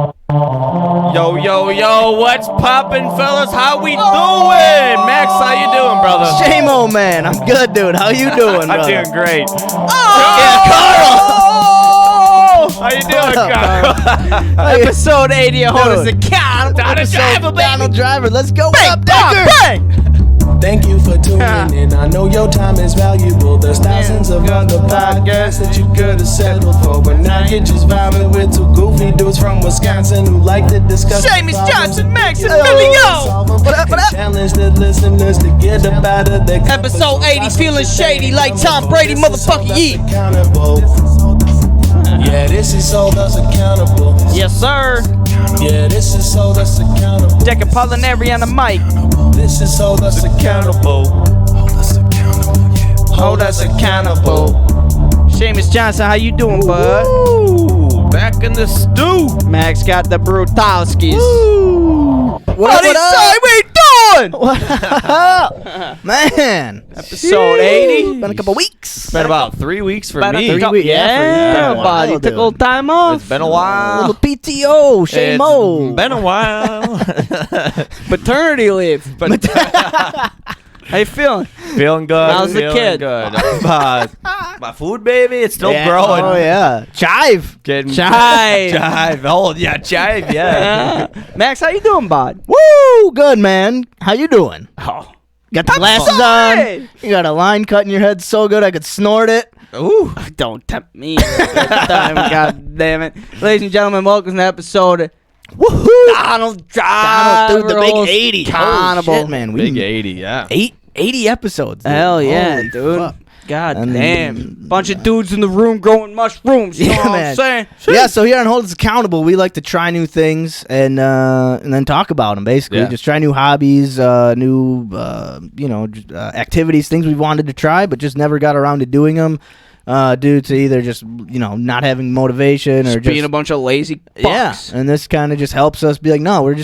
Yo, yo, yo, what's poppin', fellas? How we doing? Max, how you doing, brother? Seamo, man. I'm good, dude. How you doing, brother? I'm doing great. Yeah, Carl! How you doing, Carl? Episode 80 of Hold Us Dude. Accountable. Donald Driver, baby. Donald Driver. Let's go. Bang, What up, Decker? bang. Thank you for tuning in. I know your time is valuable. There's thousands of other podcasts that you could have settled for, but now you're just vibing with two goofy dudes from Wisconsin who like to discuss Seamus, Johnson, Max, and Yo, Billy, yo. solve them. What up, what up? Challenge the listeners to get up out of their Episode 80, feeling shady like Tom Brady, motherfucker, yeah. accountable. Yeah, this is Hold Us Accountable. Yes, sir. Yeah, this is Hold Us Accountable. Deck Apollinary on the mic. This is Hold Us Accountable. Hold us accountable. Seamus Johnson, how you doing, bud? Ooh, back in the stew. Max got the Brutowskis. What up? How we doing? What up? Man. Episode 80. Been a couple weeks. Been about 3 weeks for About me. 3 weeks. Yeah, Wow, buddy. dude. Took a little time off. It's been a while. Little PTO, Seamo. It's been a while. Paternity leave. But how you feeling? Feeling good. How's the kid? Good. My food, baby, it's still growing. Oh, yeah. Chive. Getting Chive. Chive. Oh, yeah, chive, yeah. Max, how you doing, bud? Woo! Good, man. How you doing? Oh. Got the glasses on. You got a line cut in your head so good I could snort it. Ooh. Don't tempt me. God damn it. Ladies and gentlemen, welcome to episode Woohoo! Donald Driver. Dude, the big 80. Accountable. Shit, man. Big 80, yeah. 80 episodes. Dude. Hell yeah, Holy dude. fuck. God And damn. then- Bunch of dudes in the room growing mushrooms. You know Yeah, what man. I'm saying? Yeah, so here on Hold Us Accountable, we like to try new things and then talk about them. Basically, Yeah. just try new hobbies, new activities, things we wanted to try but just never got around to doing them due to either just not having motivation or Just being a bunch of lazy fucks. yeah. And this kind of just helps us be like, no, we're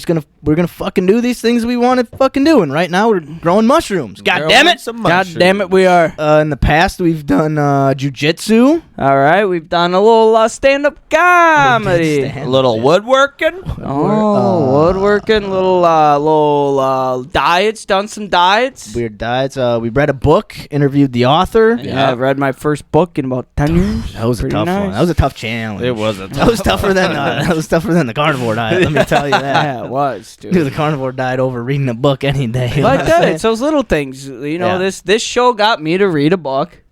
gonna fucking do these things we want to fucking do, and right now we're growing mushrooms. God damn it! God damn it, we are. In the past, we've done jujitsu. All right, we've done a little stand-up comedy. A little woodworking. Oh, woodworking, little diets. Done some diets. Weird diets. We read a book, interviewed the author. Yeah, I've read my first book in about 10 years. That was a Pretty tough one. nice. That was a tough challenge. It was a That was tougher than the carnivore diet. Let me tell you that. Yeah, it was, dude. Dude, the carnivore diet over reading a book any day. But I tell you, it's those little things. You know, Yeah. this show got me to read a book.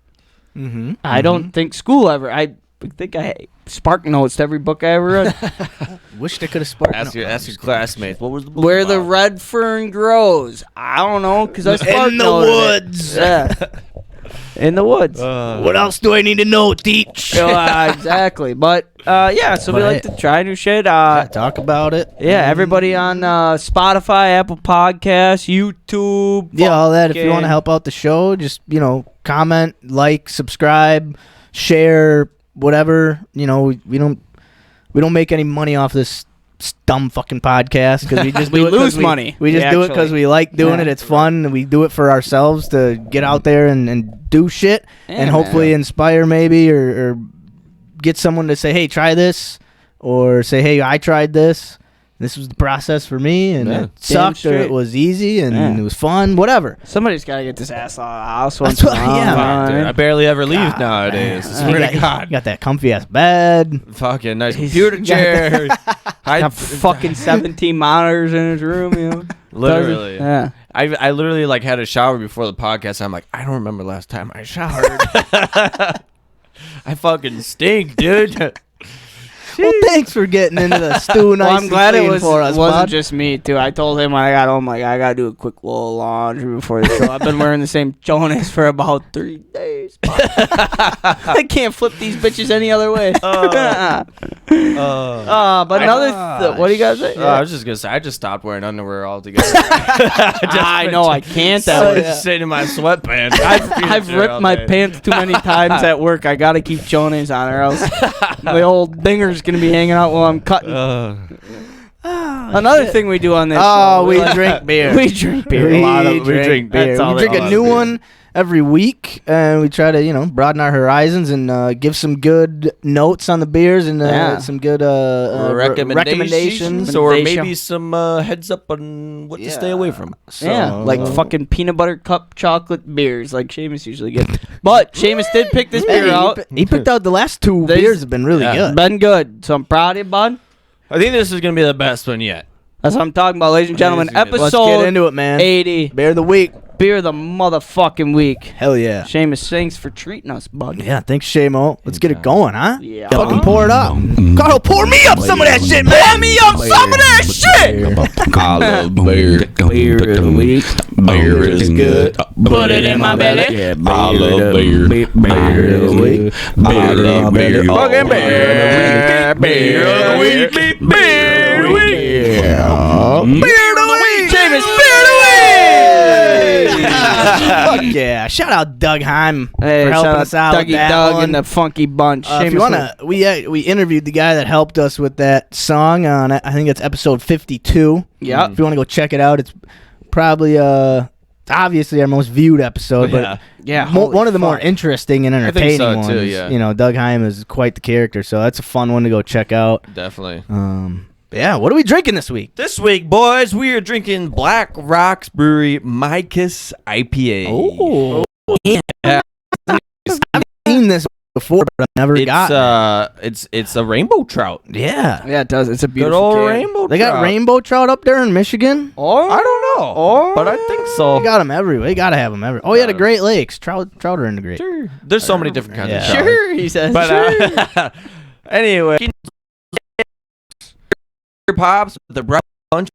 Mm-hmm. I don't think school ever. I think I spark notes to every book I ever read. Wish they could have sparked. Ask your classmates. What was the book Where the about? red fern grows. I don't know, because I spark In the noted it. woods. Yeah. In the woods. What else do I need to know, teach? Exactly. But, yeah, so we But like to try new shit. Talk about it. Yeah, everybody on Spotify, Apple Podcasts, YouTube. Yeah, all that. If you want to fucking- help out the show, just comment, like, subscribe, share, whatever. We don't make any money off this dumb fucking podcast because we just We do it 'cause lose money. We just do it because actually. we like doing Yeah. it. It's fun. And we do it for ourselves to get out there and do shit Yeah, and hopefully man. inspire maybe or get someone to say, hey, try this, or say, hey, I tried this. This was the process for me, and Yeah. it sucked, or straight. it was easy, and Yeah. it was fun, whatever. Somebody's got to get this ass out of the house once That's in a what- while, yeah, Fuck, dude, man. I barely ever leave God, nowadays. man. Swear You to got- God. You got that comfy ass bed. Fucking nice He's computer got chair. I Got fucking 17 monitors in his room, you know. literally. Yeah. I literally had a shower before the podcast. I'm like, I don't remember last time I showered. I fucking stink, dude. Well, thanks for getting into the stew nice Well, I'm glad it and clean was, for us, wasn't bud. just me, too. I told him when I got home, I got to do a quick little laundry before the show. I've been wearing the same Jonas for about 3 days. I can't flip these bitches any other way. But another... what do you guys say? I was just going to say, I just stopped wearing underwear altogether. I know, I can't. I That was way. just sitting in my sweatpants. I've ripped my pants too many times at work. I gotta keep Jonas on, or else the old dinger's gonna be hanging out while I'm cutting. Another thing we do on this show, We like- drink beer. we drink beer. We a lot of drink beer. We drink a new one every week, and we try to broaden our horizons and give some good notes on the beers and some good recommendations or maybe some heads up on what to stay away from. So, like fucking peanut butter cup chocolate beers, like Seamus usually gets. But Seamus did pick this beer out. He picked out the last two beers have been really good. Been good. So I'm proud of you, bud. I think this is gonna be the best one yet. That's what I'm talking about, ladies and gentlemen. Episode Let's get into it, man. 80. Beer of the week. Beer of the motherfucking week. Hell yeah. Seamus, thanks for treating us, bud. Yeah, thanks, Seamo. Let's get it going, huh? Yeah. Fucking pour it up. Carl, pour me up some of that shit, man. Pour me up some of that shit. I love beer. Beer of the week. Beer is good. Put it in my belly. I love beer. Beer is good. I love beer. Fucking beer. Beer of the week. Beer of the week. Beer of the week. Seamus, beer of the week. Fuck yeah. Shout out Doug Heim for helping us out with that Doug one. and the Funky Bunch. If you wanna, we interviewed the guy that helped us with that song on, I think it's episode 52. Yeah. If you want to go check it out, it's probably obviously our most viewed episode, but one of the more interesting and entertaining so, ones. too, yeah. Doug Heim is quite the character, so that's a fun one to go check out. Definitely. Yeah, what are we drinking this week? This week, boys, we are drinking Black Rocks Brewery Micus IPA. Oh, yeah. I've seen this before, but I've never got it. It's a rainbow trout. Yeah. Yeah, it does. It's a Good beautiful old can. rainbow They trout. got rainbow trout up there in Michigan. Or I don't know, but I think so. They got them everywhere. They got to have them everywhere. Oh, yeah, the Great Lakes. Trout are in the Great. Sure. There's so many different kinds of Yeah. trout. Sure, he says. But anyway, pops with the brown punch,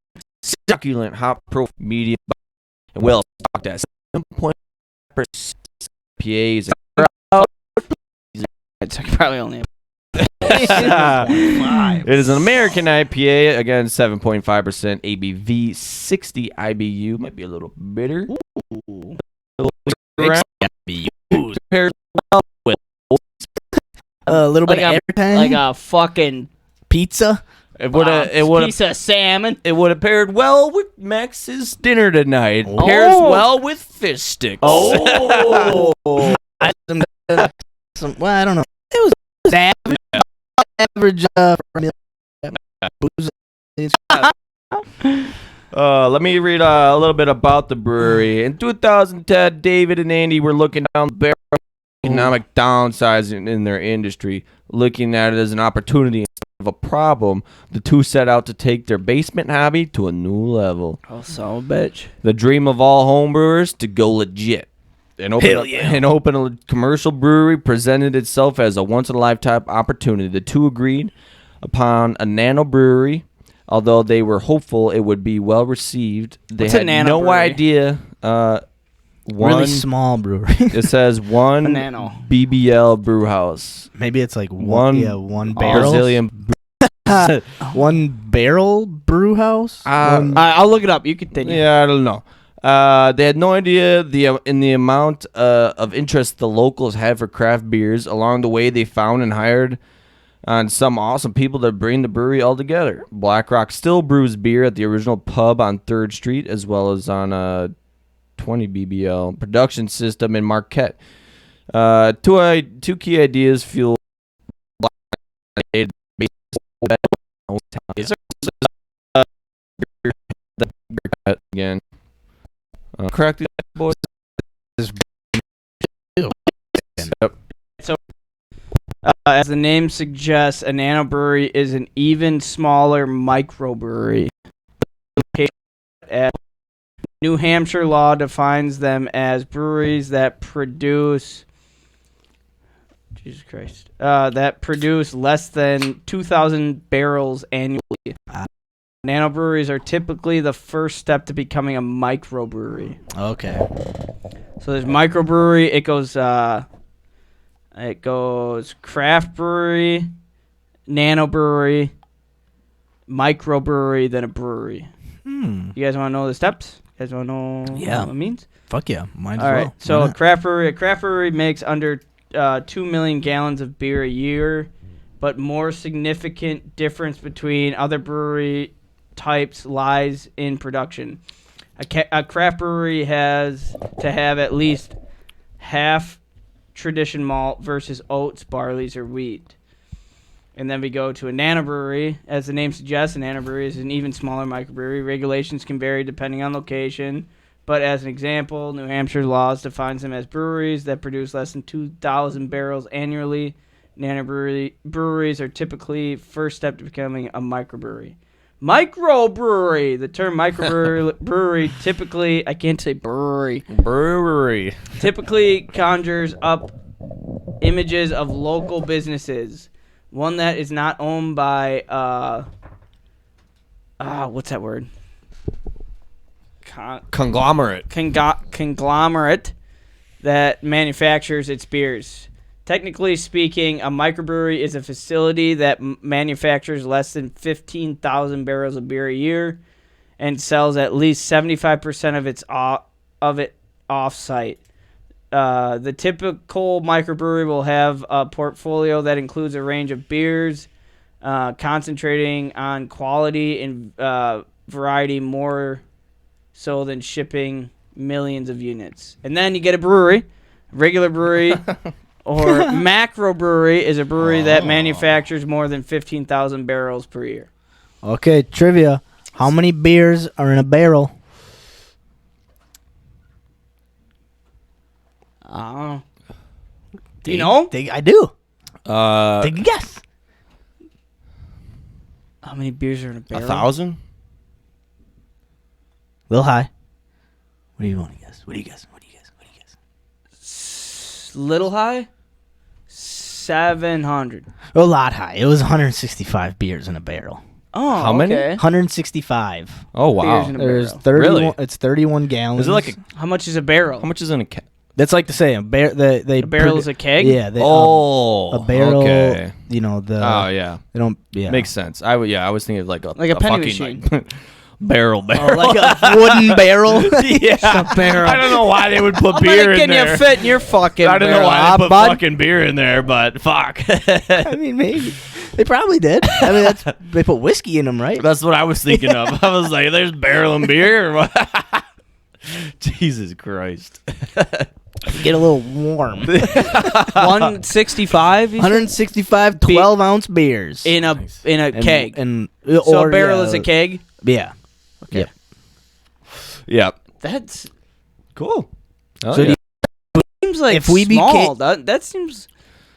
succulent hop profile medium and well stocked at 7.5% PAs. It's probably only. It is an American IPA, again 7.5% ABV, 60 IBU, might be a little bitter. A little bit of everything. Like a fucking pizza. It would piece of salmon. It would have paired well with Max's dinner tonight. Oh. Pairs well with fish sticks. Oh. I don't know. It was average booze. Let me read a little bit about the brewery. In 2010, David and Andy were looking down the barrel of economic downsizing in their industry, looking at it as an opportunity instead of a problem. The two set out to take their basement hobby to a new level. Oh, son of a bitch. The dream of all homebrewers to go legit. And open a commercial brewery presented itself as a once-in-a-lifetime opportunity. The two agreed upon a nano brewery, although they were hopeful it would be well received. They What's a had nano no brewery? idea. Really small brewery. It says one A nano. BBL brew house. Maybe it's like One one barrel. Brazilian. One barrel brew house. I'll look it up. You continue. Yeah, I don't know. They had no idea the amount of interest the locals had for craft beers. Along the way, they found and hired on some awesome people that bring the brewery all together. Black Rock still brews beer at the original pub on 3rd Street, as well as on 20 BBL production system in Marquette. Two key ideas fuel again. Correct, boys. Yep. As the name suggests, a nano brewery is an even smaller microbrewery. New Hampshire law defines them as breweries that produce less than 2,000 barrels annually. Nano breweries are typically the first step to becoming a microbrewery. Okay. So there's microbrewery. It goes craft brewery, nano brewery, microbrewery, then a brewery. You guys want to know the steps? You guys want to know what it means? Fuck yeah. Might as All well. right. So a craft brewery makes under 2 million gallons of beer a year, but more significant difference between other brewery types lies in production. A craft brewery has to have at least half tradition malt versus oats, barleys, or wheat. And then we go to a nanobrewery. As the name suggests, a nanobrewery is an even smaller microbrewery. Regulations can vary depending on location. But as an example, New Hampshire's laws defines them as breweries that produce less than 2,000 barrels annually. Breweries are typically first step to becoming a microbrewery. Microbrewery. The term microbrewery typically, I can't say brewery. Brewery. Typically conjures up images of local businesses. One that is not owned by, what's that word? Conglomerate. Conglomerate that manufactures its beers. Technically speaking, a microbrewery is a facility that manufactures less than 15,000 barrels of beer a year and sells at least 75% of it off-site. The typical microbrewery will have a portfolio that includes a range of beers, concentrating on quality and variety more so than shipping millions of units. And then you get a brewery, regular brewery, or macro brewery is a brewery that manufactures more than 15,000 barrels per year. Okay, trivia. How many beers are in a barrel? Do you know? I do. Take a guess. How many beers are in a barrel? 1,000? A little high. What do you want to guess? What do you guess? Little high? 700. A lot high. It was 165 beers in a barrel. Oh, How many? okay. 165. Oh, wow. Beers in a There's barrel. 31. Really? It's 31 gallons. Is it like How much is a barrel? how much is in a cat? That's like to say a A barrel is a keg? Yeah. They, Oh, a barrel. okay. You know the. Oh, yeah. They don't. Yeah. Makes sense. I was thinking of like a Like a penny fucking, machine. like, barrel. Oh, like a wooden barrel. Yeah. A barrel. I don't know why they would put How beer many in can there. you fit in your fucking I don't know barrel? why they put bud? fucking beer in there, but fuck. I mean, maybe they probably did. I mean, they put whiskey in them, right? That's what I was thinking of. I was like, there's barrel and beer? Or what? Jesus Christ. Get a little warm. 165 165 12-ounce beers in a keg. And So a barrel is a keg? Yeah. Okay. Yeah. That's Cool. Oh, So yeah. seems like If we small. That seems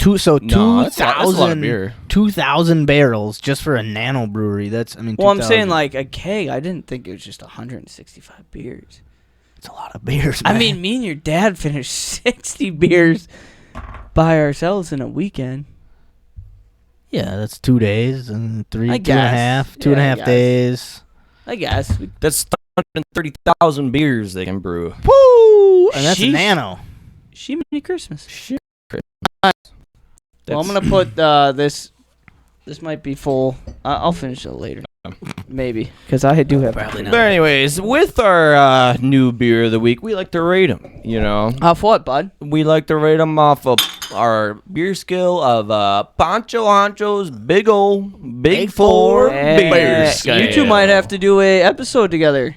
No, that's a lot of 2,000 beer. 2,000 barrels just for a nano brewery. That's I mean. Well, I'm 2,000. saying like a keg. I didn't think it was just 165 beers. it's a lot of beers. I Man. mean, me and your dad finished 60 beers by ourselves in a weekend. yeah, that's 2 days and I 2.5 guess. 2.5 Yeah, I guess. days. I guess. That's 130,000 beers they can brew. Woo! And that's a Sheesh. nano. She made Christmas. That's, Well, I'm gonna put this. This might be full. I'll finish it later. Maybe because I do have Probably But anyways, with our new beer of the week, we like to rate them. You know, Off what, bud? we like to rate them off of our beer scale of Pancho Honcho's big four beer scale. You two might have to do a episode together.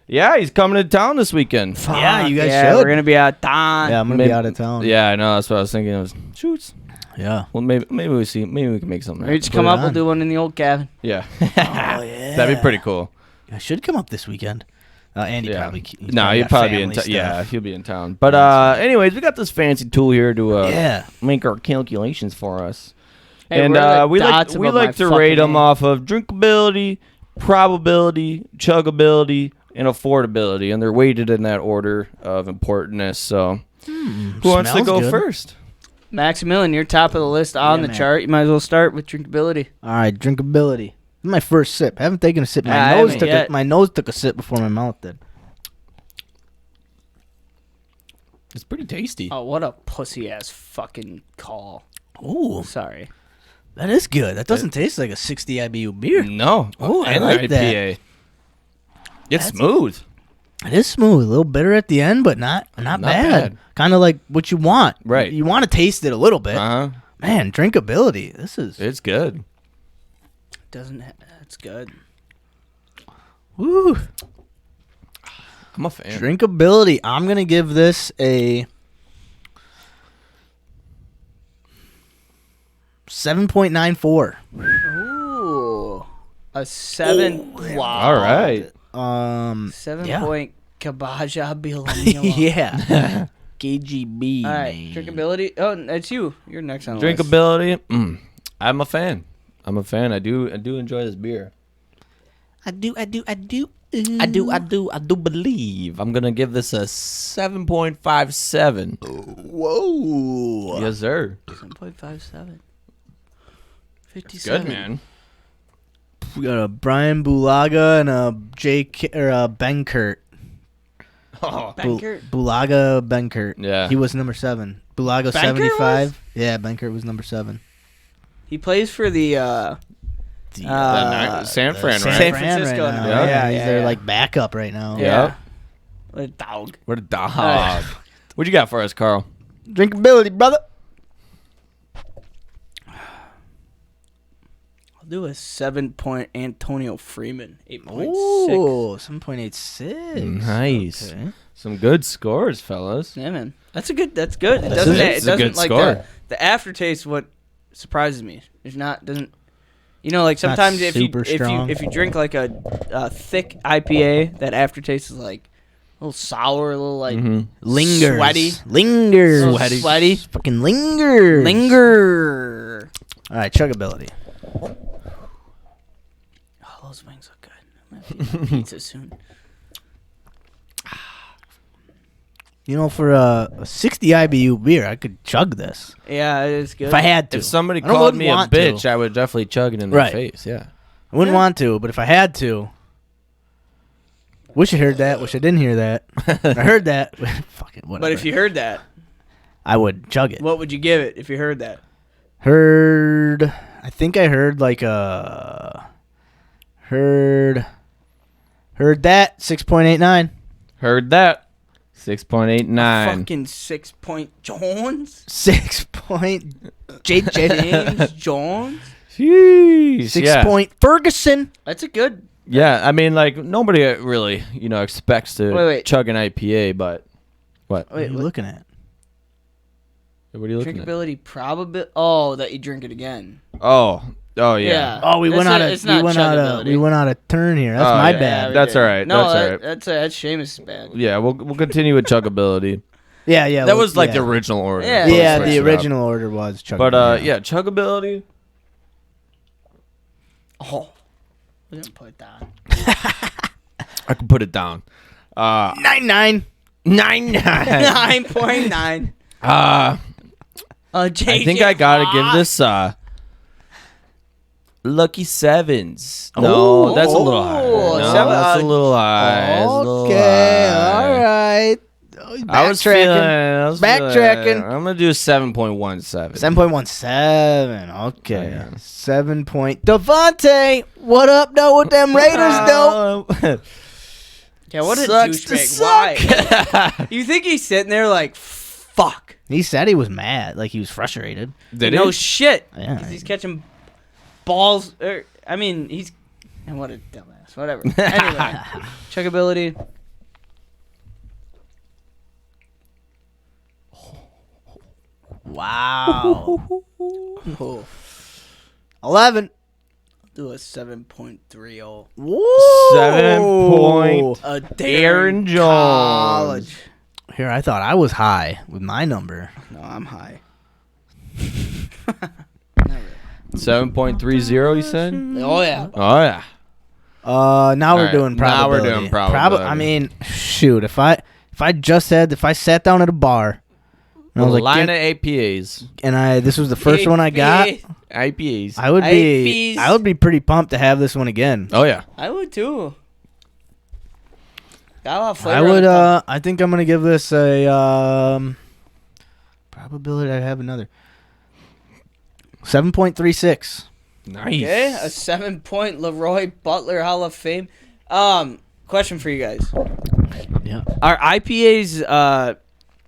Yeah, he's coming to town this weekend. Yeah, you guys yeah, should. We're gonna be out town. Yeah, I'm gonna Maybe- be out of town. Yeah, I know. That's what I was thinking. It was shoots. Yeah. Well, maybe we can make something. Maybe just happen. come Put it up. We'll on. do one in the old cabin. Yeah, Oh yeah. that'd be pretty cool. I should come up this weekend. Andy Yeah. probably. he's No, he'll got probably be in family town. stuff. Yeah, he'll be in town. But anyways, we got this fancy tool here to Yeah. make our calculations for us. Hey, And where are the we like dots above my to fucking rate them name? off of drinkability, probability, chuggability, and affordability, and they're weighted in that order of importance. So, who wants to smells go good. first? Maximilian, you're top of the list on the man. chart. You might as well start with drinkability. All right, drinkability. This is my first sip. I haven't taken a sip. I My nose haven't yet. my nose took a sip before my mouth did. It's pretty tasty. Oh, what a pussy ass fucking call. Ooh, Sorry. that is good. That doesn't taste like a 60 IBU beer. No. Oh, I and like IPA. that. It's That's- smooth. It is smooth, a little bitter at the end, but not bad. bad. Kind of like what you want. Right. You want to taste it a little bit. Uh huh. Man, drinkability. This is It's good. That's good. woo. I'm a fan. Drinkability. I'm gonna give this a 7.94. Ooh. A 7. Wow. All right. 7 yeah. point Kabaja Bilamila. Yeah. KGB. All right. man. Drinkability. Oh, that's you. You're next on the list. Drinkability. I'm a fan. I do enjoy this beer. I do Believe. I'm gonna give this a 7.57. Whoa. Yes, sir. 7.57. 57. It's good, man. We got a Brian Bulaga and a Benkert. Oh, Benkert? Bulaga Benkert. Yeah. He was number 7. Bulaga Benkert 75. was? Yeah, Benkert was number 7. He plays for the San Fran, San right? San Fran Francisco right now. now. Yeah. He's their like backup right now. Yeah. What a dog. What a dog. right. What you got for us, Carl? Drinkability, brother. I'll do a 7 point Antonio Freeman. 8.6. Oh, 7.86. Nice. Okay. Some good scores, fellas. Yeah, man. That's good. It It's doesn't a good like score. the aftertaste. What surprises me is doesn't. You know, like not sometimes if you super strong. if you drink like a thick IPA, that aftertaste is like a little sour, a little like Lingers. sweaty. Lingers. A little sweaty. Fucking lingers. Linger. All right, chuggability. Oh, those wings look good. I'm gonna eat pizza soon. You know, for a 60 IBU beer, I could chug this Yeah, it is good. if I had to. If somebody I called wouldn't me a want to. bitch, I would definitely chug it in their Right. face. Yeah. I wouldn't want to, but if I had to. Wish I heard that. Wish I didn't hear that. I heard that. Fuck it, whatever. But if you heard that, I would chug it. what would you give it if you heard that? I think I heard like a. Heard that 6.89. Heard that. 6.89. Fucking 6 point Jones? 6 point JJ. James Jones? Jeez. 6 yeah. point Ferguson. That's a good. Yeah, I mean, like, nobody really, expects to Wait. chug an IPA, but what? What are you looking at? What are you looking at? Drinkability probability. Oh, that you drink it again. Oh, yeah. Oh, we That's went not- out it's of not we chuggability. went out of turn here. That's Oh, my yeah. bad. we That's did. all right. No, That's all right. That's Seamus' bad. Yeah, we'll continue with chuggability. Yeah. That was like yeah. the original order. Yeah. We'll Yeah, switch the it up. original order was chug. But yeah, chuggability. Oh, we're gonna put it down. I can put it down. 9.9. 9.9. 9.9. I think I gotta give this Lucky Sevens. No, that's a little high. Oh, No, seven- that's a little high. It's a little Okay, high. all right. I was backtracking. Backtracking. I'm gonna do 7.17. 7.17. Okay. Yeah. 7 point. Devontae, what up, though, with them Raiders, though? Yeah, what a Sucks to douchebag. suck. Why? You think he's sitting there like, fuck? He said he was mad, like he was frustrated. Did No he? shit. Yeah. 'Cause he's catching balls. He's. And what a dumbass. Whatever. Anyway, chuggability. Wow. 11. Do a 7.30. Whoa. 7 point. A Aaron Jones. College. Here, I thought I was high with my number. No, I'm high. 7.30. You said? Oh yeah. Oh yeah. Now we're Alright, doing now we're probability. doing probability. I mean, shoot, if I sat down at a bar and I was like, line of APAs. and this was the first one I got, IPAs. I would be pretty pumped to have this one again. Oh yeah. I would too. Got a lot of flavor. I on would. the I think I'm gonna give this a probability. I have another 7.36. Nice. Okay, a 7-point Leroy Butler Hall of Fame. Question for you guys: Yeah. Are IPAs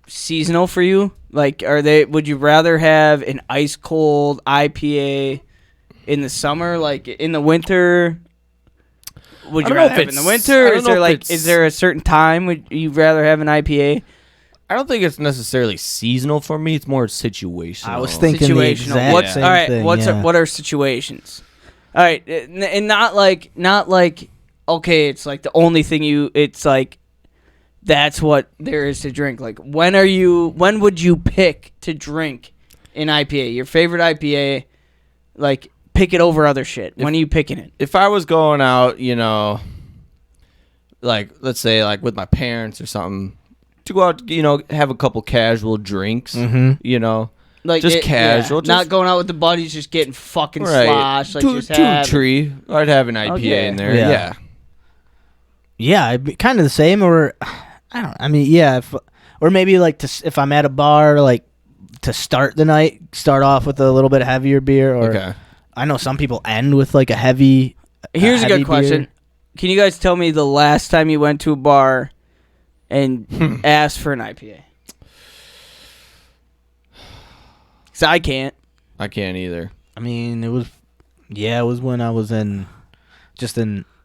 seasonal for you? Like, are they? Would you rather have an ice cold IPA in the summer, like in the winter? Would I you don't know rather if have it in the it's- winter? I don't Is know there if like it's- is there a certain time would you rather have an IPA? I don't think it's necessarily seasonal for me. It's more situational. I was thinking the situational. exact What's same all right? thing, What are situations? All right, and not like okay, it's like the only thing it's like that's what there is to drink. Like when would you pick to drink an IPA? Your favorite IPA, like pick it over other shit. When are you picking it? If I was going out, like let's say like with my parents or something, to go out, have a couple casual drinks, Like just casual, not just, going out with the buddies, just getting fucking right. sloshed. Like just two have tree. I'd have an IPA Okay. in there. Yeah. Yeah, it'd be kind of the same, or I don't. I mean, yeah, or maybe like if I'm at a bar, like to start the night, start off with a little bit heavier beer, or Okay. I know some people end with like a heavy. Here's a heavy good question. beer. Can you guys tell me the last time you went to a bar and asked for an IPA? So I can't. I can't either. I mean, it was when I was in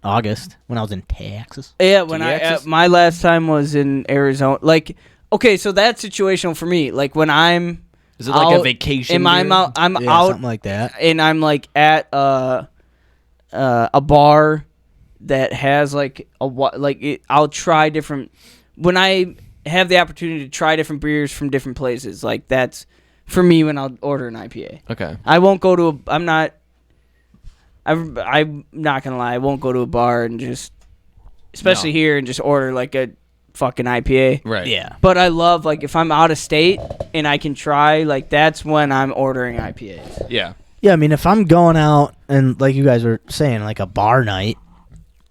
August when I was in Texas. Yeah, when Texas? my last time was in Arizona. Like, okay, so that's situational for me. Like when I'm Is it like a out- vacation? and I'm beer? out, I'm Yeah, out, something like that. and I'm like at a bar that has like I'll try different when I have the opportunity to try different beers from different places. Like that's for me when I'll order an IPA. Okay. I won't go to I'm not gonna lie, I won't go to a bar and just especially No. here and just order like a fucking IPA. Right. Yeah. But I love like if I'm out of state and I can try, like that's when I'm ordering IPAs. Yeah. Yeah, I mean, if I'm going out and like you guys were saying, like a bar night,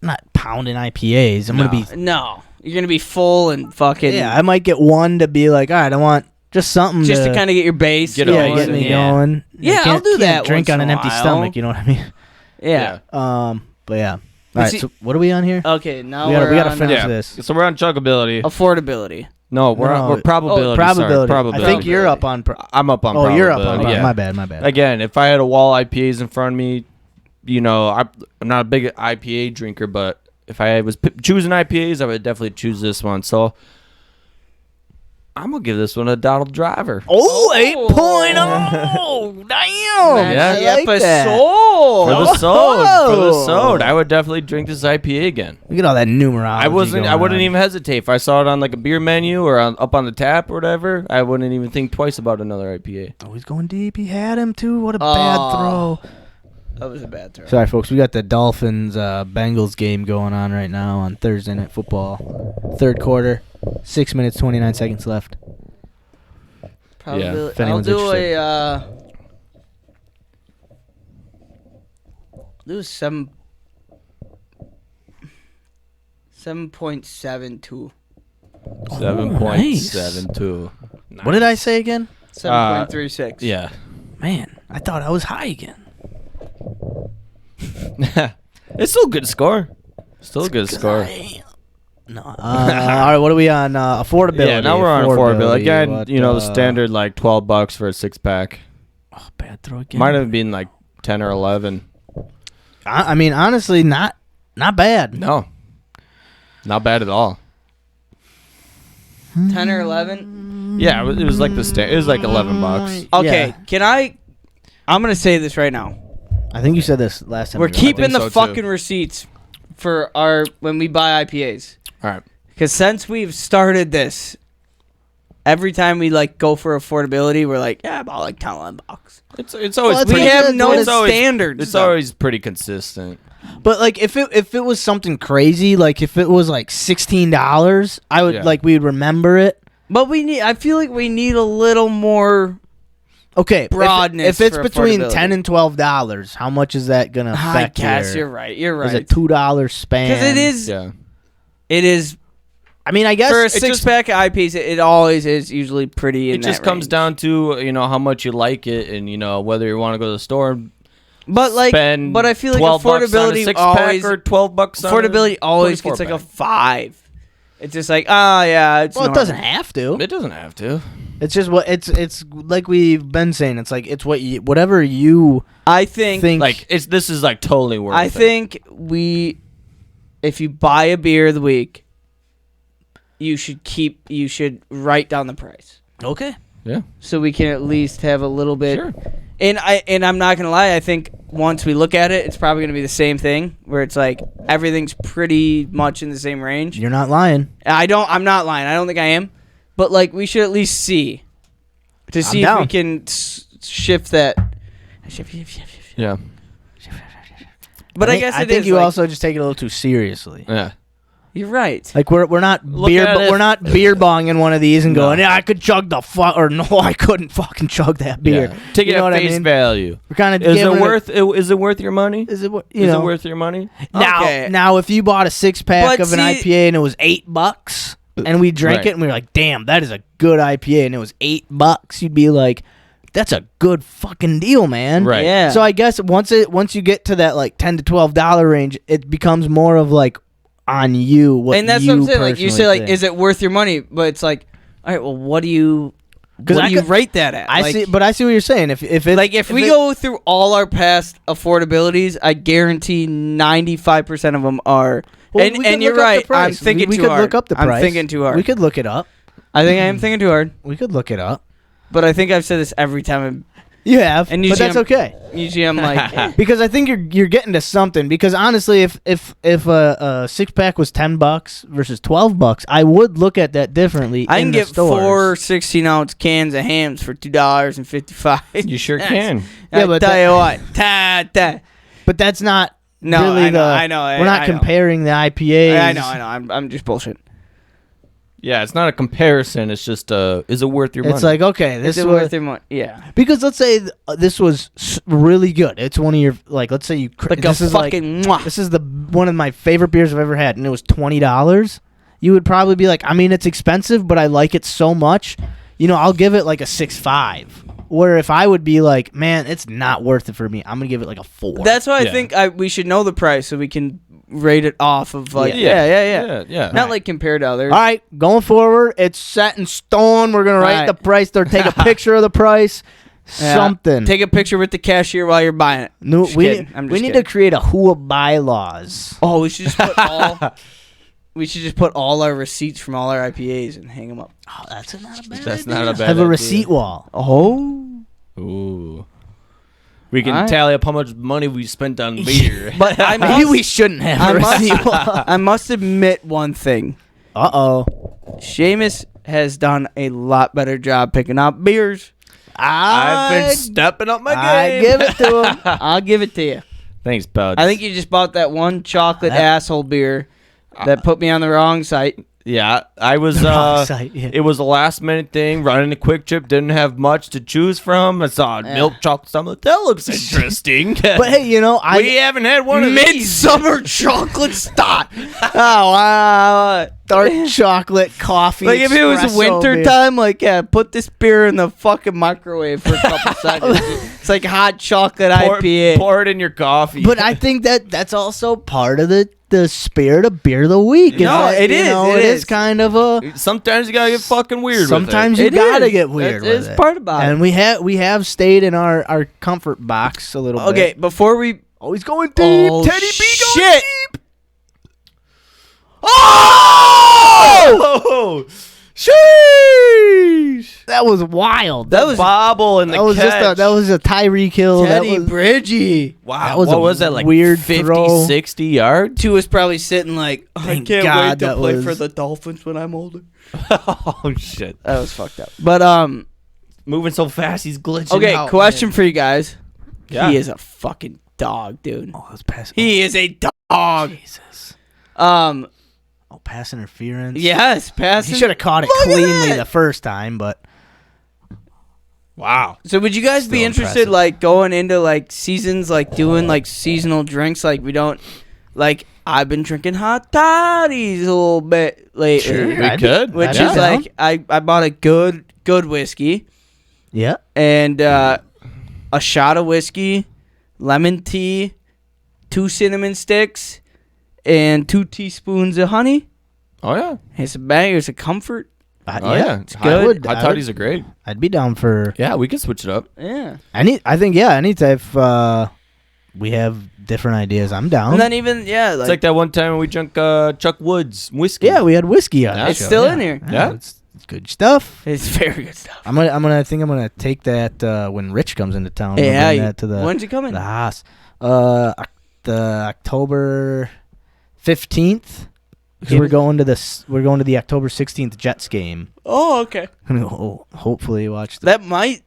I'm not pounding IPAs. I'm gonna be No. You're gonna be full and fucking I might get one to be like, all right, I want just something just to kind of get your base. Get going. get me Yeah. going. Yeah, You I'll can't- do can't that Drink once on in an a empty while. stomach. You know what I mean? Yeah. But yeah. All But right. see- So what are we on here? Okay, now we we're gotta on, finish Yeah. this. So we're on chuggability. affordability. No, we're No. we're probability. Oh, probability. Sorry, probability. I think you're up on. I'm up on. Oh, you're up on. probability, yeah. My bad. Again, if I had a wall IPAs in front of me, I'm not a big IPA drinker, but if I was choosing IPAs, I would definitely choose this one. So I'm gonna give this one a Donald Driver. Oh, 8.0. Damn. Yeah. I like that. For the Episode. soda, I would definitely drink this IPA again. Look at all that numerology. I wouldn't going even hesitate if I saw it on like a beer menu or up on the tap or whatever. I wouldn't even think twice about another IPA. Oh, he's going deep. He had him too. What a bad throw. That was a bad throw. Sorry, folks. We got the Dolphins Bengals game going on right now on Thursday Night Football. Third quarter. 6 minutes, 29 seconds left. Probably, if I'll anyone's do interested. a do 7.72. 7.72. What did I say again? 7.36. Yeah. Man, I thought I was high again. It's still a good score. Still a good score. No. All right, what are we on? Affordability. Yeah, now we're on affordability. Again, What, the standard like $12 for a 6-pack. Oh, bad throw again. Might have been like 10 or 11. I mean, honestly, not bad. No. Not bad at all. 10 or 11. Yeah, it was like it was like $11. Okay, Yeah. I'm gonna say this right now. I think you said this last time. We're we were on. keeping think the so, too. fucking receipts for when we buy IPAs. All right. Because since we've started this, every time we like go for affordability, we're like, yeah, about like $10. It's always Well, it's We pretty, have no it's always- standards. It's though. always pretty consistent. But like, if it was something crazy, like if it was like $16, I would Yeah. like we'd remember it. But I feel like we need a little more. Okay, Broadness If it's for between affordability. $10 and $12, how much is that gonna I affect? guess you're right. You're Is right. a $2 span? Because it is. Yeah. It is I mean, I guess for a it's six pack of IPs. It always is usually pretty. In It just that comes range. down to how much you like it and whether you want to go to the store and But spend but I feel like $12 on a affordability 6-pack always or $12 on affordability always 24 gets like a pack. 5. It's just like, yeah, it's well, it normal. doesn't have to. It doesn't have to. It's just what it's like we've been saying. It's like it's whatever you I think think. This is like totally worth it. I think if you buy a beer of the week, you should write down the price. Okay. Yeah. So we can at least have a little bit. Sure. And I'm not gonna lie. I think once we look at it, it's probably gonna be the same thing, where it's like everything's pretty much in the same range. You're not lying. I'm not lying. I don't think I am. But like, we should at least see if down. we can shift that. Yeah. But I guess I it think is, you like, also just take it a little too seriously. Yeah. You're right. Like we're not Look at it. we're not beer bonging one of these and No. going, yeah, I could chug the fuck, or no, I couldn't fucking chug that beer. Yeah. Take You it know at what I face mean? value. We're kind of Is it worth your money? Is it Is you know it worth your money? Okay. now if you bought a 6-pack But of an see- IPA and it was $8 and we drank Right. it and we were like, damn, that is a good IPA and it was $8, you'd be like, that's a good fucking deal, man. Right. Yeah. So I guess once you get to that like $10 to $12 range, it becomes more of like on you what And that's you what I'm saying. Like, you say, personally like, think. is it worth your money? But it's like, all right, well, what do you rate that at? I Like, see, but I see what you're saying. If it like, if we go through all our past affordabilities, I guarantee 95% of them are. Well, and we could you're look up the right. I'm price. thinking we too could hard. look up the price. I'm thinking too hard. We could look it up. I think I am thinking too hard. We could look it up. But I think I've said this every time. You have, And but usually that's okay. Usually I'm like, eh. Because I think you're getting to something. Because honestly, if a 6-pack was $10 versus $12, I would look at that differently. I in can the get stores. 4 16-ounce cans of hams for $2.55. You sure can. Yeah, I but tell you what, But that's not No, really I know. We're not I know. comparing the IPAs. I know. I'm just bullshit. Yeah, it's not a comparison. It's just is it worth your money? It's like, okay, Is this it was worth their money? Yeah. because let's say this was really good. It's one of your like. Let's say you Like this a is like fucking mwah. this is the one of my favorite beers I've ever had, and it was $20. You would probably be like, I mean, it's expensive, but I like it so much. You know, I'll give it like a 6.5. Where if I would be like, man, it's not worth it for me, I'm gonna give it like a 4. That's why I Yeah. think we should know the price so we can rate it off of like yeah. Not like compared to others. all right. Going forward, it's set in stone. We're gonna write Right. the price or take a picture of the price. Yeah. Something. Take a picture with the cashier while you're buying it. No, Just we kidding. I'm just we need to kidding. create a HUA bylaws. Oh, we should just put all. We should just put all our receipts from all our IPAs and hang them up. Oh, that's not a bad. That's not a bad Have a idea. receipt wall. Oh. Ooh. We can Alright. tally up how much money we spent on beer. But I Maybe must, we shouldn't have I a must, receipt wall. I must admit one thing. Uh-oh. Seamus has done a lot better job picking out beers. I've been stepping up my game. I give it to him. I'll give it to you. Thanks, bud. I think you just bought that one chocolate That- asshole beer that put me on the wrong site. Yeah, I was. Wrong site, yeah. It was a last minute thing. Running a quick trip, didn't have much to choose from. I saw milk chocolate. So I'm like, that looks interesting. But hey, you know, we haven't had one of these. Midsummer chocolate stock. oh wow, dark chocolate coffee. Like if it was espresso winter beer. time, like yeah, put this beer in the fucking microwave for a couple seconds. It's like hot chocolate IPA. Pour it in your coffee. But I think that's also part of the spirit of beer of the week. No, that, it you is, know, it it is is. kind of a. Sometimes you gotta get fucking weird. Sometimes with you it. gotta is. get weird. That is with it. part about and we have stayed in our comfort box a little bit. Okay, before we Always going deep. Oh, Teddy B going shit. deep. Oh! Sheesh! That was wild. That was Bobble in the that was catch. that was a Tyreek Hill. Teddy that was, Bridgie. Wow. that was what a was that, like weird 50, throw. 60 yards? Two was probably sitting like, I Thank can't God wait to that play was- for the Dolphins when I'm older. Oh, shit. That was fucked up. But Moving so fast, he's glitching okay, out, question for you guys. Yeah. He is a fucking dog, dude. Oh, that's pass. He is a dog. Jesus. Oh, pass interference. yes, passing. He should have caught it Look at cleanly that. the first time, but Wow. So would you guys be Still interested, impressive. like going into like seasons, like doing like seasonal drinks? Like we don't, like I've been drinking hot toddies a little bit lately, Sure. We I'd be- could. which I'd is be down. like I bought a good whiskey yeah. and a shot of whiskey, lemon tea, 2 cinnamon sticks, and 2 teaspoons of honey. Oh, yeah. It's a bang. It's a comfort. Oh, yeah. It's Hot- good. Hot toddies are great. I'd be down for Yeah, we can switch it up. Yeah. any type we have different ideas, I'm down. And then even It's like that one time we drank Chuck Woods whiskey. yeah, we had whiskey on. Yeah, the it's show. still in here. Yeah. It's good stuff. It's very good stuff. I think I'm gonna take that when Rich comes into town. I'm gonna Yeah, bring that to the when's he coming? the house. The October 15th. Because we're going to the October 16th Jets game. Oh, okay. Hopefully watch the That might.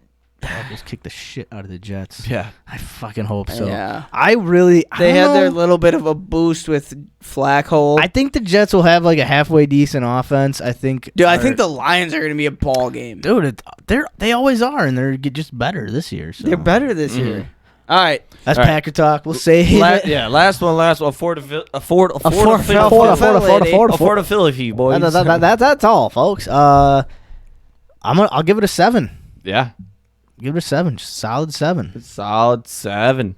just kick the shit out of the Jets. Yeah. I fucking hope so. Yeah. I really. They don't had their know. little bit of a boost with Flacco. I think the Jets will have like a halfway decent offense. I think. Dude, I think the Lions are going to be a ball game. Dude, they always are, and they're just better this year. So. They're better this year. All right. That's All right. Packer talk. We'll say Last one. Affordability, boys. That's all, folks. I'll give it a 7. Yeah. Give it a 7. Just solid 7. Solid 7.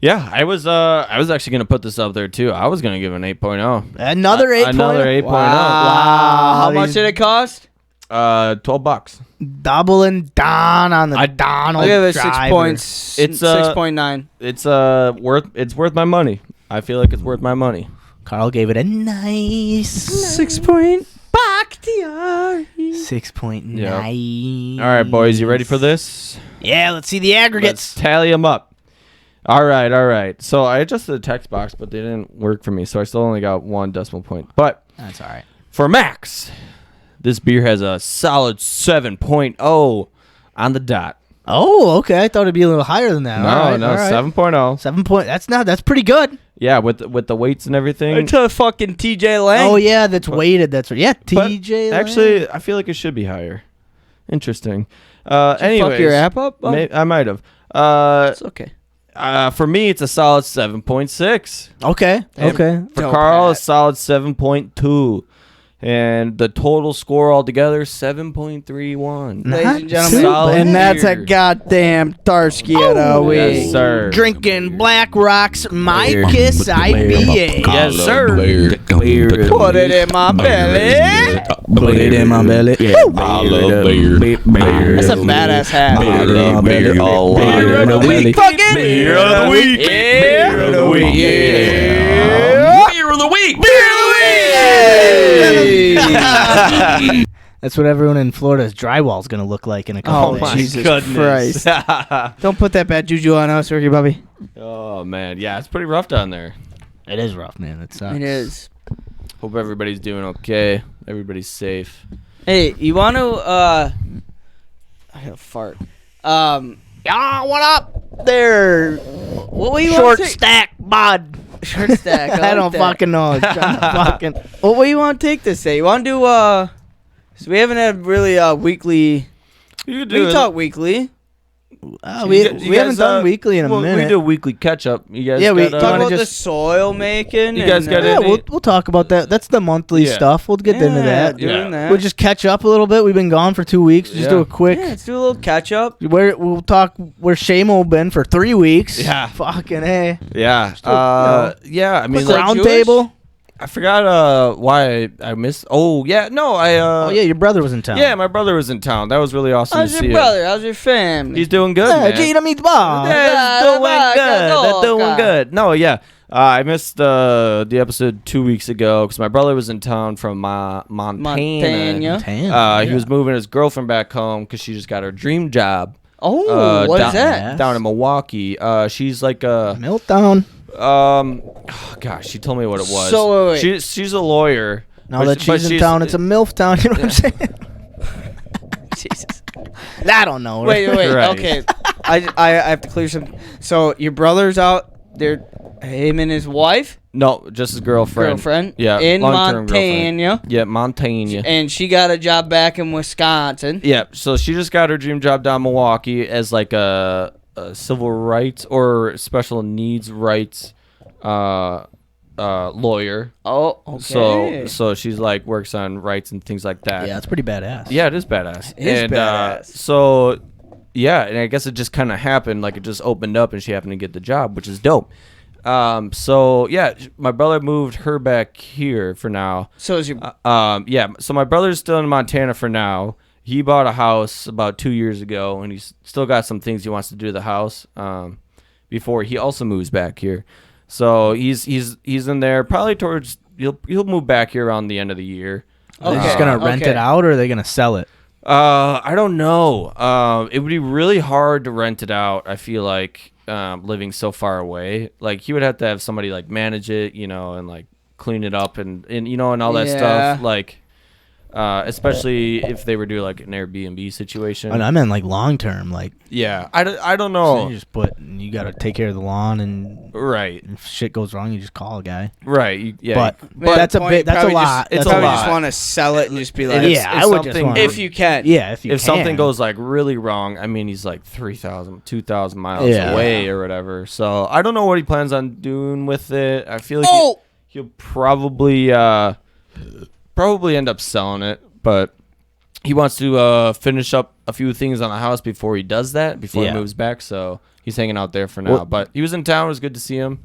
Yeah, I was actually gonna put this up there too. I was gonna give it an 8.0. Another 8.0. Another 8.0. Wow. How much did it cost? $12. Doubling down on the Donald I'll give it driver. 6.9. It's worth my money. I feel like it's worth my money. Carl gave it a nice 6 point. Bakhtiari. 6.9. All right, boys, you ready for this? Yeah, let's see the aggregates. Let's tally them up. All right. So I adjusted the text box, but they didn't work for me, so I still only got 1 decimal point. But That's all right. for Max, this beer has a solid 7.0 on the dot. Oh, okay. I thought it'd be a little higher than that. No, all right, 7.0. 7 point. That's pretty good. Yeah, with the weights and everything. It's a fucking TJ Lang. Oh yeah, that's weighted. That's right. Yeah, But TJ. actually, I feel like it should be higher. Interesting. Anyways, Fuck your app up? Oh, I might have. it's okay. For me, it's a solid 7.6. Okay. And Okay. For Dope Carl, a hat. solid 7.2. And the total score altogether, 7.31. Ladies Not and gentlemen, Solid and that's a beer. goddamn Tarski of the week. Yes, sir. Drinking Black Rocks My Kiss IPA. Yes, sir. Put it in my belly. Put it in my belly. I love beer. That's a badass hat. I love beer. Beer of the week. Fucking Beer of the week. Yeah. Beer of the week. Yeah. Beer of the week. That's what everyone in Florida's drywall's gonna look like in a couple Oh, days. Jesus goodness. Christ. Don't put that bad juju on us, Ricky Bubby. Oh, man. Yeah, it's pretty rough down there. It is rough, man. It sucks. It is. Hope everybody's doing okay. Everybody's safe. Hey, you want to, I got a fart. Yeah, what up there? What you Short want to take? stack, bud. Short stack. I don't like that. fucking know. fucking. What do you want to take this day? You want to do, so we haven't had really, weekly, You could we can talk weekly. We haven't done weekly in a minute. We do a weekly catch up. You guys Yeah, we got, talk Talk about just- the soil making. You guys got yeah, any- we'll talk about that. That's the monthly Yeah. stuff. We'll get into that. Yeah. Doing that. We'll just catch up a little bit. We've been gone for 2 weeks. Just do a quick. Yeah, let's do a little catch up. We'll talk where Seamo been for 3 weeks. Yeah. Fucking hey. Yeah. Yeah, I mean, Quick like, Round Jewish? table. I forgot why I missed. Oh, yeah. No, Oh yeah, your brother was in town. Yeah, my brother was in town. That was really awesome How's to see your brother? How's your family? He's doing good, Yeah, man. Gina meatball. Yeah, he's doing Yeah, good. They're doing God. good. No, yeah. I missed the episode 2 weeks ago because my brother was in town from Montana. Montana. He was moving his girlfriend back home because she just got her dream job. Oh, what is down, that? Down in Milwaukee. She's like a Meltdown. oh, gosh, she told me what it was. So, wait. She's a lawyer. Now but that she- but she's in town, it's a MILF town. You know what I'm saying? Jesus. I don't know. Wait. Right. Okay. I have to clear some. So your brother's out there, him and his wife, No, just his girlfriend. Yeah, in long-term Montana, Yeah, Montana. and she got a job back in Wisconsin. Yeah, so she just got her dream job down in Milwaukee as like a civil rights or special needs rights lawyer. Oh, okay. So she's like works on rights and things like that. Yeah, it's pretty badass. Yeah, it is badass. It is and, badass. So yeah, and I guess it just kind of happened, like it just opened up and she happened to get the job, which is dope. So yeah, my brother moved her back here for now. So is your Yeah, so my brother's still in Montana for now. He bought a house about 2 years ago, and he's still got some things he wants to do to the house. before he also moves back here. So he's in there probably towards he'll move back here around the end of the year. Are they just gonna rent it out, or are they gonna sell it? I don't know. It would be really hard to rent it out. I feel like living so far away. Like he would have to have somebody like manage it, and like clean it up and all that stuff. Like, especially if they were doing like an Airbnb situation. And I meant like long term, like yeah. I don't So know. you got to take care of the lawn, and right. if shit goes wrong, you just call a guy. Right. But that's a bit. That's a lot. It's That's a probably lot. just want to sell it and just be like, I would just want if you can. Yeah, if something goes like really wrong, I mean, he's like 3,000, 2,000 miles away or whatever. So I don't know what he plans on doing with it. I feel like he'll probably end up selling it, but he wants to finish up a few things on the house before he does that, before he moves back. So he's hanging out there for now. But he was in town. It was good to see him.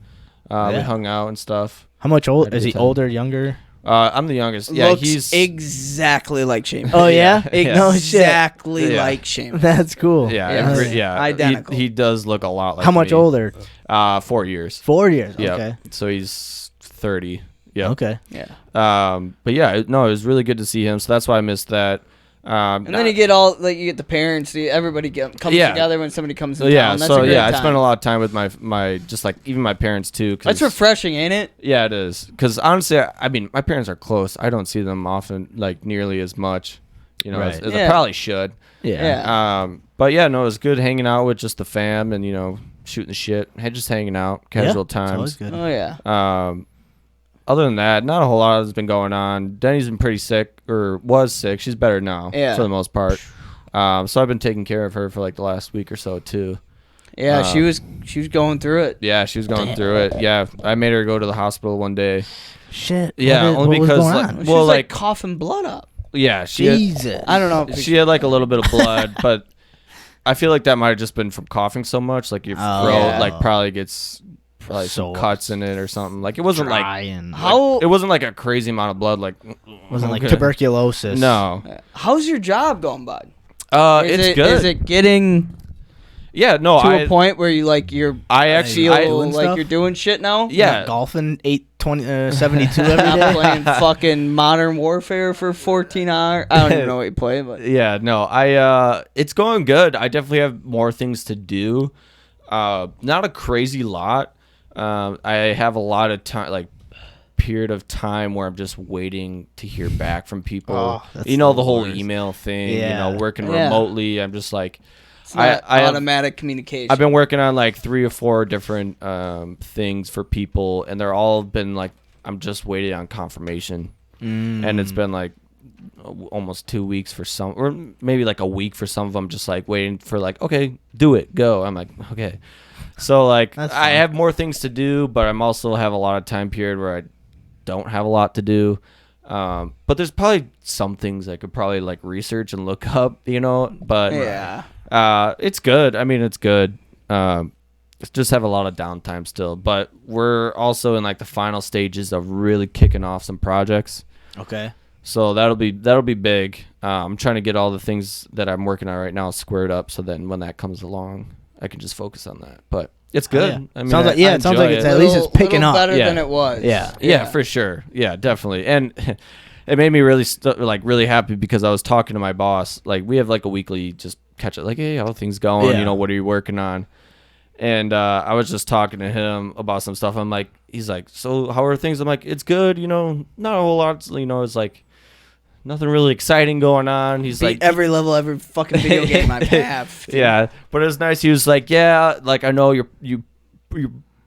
We hung out and stuff. How much old is he? Older, younger? I'm the youngest. Yeah, Looks he's exactly like Seamus. Oh yeah, No, exactly like Seamus. That's cool. Yeah, identical. He does look a lot like. How much me. older? 4 years. 4 years. Yeah. Okay. So he's 30. Yeah. Okay. Yeah. But yeah, it was really good to see him. So that's why I missed that. And then you get you get the parents, everybody comes together when somebody comes in town. That's a great I time. spent a lot of time with my just like even my parents too. That's refreshing, ain't it? Yeah, it is. Because honestly, I mean, my parents are close. I don't see them often, like nearly as much, as I probably should. Yeah. But yeah, no, it was good hanging out with just the fam and shooting the shit, just hanging out, casual times. Good. Oh yeah. Other than that, not a whole lot has been going on. Denny's been pretty sick, or was sick. She's better now, for the most part. So I've been taking care of her for like the last week or so too. Yeah, she was going through it. Yeah, she was going through it. Yeah, I made her go to the hospital one day. Shit. Yeah, only because She was like coughing blood up. Yeah, Jesus. I don't know. She had like a little bit of blood, but I feel like that might have just been from coughing so much. Like your throat, like probably gets some cuts in it or something. Like it wasn't it wasn't like a crazy amount of blood. Like wasn't like tuberculosis. No. How's your job going, bud? It's good. Is it getting to a point where you I actually feel like you're doing shit now? Yeah, golfing 72 every day. Playing fucking Modern Warfare for 14 hours. I don't even know what you play, but it's going good. I definitely have more things to do. Not a crazy lot. I have a lot of time, like period of time where I'm just waiting to hear back from people. The whole email thing. Working remotely. I'm just like, it's not automatic communication. I've been working on like 3 or 4 different things for people, and they're all been like, I'm just waiting on confirmation, and it's been like almost 2 weeks for some, or maybe like a week for some of them. Just like waiting for like, okay, do it, go. I'm like, okay. So like I have more things to do, but I'm also have a lot of time period where I don't have a lot to do. But there's probably some things I could probably like research and look up, but it's good. I mean, it's good. Just have a lot of downtime still, but we're also in like the final stages of really kicking off some projects. Okay. So that'll be big. I'm trying to get all the things that I'm working on right now squared up, so then when that comes along, I can just focus on that. But it's good. I mean, it sounds like it's at least it's picking up. Better than it was. Yeah, for sure. Yeah, definitely. And it made me really really happy because I was talking to my boss. Like we have like a weekly just catch up. Like, hey, how are things going? What are you working on? And I was just talking to him about some stuff. I'm like, he's like, so how are things? I'm like, it's good. Not a whole lot. It's like nothing really exciting going on. He's like every level, every fucking video game I have. Yeah, but it was nice. He was like, yeah, like I know you're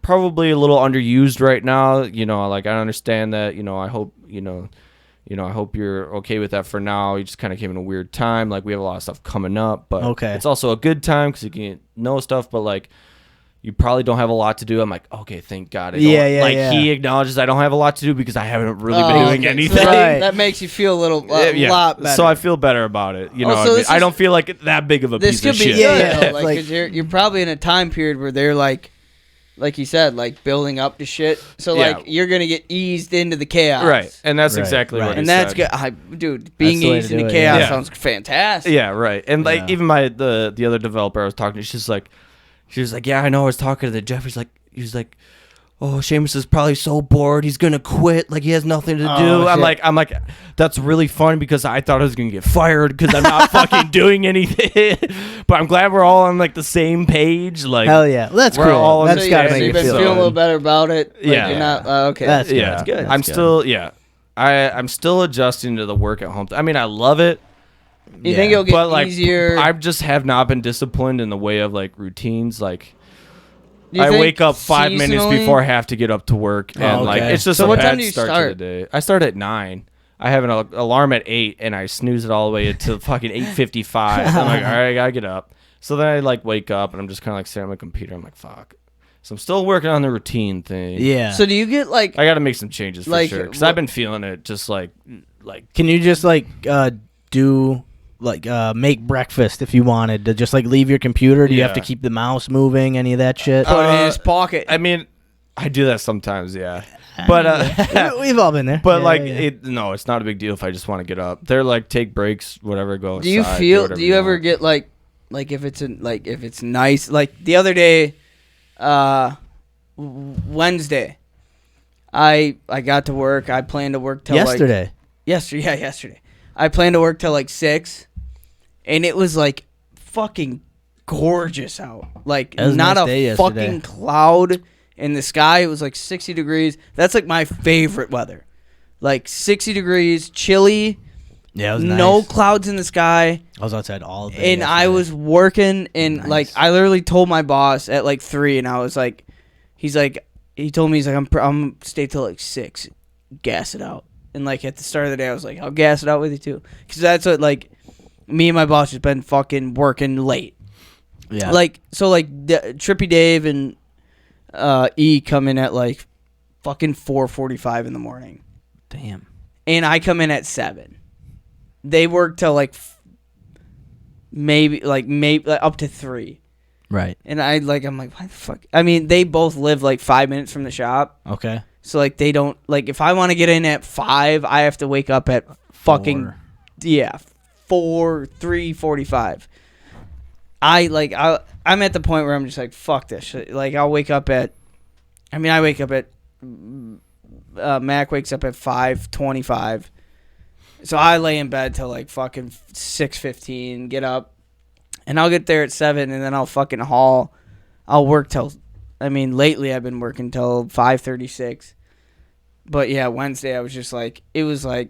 probably a little underused right now. Like I understand that. I hope I hope you're okay with that for now. You just kind of came in a weird time. Like we have a lot of stuff coming up, but it's also a good time because you can know stuff. But like you probably don't have a lot to do. I'm like, okay, thank God. He acknowledges I don't have a lot to do because I haven't really been doing anything. So that makes you feel a lot better. So I feel better about it. I don't feel like that big of a piece of shit. This could be good. Because you're probably in a time period where they're like you said, like building up to shit. So like you're gonna get eased into the chaos. Right, and that's exactly what he said. That's good. Dude, being eased into chaos sounds fantastic. Yeah, right. And like even the other developer I was talking to, she's like, She was like, yeah, I know. I was talking to the Jeff. He was like, oh, Seamus is probably so bored. He's gonna quit. Like he has nothing to do. I'm like, that's really fun because I thought I was gonna get fired because I'm not fucking doing anything. But I'm glad we're all on like the same page. Like, hell yeah, well, that's we're cool. all on That's the gotta same make you've you been feel feeling a good. little better about it. Like, Yeah. You're not, okay. That's good. Yeah, That's good. I'm still I'm still adjusting to the work at home. I mean, I love it. You think it'll get But like, easier? I just have not been disciplined in the way of like routines. Like, You I think wake up 5 minutes seasonally? before I have to get up to work, and like okay. it's just So a what bad time do you start to start? the day. I start at 9. I have an alarm at 8, and I snooze it all the way until fucking 8:55. I'm like, all right, I gotta get up. So then I like wake up, and I'm just kind of like sitting on my computer. I'm like, fuck. So I'm still working on the routine thing. Yeah. So do you get like? I got to make some changes for Like, sure because what- I've been feeling it. Just like Can you just like do like make breakfast if you wanted to just like leave your computer? Do you have to Yeah. keep the mouse moving? Any of that shit? Put it in his pocket. I mean, I do that sometimes, yeah. But We've all been there. but Yeah, like yeah. no, it's not a big deal if I just want to get up. They're like take breaks, whatever. Go. Do you outside, feel? whatever Do you ever want. get like if it's if it's nice? Like the other day, Wednesday, I got to work. I planned to work till yesterday. yesterday. I planned to work till like 6, and it was like fucking gorgeous out. Like It was a not nice a day yesterday. fucking cloud in the sky. It was like 60 degrees. That's like my favorite weather. Like 60 degrees, chilly, Yeah, it was no nice. clouds in the sky. I was outside all day. And I yesterday. was working, and Nice. like I literally told my boss at like 3, and I was like, he told me he's like I'm gonna stay till like 6, gas it out. And like at the start of the day, I was like, I'll gas it out with you too, because that's what like me and my boss has been fucking working late. Yeah. Like so like Trippy Dave and E come in at like fucking 4:45 in the morning, damn. and I come in at 7. They work till like maybe up to 3. Right. And I'm like, why the fuck? I mean, they both live like 5 minutes from the shop. Okay. So like they don't like if I want to get in at 5, I have to wake up at fucking 3:45. I'm at the point where I'm just like, fuck this shit. Like I wake up at Mac wakes up at 5:25. So I lay in bed till like fucking 6:15, get up, and I'll get there at 7, and then I'll fucking haul. I'll work till, lately I've been working till 5:36. But yeah, Wednesday I was just like, it was like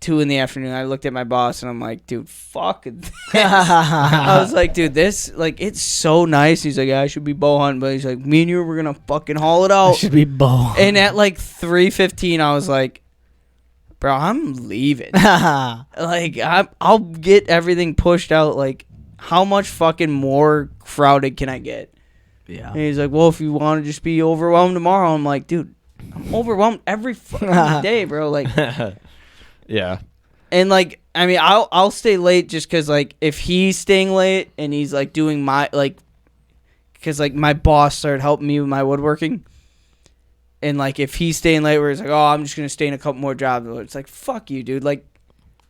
2 in the afternoon. I looked at my boss and I'm like, dude, fuck this. I was like, dude, this, like, it's so nice. He's like, I should be bow hunting, but he's like, me and you, we're gonna fucking haul it out. Should be bow. And at like 3:15, I was like, bro, I'm leaving. Like, I'll get everything pushed out. Like, how much fucking more crowded can I get? Yeah. And he's like, well, if you want to just be overwhelmed tomorrow, I'm like, dude, I'm overwhelmed every fucking day, bro. Like, Yeah. and like, I'll stay late just because, like, if he's staying late and he's like doing my, like, because like my boss started helping me with my woodworking. And, like, if he's staying late where he's like, oh, I'm just going to stay in a couple more jobs. It's like, fuck you, dude. Like,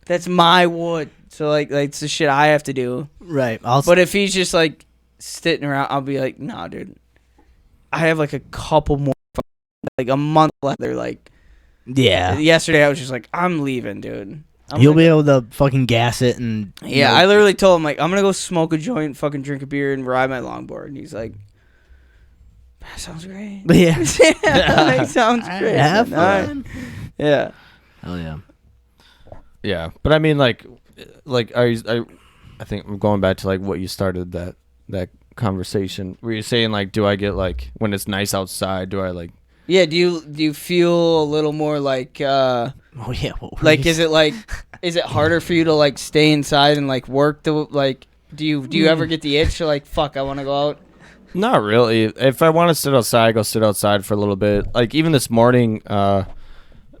that's my wood. So, like it's the shit I have to do. Right. But if he's just, like, sitting around, I'll be like, nah, dude. I have, like, a couple more, like, a month left. They're like, yeah. yesterday I was just like, I'm leaving, dude. You'll be able to fucking gas it and. Yeah, I literally told him, like, I'm going to go smoke a joint, fucking drink a beer, and ride my longboard. And he's like, that sounds great. Yeah. That sounds great. Have man. All right. fun. Yeah. Hell yeah. Yeah. But I mean, like I think I'm going back to like what you started that conversation where you're saying like, do I get like when it's nice outside? Do I like? Yeah, do you feel a little more like Oh yeah. like is it harder for you to like stay inside and like work the like do you ever get the itch to like fuck I want to go out? Not really. If I want to sit outside, go sit outside for a little bit. Like even this morning, me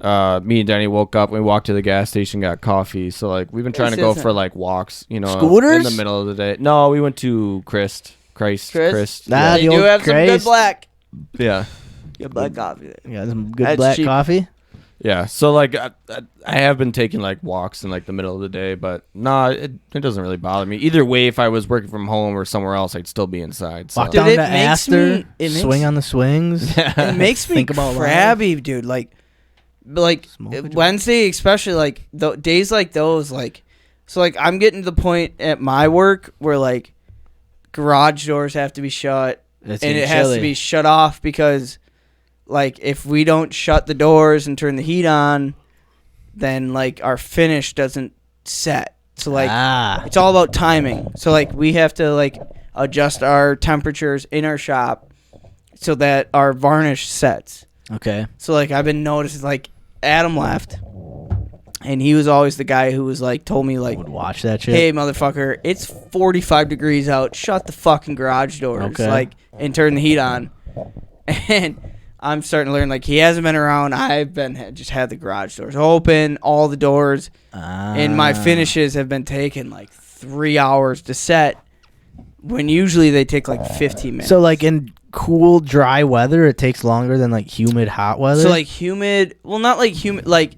and Danny woke up. We walked to the gas station, got coffee. So like we've been trying to go for like walks, you know, Scooters? in the middle of the day. No, we went to Christ. Nah, They the do old have some good Christ. black. Yeah. Good black coffee there. Yeah, some good That's black cheap. coffee. Yeah, so like I have been taking like walks in like the middle of the day, but nah, it doesn't really bother me. Either way, if I was working from home or somewhere else, I'd still be inside. So. Walk Dude, down it to makes Astor, me- it swing makes- on the swings. It makes me Think about crabby, dude. Like Smoke a joint. Wednesday, especially like days like those, like so like I'm getting to the point at my work where like garage doors have to be shut It's and getting it has chilly. to be shut off because like if we don't shut the doors and turn the heat on, then like our finish doesn't set. So like it's all about timing. So like we have to like adjust our temperatures in our shop so that our varnish sets. Okay. So like I've been noticing like Adam left and he was always the guy who was like told me like, Would watch that shit. hey motherfucker, it's 45 degrees out, shut the fucking garage doors, Okay. like, and turn the heat on. And I'm starting to learn like he hasn't been around. I've been just had the garage doors open, all the doors, and my finishes have been taking like 3 hours to set when usually they take like 15 minutes. So like in cool, dry weather, it takes longer than like humid, hot weather. So like humid, well not like humid, like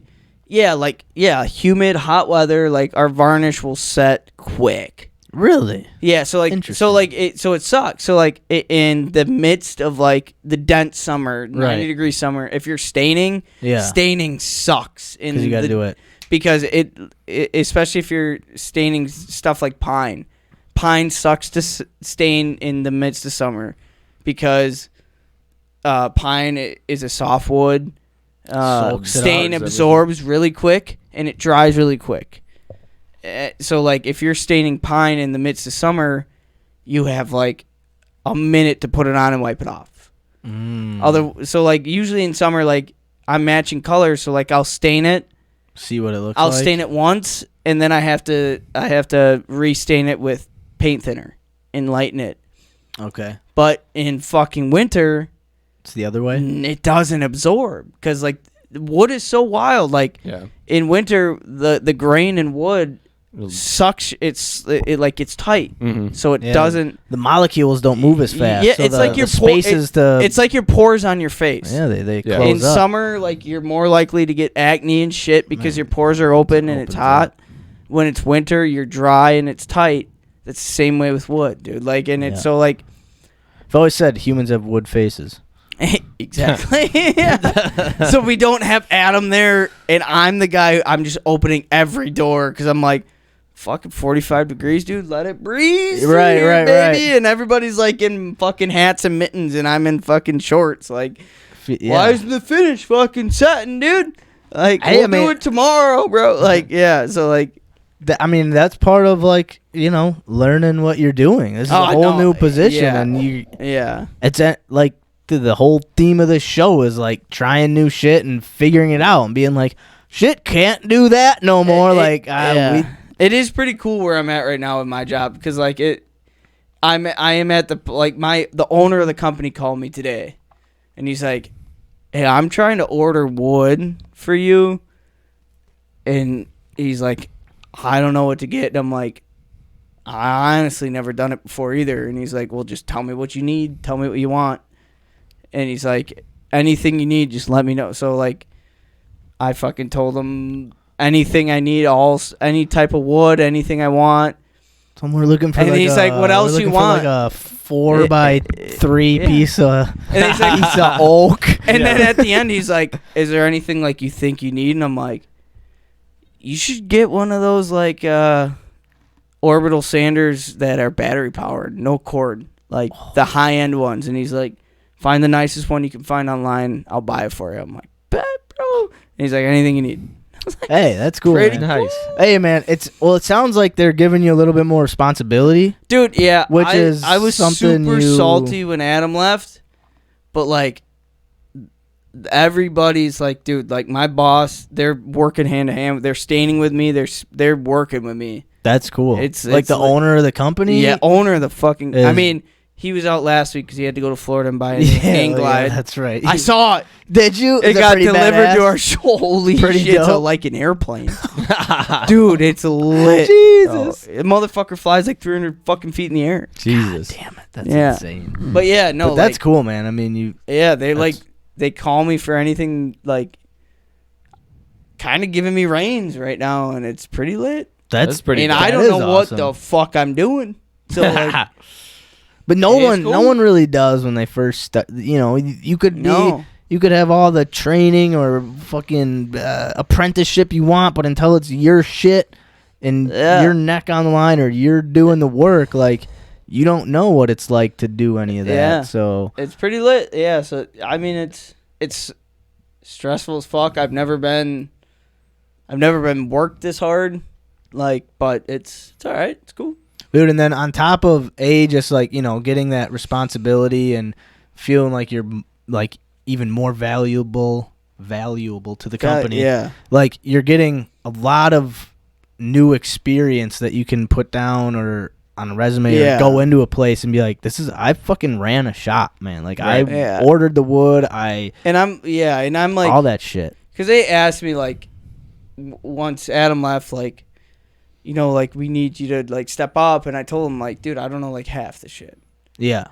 humid, hot weather, like our varnish will set quick. really? Yeah, so like Interesting. it sucks. So like in the midst of like the dense summer, 90-degree summer, if you're staining, staining sucks. Because you got to do it. Because it especially if you're staining stuff like pine. Pine sucks to stain in the midst of summer because pine is a softwood. Soaks it Stain up. absorbs really quick and it dries really quick. So like if you're staining pine in the midst of summer, you have like a minute to put it on and wipe it off. So like usually in summer, like I'm matching colors, so like I'll stain it. See what it looks I'll like. stain it once, and then I have to restain it with paint thinner and lighten it. Okay. But in fucking winter, It's the other way. it doesn't absorb because like wood is so wild. Like in winter, the grain in wood sucks. It's tight, so it doesn't. The molecules don't move as fast. Yeah, so it's like your spaces to. It's like your pores on your face. Yeah, they Yeah. close In up. summer, like you're more likely to get acne and shit because your pores are open and it's opens hot. up. When it's winter, you're dry and it's tight. That's the same way with wood, dude. Like, and it's so like. I've always said humans have wood faces. Exactly. Yeah. So we don't have Adam there, and I'm the guy. I'm just opening every door because I'm like, fucking 45 degrees, dude. Let it breeze. Right, here, right, baby. right. And everybody's like in fucking hats and mittens, and I'm in fucking shorts. Like, why isn't the finish fucking setting, dude? Like, we'll do it tomorrow, bro. Like, yeah. So like. I mean, that's part of like learning what you're doing. This is a whole new position, and you. Yeah. It's like the whole theme of this show is like trying new shit and figuring it out and being like, shit can't do that no more. It is pretty cool where I'm at right now with my job because like I am at the owner of the company called me today, and he's like, hey, I'm trying to order wood for you, and he's like, I don't know what to get. And I'm like, I honestly never done it before either. And he's like, well, just tell me what you need. Tell me what you want. And he's like, anything you need, just let me know. So, like, I fucking told him anything I need, any type of wood, anything I want. So we're looking for. And he's like, what else you want? Like a 4x3 piece of And he's like, piece of oak. And then at the end, he's like, is there anything like you think you need? And I'm like, you should get one of those like orbital sanders that are battery powered, no cord, like the high end ones. And he's like, find the nicest one you can find online. I'll buy it for you. I'm like, bet, bro. And he's like, anything you need. I was like, Hey, that's cool. pretty Man. Nice. Hey, man, it sounds like they're giving you a little bit more responsibility. dude, yeah. Which is I was something super you- salty when Adam left, but like everybody's like, dude, like my boss, they're working hand to hand. They're staining with me. They're working with me. That's cool. It's like the owner of the company. Yeah, owner of the fucking. I Is- mean, he was out last week because he had to go to Florida and buy a hang glide. that's right. I saw it. Did you? It Is that got pretty delivered to badass? our show. Holy Pretty shit! It's dope. like an airplane, dude. It's lit. Jesus. The motherfucker flies like 300 fucking feet in the air. Jesus. Damn it, that's Yeah. insane. But yeah, no, But that's like, cool, man. I mean, yeah, they call me for anything. Like, kind of giving me reins right now, and it's pretty lit. That's pretty. And cool. I That don't is know what awesome. the fuck I'm doing. So like, But no It is one, no cool. one really does when they first start. You know, you could be, No. you could have all the training or fucking apprenticeship you want, but until it's your shit and Yeah. your neck on the line or you're doing the work, like you don't know what it's like to do any of that. Yeah. So it's pretty lit. Yeah. So I mean, it's stressful as fuck. I've never been worked this hard. Like, but it's all right. It's cool. dude, and then on top of just like, you know, getting that responsibility and feeling like you're like even more valuable to the company. Yeah. Like you're getting a lot of new experience that you can put down or on a resume Yeah. or go into a place and be like, I fucking ran a shop, man. Like Right. I Yeah. ordered the wood, And I'm like, all that shit. because they asked me like once Adam left, like, you know, like we need you to like step up, and I told him like, dude, I don't know like half the shit, Yeah.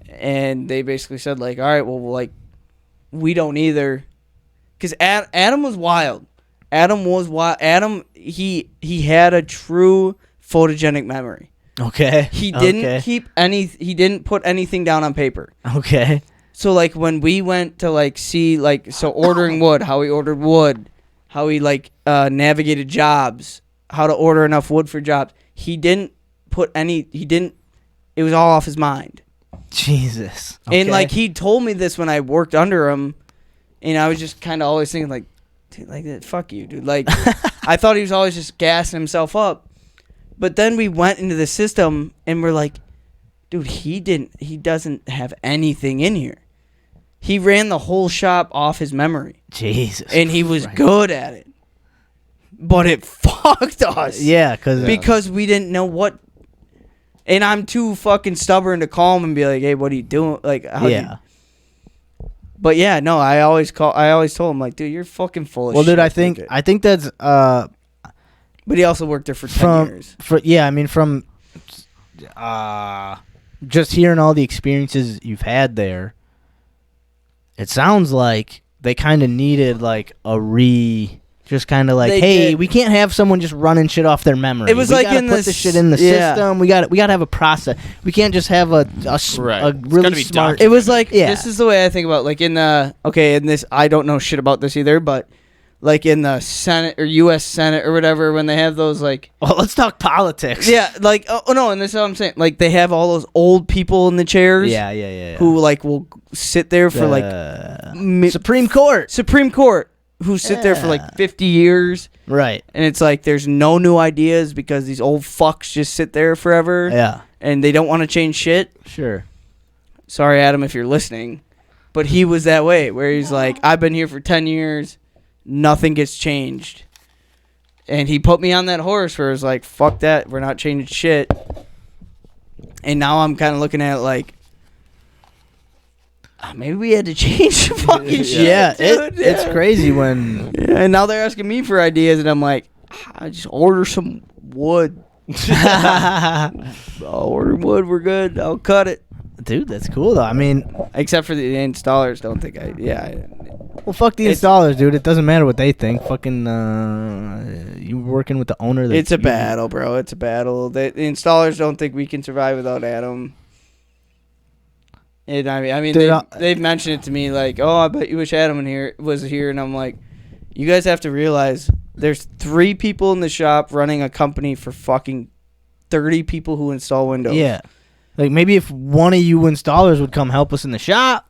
and they basically said like, all right, well like we don't either, because Adam was wild. Adam he had a true photogenic memory. Okay. He didn't Okay. he didn't put anything down on paper. Okay. So like when we went to like see like ordering wood, how he ordered wood, how he like navigated jobs, how to order enough wood for jobs. It was all off his mind. Jesus. And Okay. like he told me this when I worked under him, and I was just kind of always thinking like, dude, like fuck you, dude. Like I thought he was always just gassing himself up. But then we went into the system and we're like, dude, he doesn't have anything in here. He ran the whole shop off his memory. Jesus. And he was Christ. good at it. But it fucked us. Yeah, Because we didn't know what. And I'm too fucking stubborn to call him and be like, hey, what are you doing? Like, how do you- yeah. But yeah, no, I always told him like, dude, you're fucking full of Well, shit. dude, I think that's But he also worked there for 10 years. from just hearing all the experiences you've had there, it sounds like they kind of needed like just kind of like, They hey, did. we can't have someone just running shit off their memory. It was we like gotta in put this- the shit in the yeah. system. We got to have a process. We can't just have a Right. It's really gotta be smart. It was like, Yeah. this is the way I think about, like, in this, I don't know shit about this either, but, like, in the Senate or U.S. Senate or whatever, when they have those, like, Well, let's talk politics. yeah, like, oh, no, and this is what I'm saying, like, they have all those old people in the chairs Yeah. who, like, will sit there for, like, Supreme Court. Supreme Court, who sit there for, Yeah. like, 50 years, Right. and it's like, there's no new ideas because these old fucks just sit there forever, Yeah. and they don't want to change shit. Sure. Sorry, Adam, if you're listening, but he was that way, where he's like, I've been here for 10 years, nothing gets changed. And he put me on that horse where it's like, fuck that, we're not changing shit. And now I'm kind of looking at it like, maybe we had to change the fucking shit. Yeah, dude. it's crazy when Yeah, and now they're asking me for ideas, and I'm like, I just order some wood. I'll order wood, we're good, I'll cut it. dude, that's cool though. I mean, Except for the installers, don't think well, fuck the It's- installers, dude. It doesn't matter what they think. Fucking, you working with the owner. That It's a you- battle, bro. It's a battle. The installers don't think we can survive without Adam. And I mean, Dude, they've mentioned it to me like, "Oh, I bet you wish Adam was here." And I'm like, "You guys have to realize there's 3 people in the shop running a company for fucking 30 people who install windows." Yeah, like maybe if one of you installers would come help us in the shop,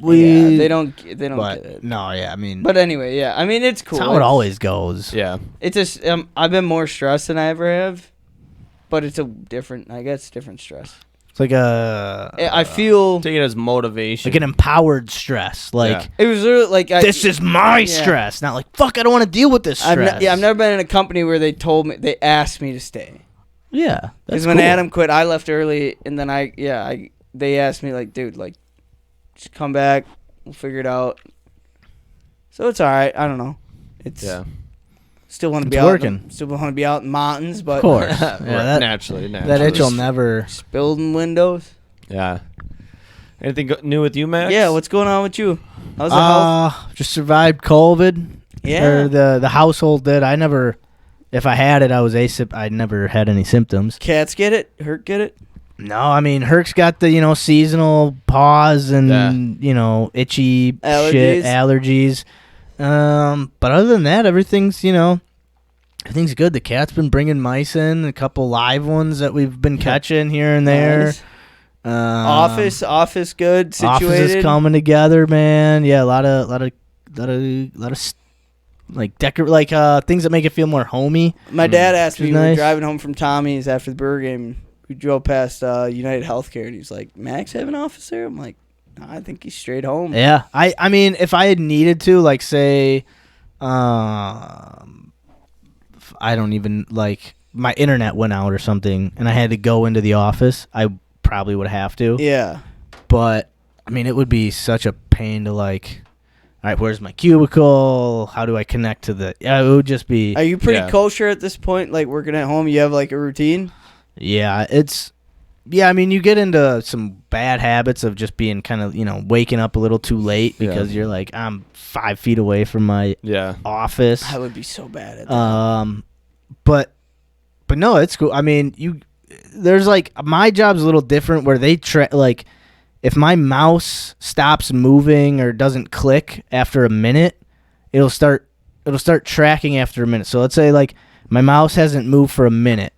Yeah, they don't get But it. no, yeah, I mean, But anyway, yeah. I mean, it's cool. that's how it always goes. Yeah. It's just I've been more stressed than I ever have, but it's a different. I guess different stress. It's like I feel Take it as motivation. like an empowered stress. Like it was literally like this is my yeah. stress. Not like fuck. I don't want to deal with this stress. I've never been in a company where they asked me to stay. Yeah, that's Because when cool. Adam quit, I left early, and then they asked me like, dude, like, just come back, we'll figure it out. So it's all right. I don't know. It's still want to be It's out. working. Still want to be out in mountains, but Of course. Yeah, that naturally. that itch will never. just building windows. Yeah. Anything new with you, Max? Yeah, what's going on with you? How's the health? Just survived COVID. Or the household did. I never, if I had it, I was I never had any symptoms. Cats get it? Herc get it? No, I mean, Herc's got the, seasonal paws and, itchy shit, allergies. But other than that, everything's good. The cat's been bringing mice in, a couple live ones that we've been catching here and there. Nice. Office good situated. Office is coming together, man. Yeah, a lot of like things that make it feel more homey. My dad asked me, we were nice. driving home from Tommy's after the Burger game. We drove past United Healthcare, and he's like, "Max have an office there?" I'm like, "No, I think he's straight home." Yeah, I mean, if I had needed to, like, say, I don't even my internet went out or something, and I had to go into the office, I probably would have to. Yeah, but I mean, it would be such a pain to all right, where's my cubicle? How do I connect to the? Yeah, it would just be. Are you pretty kosher at this point? Like working at home, you have like a routine? Yeah, I mean, you get into some bad habits of just being kind of, waking up a little too late because you're like, I'm 5 feet away from my office. I would be so bad at that. But no, it's cool. I mean, there's my job's a little different where they if my mouse stops moving or doesn't click after a minute, it'll start tracking after a minute. So let's say my mouse hasn't moved for a minute.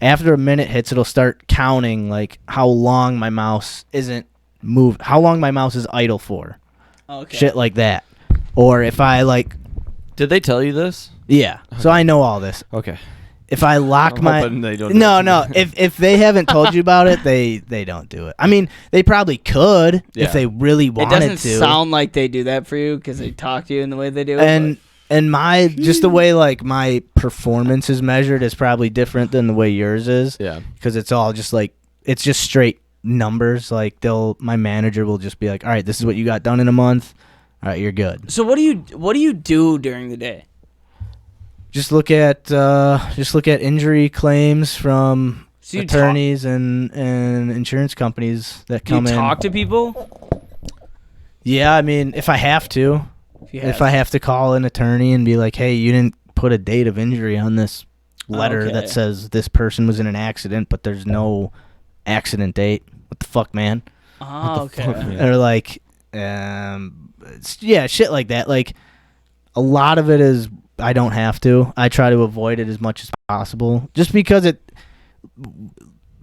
After a minute hits, it'll start counting how long my mouse isn't moved, how long my mouse is idle for. Okay. Shit like that. Or if I Did they tell you this? Yeah. So I know all this. Okay. If I lock I'm hoping they don't no. If they haven't told you about it, they don't do it. I mean, they probably could if they really wanted to. It doesn't sound like they do that for you because they talk to you in the way they do. And my just the way my performance is measured is probably different than the way yours is. Yeah. Because it's all just it's just straight numbers. My manager will just be like, all right, this is what you got done in a month. All right, you're good. So what do you do during the day? Just look at injury claims from attorneys and insurance companies that come in. Do you talk to people? Yeah, I mean, if I have to. If I have to call an attorney and be like, hey, you didn't put a date of injury on this letter that says this person was in an accident, but there's no accident date. What the fuck, man? Oh, okay. Or shit like that. A lot of it is I don't have to. I try to avoid it as much as possible. Just because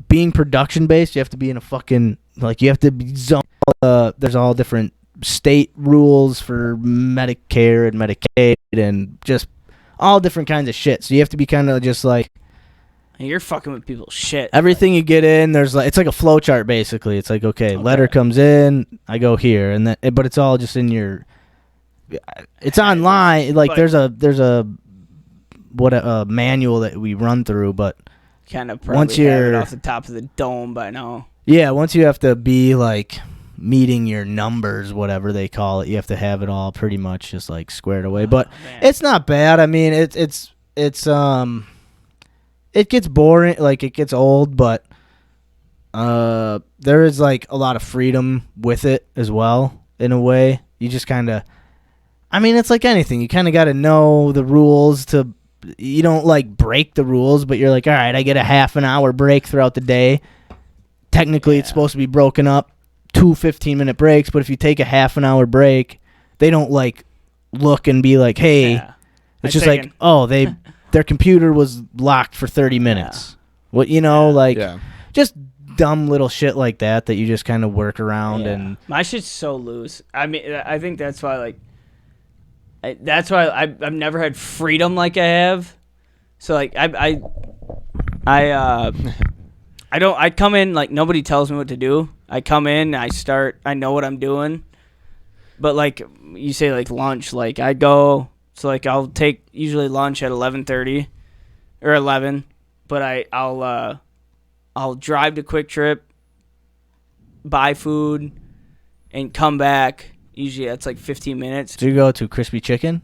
being production based, you have to be in a fucking you have to be zone. There's all different state rules for Medicare and Medicaid and just all different kinds of shit. So you have to be kind of just you're fucking with people's shit. Everything you get in, there's it's like a flow chart basically. It's okay, letter comes in, I go here, and then but it's all just in your. It's online. There's a manual that we run through, but kind of probably once you're have it off the top of the dome by now. Yeah, once you have to be meeting your numbers, whatever they call it, you have to have it all pretty much just squared away. But it's not bad. I mean, it gets boring, it gets old, but there is a lot of freedom with it as well in a way. You just kind of, I mean, it's like anything. You kind of got to know the rules to. You don't break the rules, but you're all right, I get a half an hour break throughout the day. Technically, it's supposed to be broken up. 2 15-minute breaks, but if you take a half an hour break, they don't look and be hey, it's just their computer was locked for 30 minutes. What just dumb little shit like that you just kind of work around. And my shit's so loose. I mean, I think that's why I've never had freedom like I have. So I come in nobody tells me what to do. I come in, I know what I'm doing. But you say lunch, I go, so I'll take usually lunch at 11:30 or 11, but I'll drive to Quick Trip, buy food, and come back. Usually that's 15 minutes. Do you go to Crispy Chicken?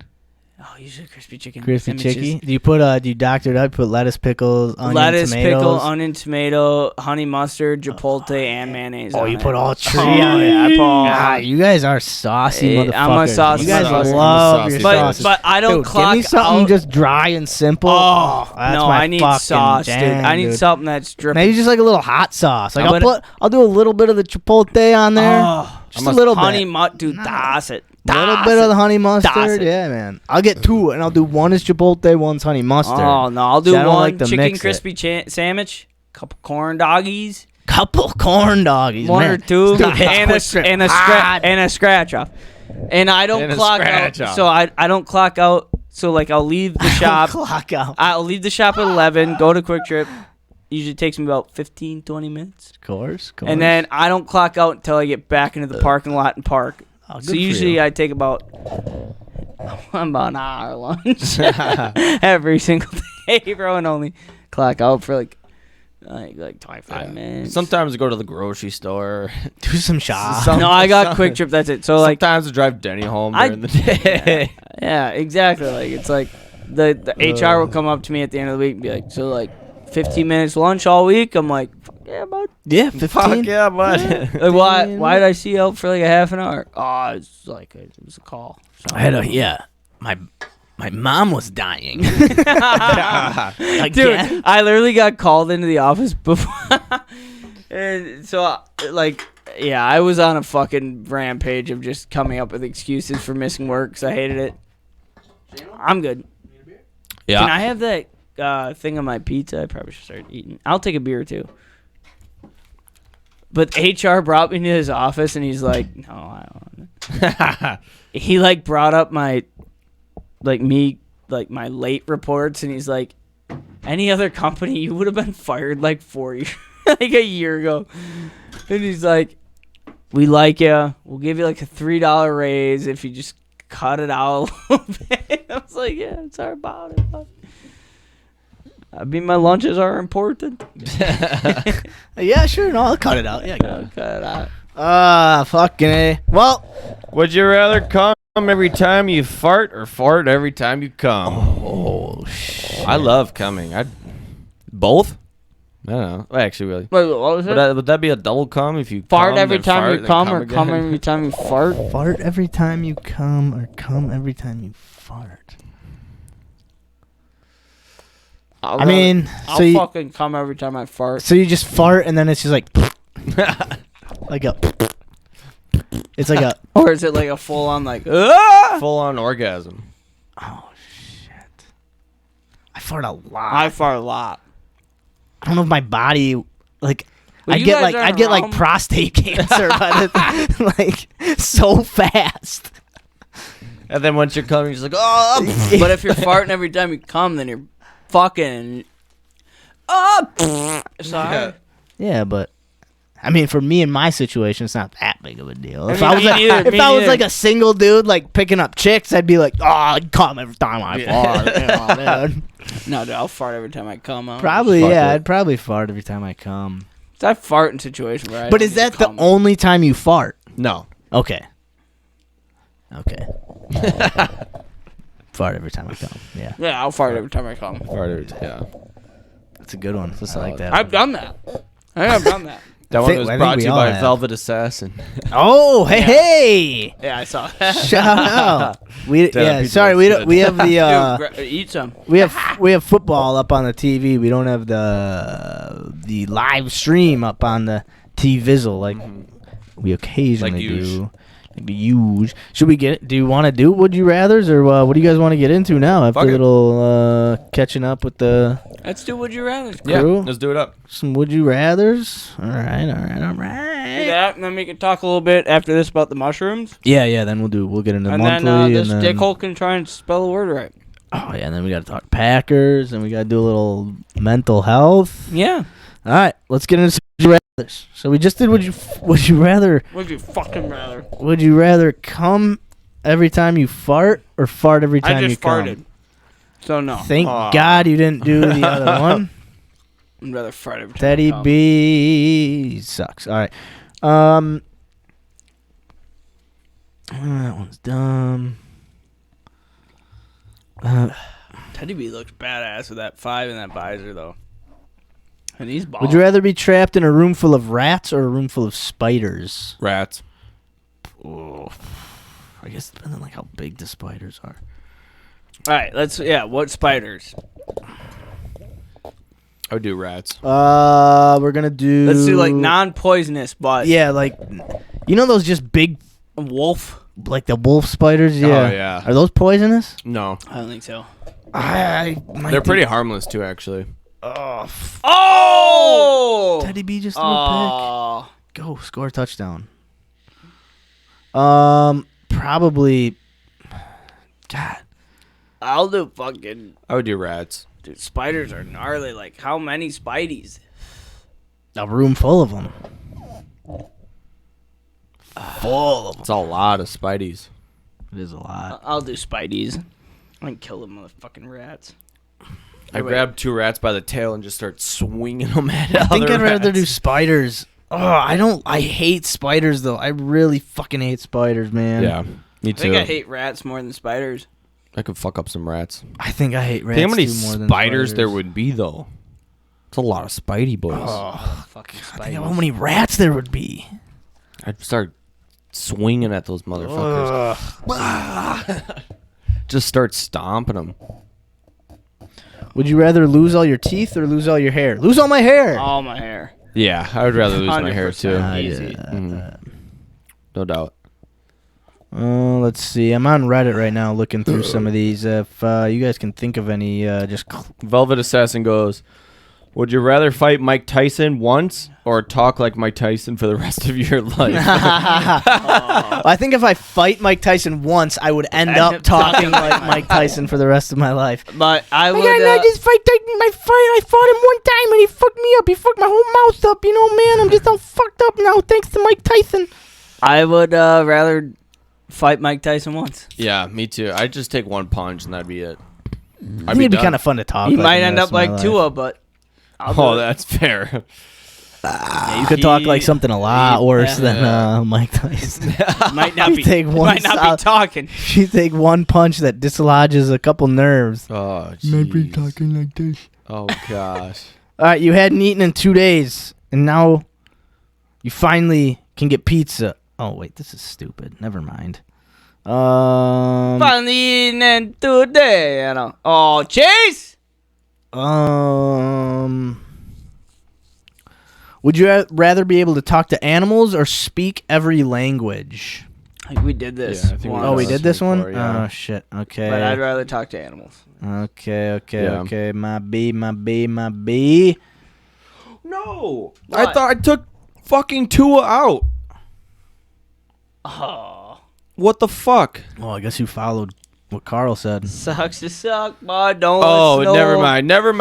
Oh, usually crispy chicken. Crispy sandwiches. chicken. Do you put do you doctor it up? Put lettuce, pickles, onion, Lettuce, tomatoes? pickle, onion, tomato, honey mustard, chipotle, and mayonnaise. Oh, on you it. put all three Oh, on it. yeah, I put all- Ah, you guys are saucy Hey, motherfuckers. I'm a saucy You guys motherfucker. love I'm a your saucy sauces. But I don't Dude, clock give me something out. just dry and simple. Oh, that's no, my I need fucking sauce, jam, dude. I need dude. something that's dripping. Maybe just like a little hot sauce. Like I'm I'll do a little bit of the chipotle on there. Oh, just a little honey bit. dude, das it. A little Das bit of it. the honey mustard. Das it. Yeah, man. I'll get two, and I'll do one is chipotle, one's honey mustard. Oh no, I'll do See, I don't one like to chicken mix it. crispy sandwich, couple corn doggies, Couple corn doggies, one man. or two, Dude, and quick trip. a scratch off. And I don't And a clock scratch out. off. So I don't clock out. So like I'll leave the shop. Clock out. I'll leave the shop at 11. Go to Quick Trip. Usually takes me about 15, 20 minutes. Of course. And then I don't clock out until I get back into the parking lot and park. Oh, good So for usually you. I take about an hour lunch every single day, bro, and only clock out for like 25 minutes. Sometimes I go to the grocery store. do some shop. No, I got Quick Trip. That's it. So like, Sometimes I drive Denny home I- during the day. yeah, exactly. Like it's like the HR will come up to me at the end of the week and be like, so like 15 minutes lunch all week. I'm like, fuck yeah, bud. Yeah, 15. Fuck yeah, bud. Like why did I see you out for like a half an hour? Oh, it's like it was a call. So. I had my mom was dying. Dude, Again. I literally got called into the office before, and so like, yeah, I was on a fucking rampage of just coming up with excuses for missing work because I hated it. I'm good. Yeah. Can I have that thing on my pizza? I probably should start eating. I'll take a beer too. But HR brought me to his office and he's like, "No, I don't." He like brought up my my late reports and he's like, any other company you would have been fired like 4 years like a year ago. And he's like, we like you. We'll give you like a $3 raise if you just cut it out a little bit. I was like, yeah, sorry about it. But I mean, my lunches are important. Yeah, sure. No, I'll cut it out. Yeah, I'll cut it out. Fucking A. Well, Would you rather come every time you fart or fart every time you come? oh shit. I love coming. Both? I don't know. Well, actually, really. Wait, what was it? Would that be a double come if you Fart come, every then time fart, you then come, or again? come every time you fart? Fart every time you come, or come every time you fart. I mean, I'll so you, fucking come every time I fart. so you just fart and then it's just like, like a. It's like a. Or is it like a full on like, ah! Full on orgasm. Oh shit! I fart a lot. I fart a lot. I don't know if my body like. Well, I you get guys like aren't I get like around. prostate cancer by the like so fast. And then once you're coming, you're just like, oh, But if you're farting every time you come, then you're fucking. Oh, sorry. Yeah, but I mean, for me in my situation, it's not that big of a deal. If mean, I was me like, neither, if me I was neither. like a single dude like picking up chicks, I'd be like, oh, I'd come every time I fart. You know, dude. No, dude, I'll fart every time I come. Probably, Fuck yeah, it. I'd probably fart every time I come. I fart in situations where I But don't is need to that the come. only time you fart? no. Okay. Okay. Fart every time I come. Yeah, Yeah, I'll fart every time I come. Fart every time. Yeah. that's a good one. I like solid. that. I've done that. I think I've done that. That one was I think brought we to you all by have. VelvetAssassin. Oh, hey! Yeah, I saw that. Shout out. We Damn, yeah. people Sorry, are we good. don't. We have the. Dude, eat some. We have football up on the TV. We don't have the live stream up on the T-Vizzle like we occasionally Like do. usual. Like the huge. Should we get? Do you want to do Would You Rather's or what do you guys want to get into now after Fuck a it. little catching up with the Let's do Would You Rather. Yeah, Crew? let's do it up. some Would You Rather's? All right. Do that, and then we can talk a little bit after this about the mushrooms. Yeah. Then we'll get into And monthly then and this then, dickhole can try and spell the word right. Oh yeah, and then we got to talk Packers and we got to do a little mental health. Yeah. All right, let's get into some Would You Rather's. So we just did Would You Rather? Would you fucking rather? Would you rather come every time you fart or fart every time I you just come? farted. So no. Thank God you didn't do the other one. I'd rather fart every time Teddy I come. B sucks. All right. That one's dumb. Teddy B looks badass with that 5 and that visor, though. And he's bald. Would you rather be trapped in a room full of rats or a room full of spiders? Rats. Oh, I guess depending on like how big the spiders are. All right, what spiders? I would do rats. We're gonna do. Let's do like non-poisonous, but Yeah, like those just big, wolf. like the wolf spiders. Yeah. Oh, yeah. Are those poisonous? No. I don't think so. They're pretty harmless, too, actually. Oh! Teddy B just threw a Oh. pick. Go score a touchdown. Probably. God. I'll do fucking. I would do rats. Dude, spiders are gnarly. Like, how many spideys? A room full of them. Full of them. It's a lot of spideys. It is a lot. I'll do spideys. I can kill them motherfucking rats. I grab 2 rats by the tail and just start swinging them at I think other I'd rather rats. do spiders. Oh, I hate spiders though. I really fucking hate spiders, man. Yeah, me I too. think I hate rats more than spiders. I could fuck up some rats. I think I hate rats Think how many too more than spiders there would be, though. It's a lot of spidey boys. Fucking Think spiders. how many rats there would be. I'd start swinging at those motherfuckers. Just start stomping them. Would you rather lose all your teeth or lose all your hair? Lose all my hair. All my hair. Yeah, I would rather lose my hair, too. 100% easy. No doubt. Let's see. I'm on Reddit right now looking through some of these. If you guys can think of any, Velvet Assassin goes, would you rather fight Mike Tyson once or talk like Mike Tyson for the rest of your life? I think if I fight Mike Tyson once, I would end up talking like Mike Tyson for the rest of my life. But I would. I fought him one time and he fucked me up. He fucked my whole mouth up. Man, I'm just all fucked up now thanks to Mike Tyson. I would rather fight Mike Tyson once. Yeah, me too. I'd just take one punch and that'd be it. I think it'd be kind of fun to talk. He like might the end rest up of my like life. Tua, but. Oh, that's fair. Yeah, you could talk like something a lot worse than Mike Tyson. Might not be. Take one Might not be talking. You take one punch that dislodges a couple nerves. Oh, jeez. talking like this. Oh, gosh. All right, you hadn't eaten in 2 days, and now you finally can get pizza. Oh wait, this is stupid. Never mind. Finally eating today, you know. Oh, Chase! Would you rather be able to talk to animals or speak every language? I think we did this. Yeah, I think we Oh, we did did this one? before, yeah. Oh, shit. Okay. But I'd rather talk to animals. Okay. Yeah. My B. No. What? I thought I took fucking Tua out. Oh. What the fuck? Oh, I guess you followed what Carl said. Sucks to suck, but don't Oh, let snow. never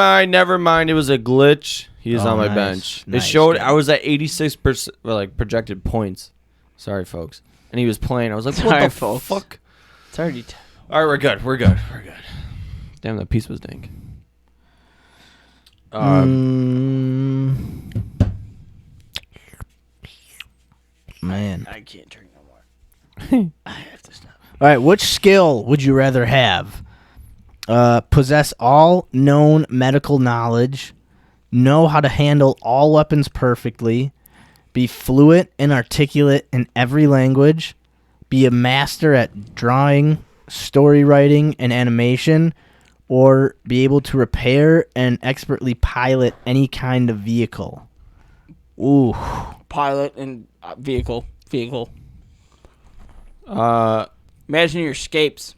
mind. It was a glitch. He is Oh, on my nice. bench. Nice, It showed good. I was at 86%, like projected points. Sorry, folks. And he was playing. I was like, what Sorry, the folks. fuck? It's already. All right, we're good. Damn, that piece was dank. Man. I can't drink no more. I have to stop. All right, which skill would you rather have? Possess all known medical knowledge, know how to handle all weapons perfectly, be fluent and articulate in every language, be a master at drawing, story writing, and animation, or be able to repair and expertly pilot any kind of vehicle. Ooh. Pilot and vehicle. Uh, Imagine your escapes.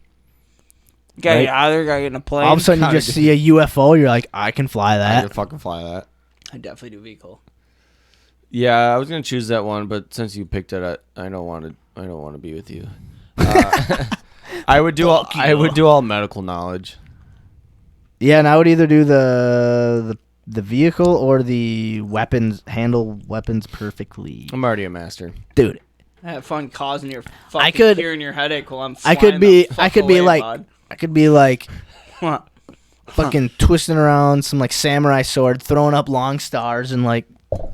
You gotta get out of there, gotta get in a plane. All of a sudden you just see a UFO, you're like, I can fly I that. could fucking fly that. I definitely do vehicle. Yeah, I was gonna choose that one, but since you picked it, I don't want to be with you. I would do all medical knowledge. Yeah, and I would either do the vehicle or the weapons, handle weapons perfectly. I'm already a master. Dude, I have fun causing your I fucking could- hearing your headache while I'm I flying could the fuck away, be bud. fucking twisting around some like samurai sword, throwing up long stars and like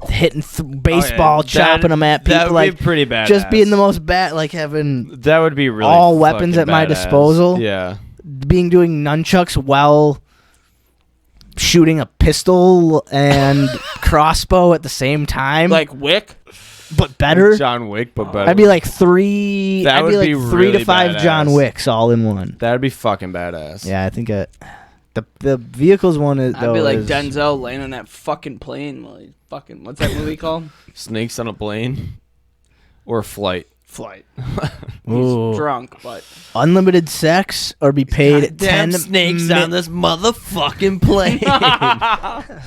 hitting baseball, chopping them at people. That would like be pretty bad. just being the most like having That would be really all weapons fucking at my badass. disposal. Yeah. doing nunchucks while shooting a pistol and crossbow at the same time, Like Wick. but better. John Wick, but better. I'd be like three. That I'd would be like be 3 to really 5 John badass. Wicks all in one. That'd be fucking badass. Yeah, I think the vehicles one is. I'd be like is, Denzel laying on that fucking plane while he's fucking. What's that movie called? Snakes on a plane or flight. Flight. Ooh. He's drunk, but unlimited sex or be paid Damn 10 snakes on this motherfucking plane. That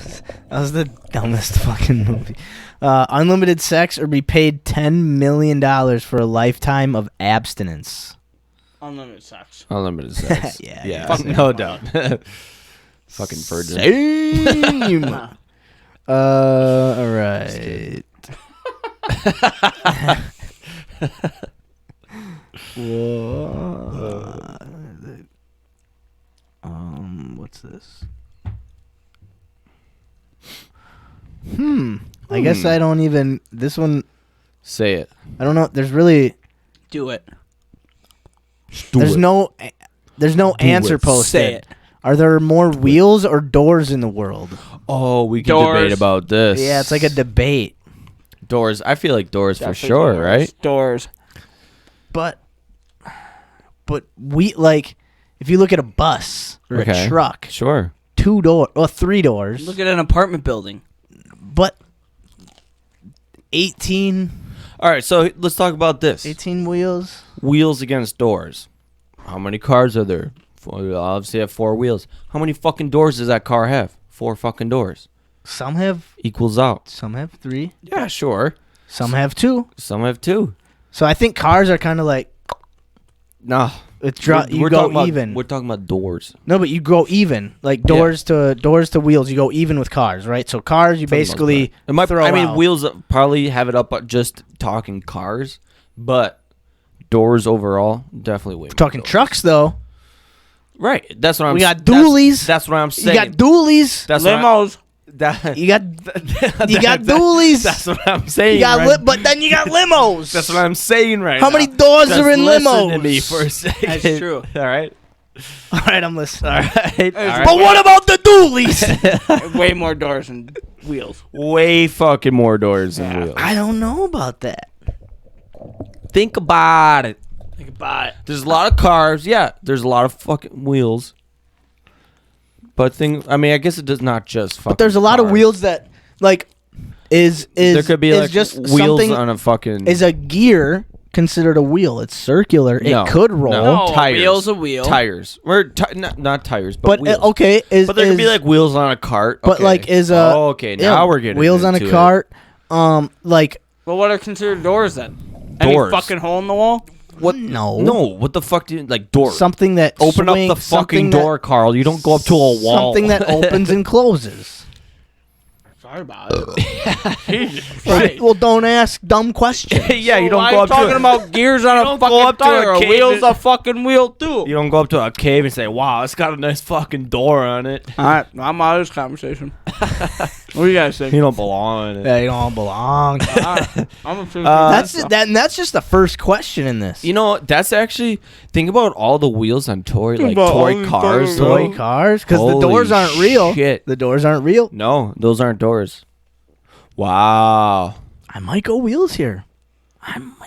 was the dumbest fucking movie. Unlimited sex or be paid $10 million for a lifetime of abstinence. unlimited sex. Unlimited sex. Yeah, Fuck no doubt. Fucking virgin. Same. All right. What's this? I guess I don't even. This one, Say it. I don't know. There's really. Do it. There's no answer it. posted. Say it. Are there more wheels or doors in the world? Oh, we can Doors. debate about this. Yeah, it's like a debate. doors. I feel like doors for Definitely sure, doors. right? Doors. But we like if you look at a bus or Okay. a truck, Sure. 2 door or 3 doors. Look at an apartment building. But 18 All right, so let's talk about this. wheels. Wheels against doors. How many cars are there? We obviously have 4 wheels. How many fucking doors does that car have? 4 fucking doors. Some have Equals out. 3. Yeah, sure. Some have 2. Some have 2. So I think cars are kind of like Nah. you go talking even. We're talking about doors. No, but you go even. Like doors to wheels, you go even with cars, right? So cars you For the most basically part. It might, throw I mean, out. wheels probably have it up at just talking cars, but doors overall, definitely way more Talking doors. trucks though. Right. That's what I'm We got that's- dualies. That's what I'm You saying. got dualies. That's what I'm- Limos. that- You got you got dualies. That's what I'm saying. You got right? but then you got limos. That's what I'm saying right How now. many doors Just are in listen limos? to me for a second. That's true. All right. All right, I'm listening. All right. All right. But what about the dualies? Way more doors than wheels. Way fucking more doors than wheels. I don't know about that. Think about it. Think about it. There's a lot of cars. Yeah, there's a lot of fucking wheels. But I mean, I guess it does not just fucking. But there's a lot of cars. wheels that like is There could be is like just wheels something on a fucking. is a gear considered a wheel. It's circular. No, It could roll. no. No, Tires. a wheel's a wheel. tires. Or not tires, but But wheels. okay, But there could be like wheels on a cart. but okay. like is a Oh, okay. Now we're getting wheels on a into it. cart. Like Well, what are considered doors then? Doors. Any fucking hole in the wall? What? no, No. What the fuck do you like? Doors. something that Open up the fucking something that- door, Carl. You don't go up to a wall. Something that opens and closes. Sorry about it. Jesus Christ. Well, don't ask dumb questions. yeah, you don't Why go are up talking to. about gears on a don't go fucking up to a tire. A cave wheel's and- a fucking wheel too. You don't go up to a cave and say, "Wow, it's got a nice fucking door on it." All right, I'm out of this conversation. What do you guys think? You don't belong in it. Yeah, you don't belong. I'm a That's just the first question in this. You know, that's actually think about all the wheels on toy about all toy these cars. toys. though. Toy cars, because the Holy doors aren't real. shit. The doors aren't real. No, those aren't doors. Wow. I might go wheels here.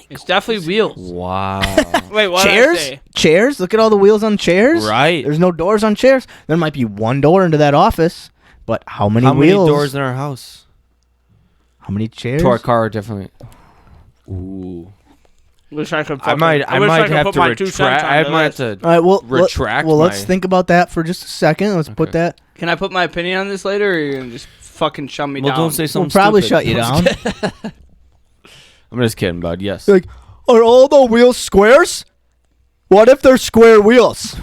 It's definitely wheels. Wow. Wait, what did I Chairs, say? chairs. Look at all the wheels on chairs. Right. There's no doors on chairs. There might be one door into that office, but how many How many wheels? doors in our house? How many chairs? To our car, definitely. Ooh. Wish I could. I might wish have could to put my 2 cents retract. on I the might list. have to. All right. Well, retract let's my- think about that for just a second. Let's put Okay. that. Can I put my opinion on this later, or are you gonna just fucking shut me Well, down? don't say We'll something. probably stupid. shut you down. I'm just kidding, bud. Yes. Like, are all the wheels squares? What if they're square wheels?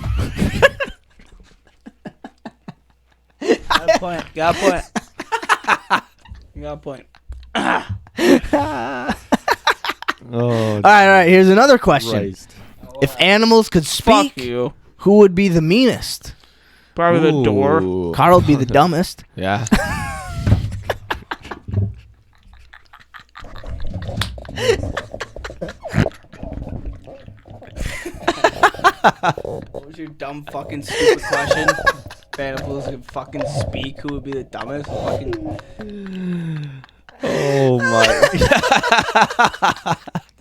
Got a point. Got a point. Got a point. Oh, All right. Here's another question. Christ. If animals could Fuck speak, you. who would be the meanest? Probably the door. Ooh. Carl would be the dumbest. Yeah. What was your dumb fucking stupid question? If animals could fucking speak, who would be the dumbest? Fucking Oh my.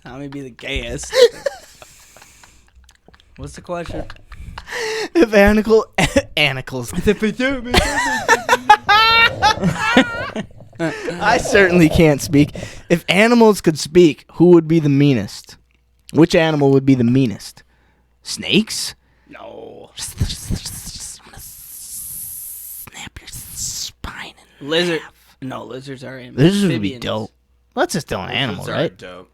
Tommy be the gayest. What's the question? If Anacles. I certainly can't speak. If animals could speak, who would be the meanest? Which animal would be the meanest? Snakes? No. Snap your spine. Lizard. No, lizards are This would be amphibians. dope. Well, that's just still an animal, right? Dope.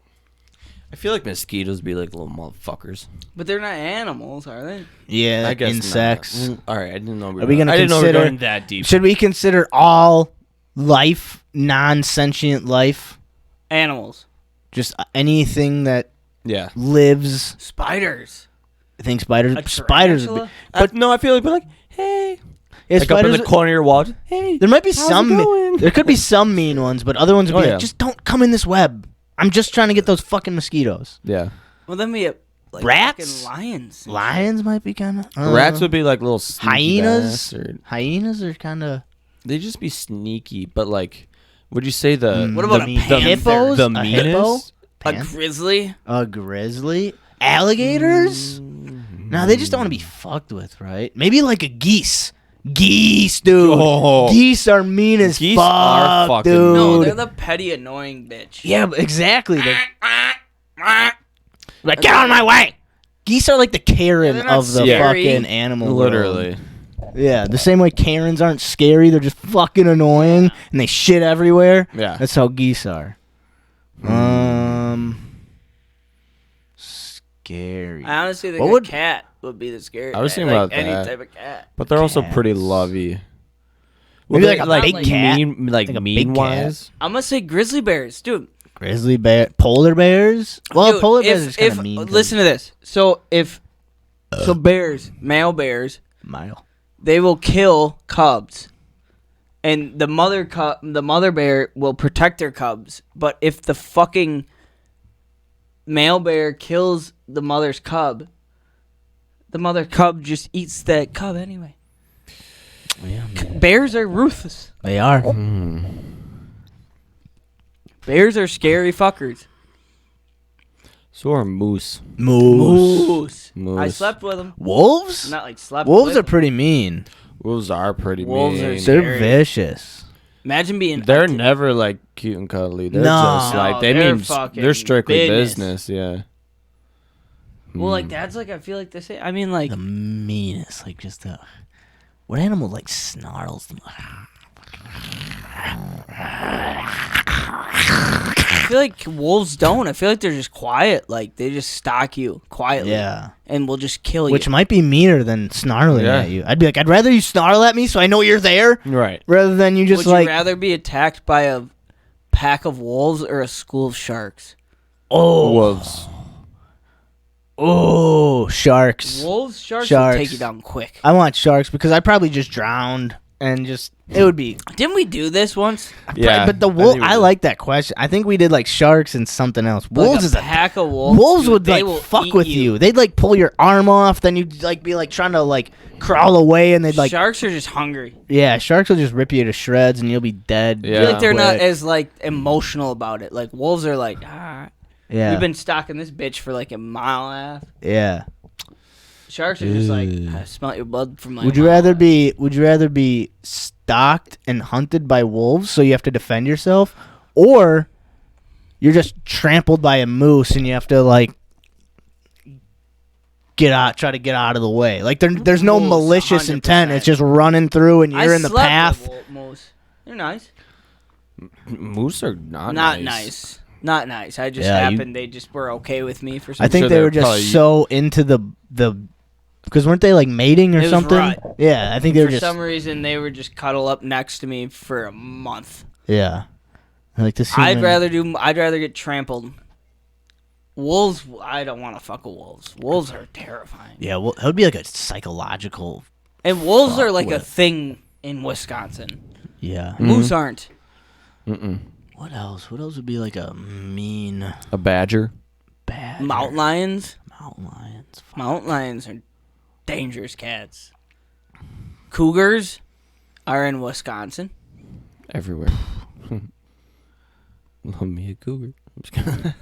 I feel like mosquitoes be like little motherfuckers. But they're not animals, are they? Yeah, I guess insects. not. All right, I didn't know. Are we gonna I didn't know we were consider- going that deep. Should we consider all life non-sentient life? Animals. Just anything that Yeah. lives. Spiders. I think spiders. A Spiders. Would be, tarantula? But no, I feel like we're like, hey, yeah, like up in spiders. the corner of your wall. Hey, There might be how's some. it going? There could be some mean ones, but other ones would Oh, be yeah. like, just don't come in this web. I'm just trying to get those fucking mosquitoes. Yeah. Well, then we have like Rats? fucking lions. Lions might be kind of. Rats would be like little sneaky hyenas. bastard. Hyenas are kind of. They just be sneaky, but like, would you say the What about the, a panther? hippos? the A meanest? hippo? A grizzly. A grizzly? Alligators? No, they just don't want to be fucked with, right? Maybe like a geese. Geese, dude. Oh. Geese are mean as Geese fuck, are fucking- dude. No, they're the petty, annoying bitch. Yeah, but exactly. They're like, get out of my way. Geese are like the Karen They're not of the scary. fucking animal world. Literally. Yeah, the same way Karens aren't scary. They're just fucking annoying, and they shit everywhere. Yeah. That's how geese are. Scary. I honestly think What a would- cat would be the scariest. I was thinking like about any that. type of cat. But they're also Cats. pretty lovey. Maybe Well, like a they- big cat. Mean, like Like a mean big cat. wise. I'm gonna say grizzly bears, dude. Grizzly bear, polar bears. Well, Dude, polar bears if- is kind if- of mean. 'cause- Listen to this. So bears, male bears, Mile. they will kill cubs, and the mother bear will protect their cubs. But if the fucking male bear kills the mother cub just eats that cub anyway. Yeah, Bears are ruthless. they are. Bears are scary fuckers. So are moose. Moose. Moose. I slept with them. Wolves. Not like slept. Wolves with are them. pretty mean. Wolves are pretty Wolves are mean. scary. They're vicious. Imagine being. They're never like cute and cuddly. They're No. just like No, they they're mean fucking they're strictly business. business. Yeah. Well, like that's like I feel like they say. I mean, like The meanest, like just a. What animal like snarls? I feel like wolves don't. I feel like they're just quiet. Like they just stalk you quietly. Yeah. And will just kill you. Which might be meaner than snarling Yeah. at you. I'd be like, I'd rather you snarl at me so I know you're there, Right. rather than you just Would like, you rather be attacked by a pack of wolves or a school of sharks? Wolves. oh, sharks. Wolves, sharks, Sharks. will take you down quick. I want sharks because I probably just drowned and just it would be. Didn't we do this once? Yeah. But the I wolf, think we I did. like that question. I think we did like sharks and something else. Wolves Like is a pack of wolves. wolves dude, would they like will fuck eat with you. They'd like pull your arm off, then you'd like be like trying to like crawl away, and they'd like Sharks are just hungry. yeah, sharks will just rip you to shreds, and you'll be dead. I Yeah. feel like they're not quick. as like emotional about it. Like wolves are like, Yeah, we've been stalking this bitch for like a mile and a half. yeah. Sharks are just like, I smell your blood from like. Would you rather be stalked and hunted by wolves, so you have to defend yourself, or you're just trampled by a moose and you have to like try to get out of the way? Like there's no Moose, malicious 100%. intent. It's just running through and you're in the slept path. with moose. They're nice. Moose are not Not nice. I just Yeah, happened. They just were okay with me for some I think sure they they're were just probably- so into the because weren't they like mating or It was something? rut. Yeah, I think they were For just some reason, they would just cuddle up next to me for a month. yeah. I like to see. I'd rather get trampled. Wolves, I don't want to fuck with wolves. Wolves are terrifying. Yeah, well, it would be like a psychological. And wolves are Fuck like a with. thing in Wisconsin. Yeah. Moose aren't. Mm-mm. What else? What else would be like a mean A badger. badger. Mountain lions. Mountain lions. Mountain lions are dangerous cats. Cougars are in Wisconsin. Everywhere. Love me a cougar. I'm just kidding.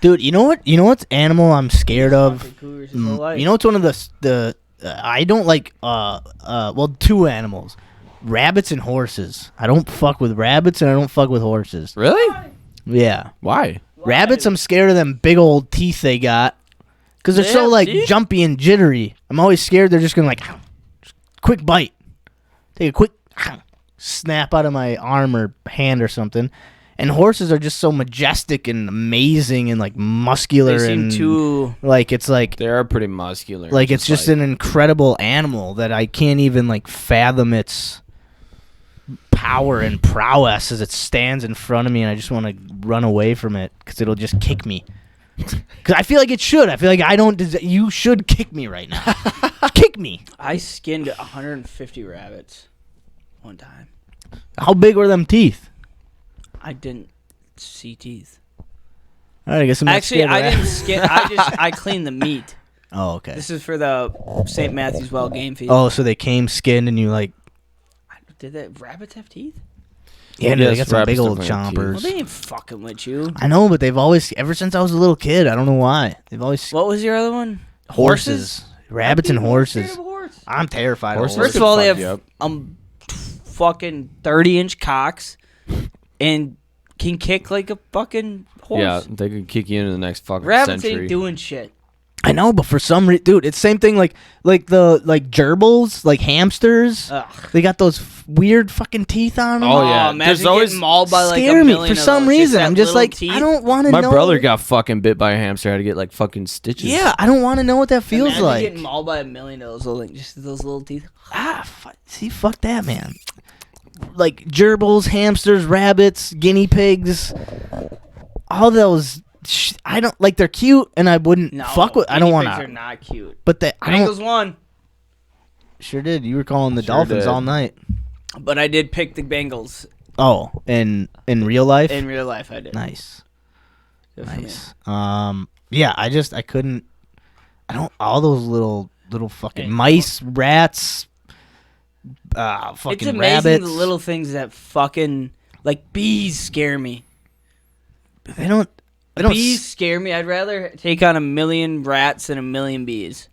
Dude, you know what? You know what's animal I'm scared of? Fucking cougars in the life. You know what's one of the I don't like well, two animals. Rabbits and horses. I don't fuck with rabbits and I don't fuck with horses. Really? Yeah. Why? Rabbits, I'm scared of them big old teeth they got. Because they're They so have like teeth? jumpy and jittery. I'm always scared they're just gonna like quick bite. Take a quick snap out of my arm or hand or something. And horses are just so majestic and amazing and like muscular They seem and too. like it's like They are pretty muscular. like it's just an incredible animal that I can't even like fathom its power and prowess as it stands in front of me, and I just want to run away from it because it'll just kick me. Because I feel like it should. I feel like I don't. You should kick me right now. Kick me. I skinned 150 rabbits one time. How big were them teeth? I didn't see teeth. All right, I guess I'm not Actually, scared of I that. didn't skin. I cleaned the meat. Oh, okay. This is for the St. Matthew's Well game feed. Oh, so they came skinned, and you like. Did that rabbits have teeth? Yeah, dude, they Yes, got some rabbits big old definitely have teeth. Well, chompers. they ain't fucking with you. I know, but they've always, ever since I was a little kid, I don't know why. They've always What was your other one? horses, rabbits, and horses. Horse. I'm terrified Horses of First horses. of all, they fuck you have up. fucking 30-inch cocks, and can kick like a fucking horse. Yeah, they could kick you into the next fucking Rabbits century. ain't doing shit. I know, but for some reason, dude, it's same thing like gerbils, like hamsters. Ugh. They got those weird fucking teeth on them. Oh, yeah. Imagine There's always- getting mauled by like Scare a me million for of some those. reason. that I'm just little like, teeth. I don't want to My know. brother got fucking bit by a hamster. Had to get like fucking stitches. Yeah, I don't want to know what that feels Imagine like. getting mauled by a million of those little, just those little teeth. Fuck that, man. Like gerbils, hamsters, rabbits, guinea pigs, all those. I don't like. They're cute, and I wouldn't No, fuck with. I don't guinea want pigs are to. not cute. But I don't. Bengals won, Sure did. You were calling the Sure Dolphins did. all night. but I did pick the Bengals Oh, in real life. in real life. I did. Nice. Good for me. Nice. Yeah, I couldn't. I don't. All those little fucking Hey. mice, rats, fucking It's amazing rabbits. the little things that fucking like bees scare me. They don't. They don't. Bees scare me. I'd rather take on a million rats than a million bees.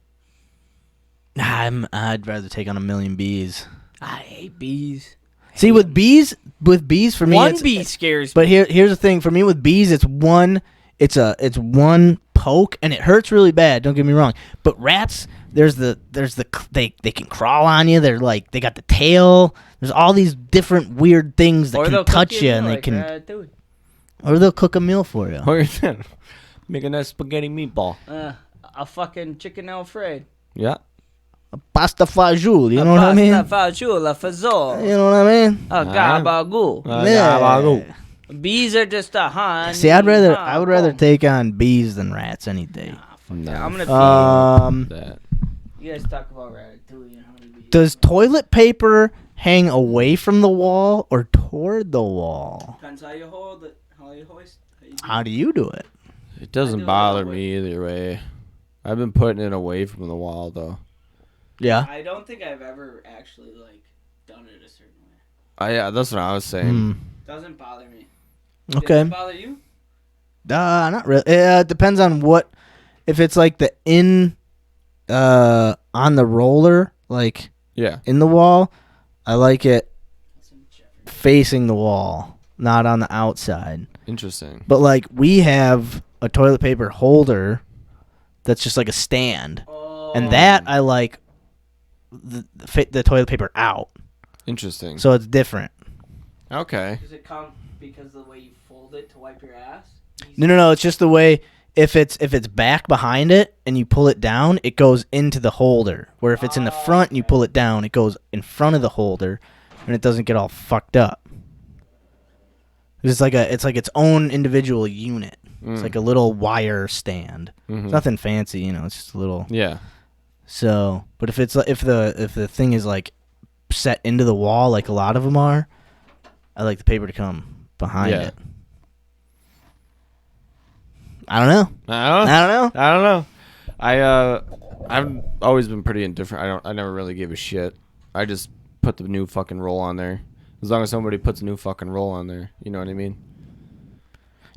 I'd rather take on a million bees. I hate bees. See, with bees for me, One it's, bee scares me. But here's the thing. For me, with bees, it's one poke, and it hurts really bad. Don't get me wrong. But rats, they can crawl on you. They're like they got the tail. There's all these different weird things that Or can they'll touch cook you, and like, they can, dude, or they'll cook a meal for you. What are you saying? Making that spaghetti meatball. a fucking chicken Alfredo. Yeah. Pasta fajoule, you know what I mean? Pasta fagioli, fazol. You know what I mean? A gabagool. Yeah. Bees are just a honey. See, I would rather take on bees than rats any day. No. I'm gonna feed that. you guys talk about ratatouille and how many bees. Does toilet paper hang away from the wall or toward the wall? Depends how you hold it, how you hoist. How do you do it? It doesn't I do it bother that way. me either way. I've been putting it away from the wall though. Yeah. I don't think I've ever actually like done it a certain way. Yeah, that's what I was saying. Doesn't bother me. Hmm. Okay. Does it bother you? Not really. It depends on what. If it's like the on the roller, like Yeah. in the wall, I like it facing the wall, not on the outside. Interesting. But like we have a toilet paper holder that's just like a stand, and that I like the toilet paper out, Interesting. so it's different. Okay. Does it come because of the way you fold it to wipe your ass? No. It's just the way if it's back behind it and you pull it down, it goes into the holder. Where if it's in the front and you pull it down, it goes in front of the holder, and it doesn't get all fucked up. It's like its own individual unit. It's like a little wire stand. It's nothing fancy, it's just a little. Yeah. So, but if it's if the thing is like set into the wall, like a lot of them are, I like the paper to come behind Yeah. it. I don't know. I don't know. I've always been pretty indifferent. I never really gave a shit. I just put the new fucking roll on there. As long as somebody puts a new fucking roll on there, you know what I mean?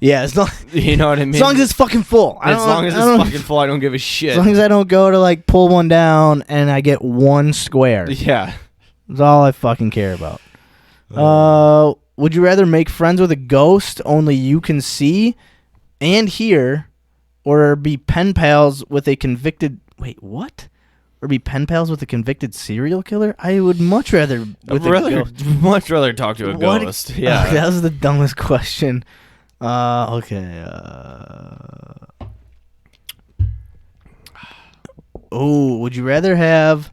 Yeah, as long You know what I mean? as it's fucking full. As long as it's fucking full, I don't give a shit. As long as I don't go to like pull one down and I get one square. Yeah. That's all I fucking care about. Would you rather make friends with a ghost only you can see and hear, or be pen pals with a convicted... Wait, what? Or be pen pals with a convicted serial killer? I would much rather with a ghost. Much rather talk to a ghost. Yeah. That was the dumbest question. Okay. Would you rather have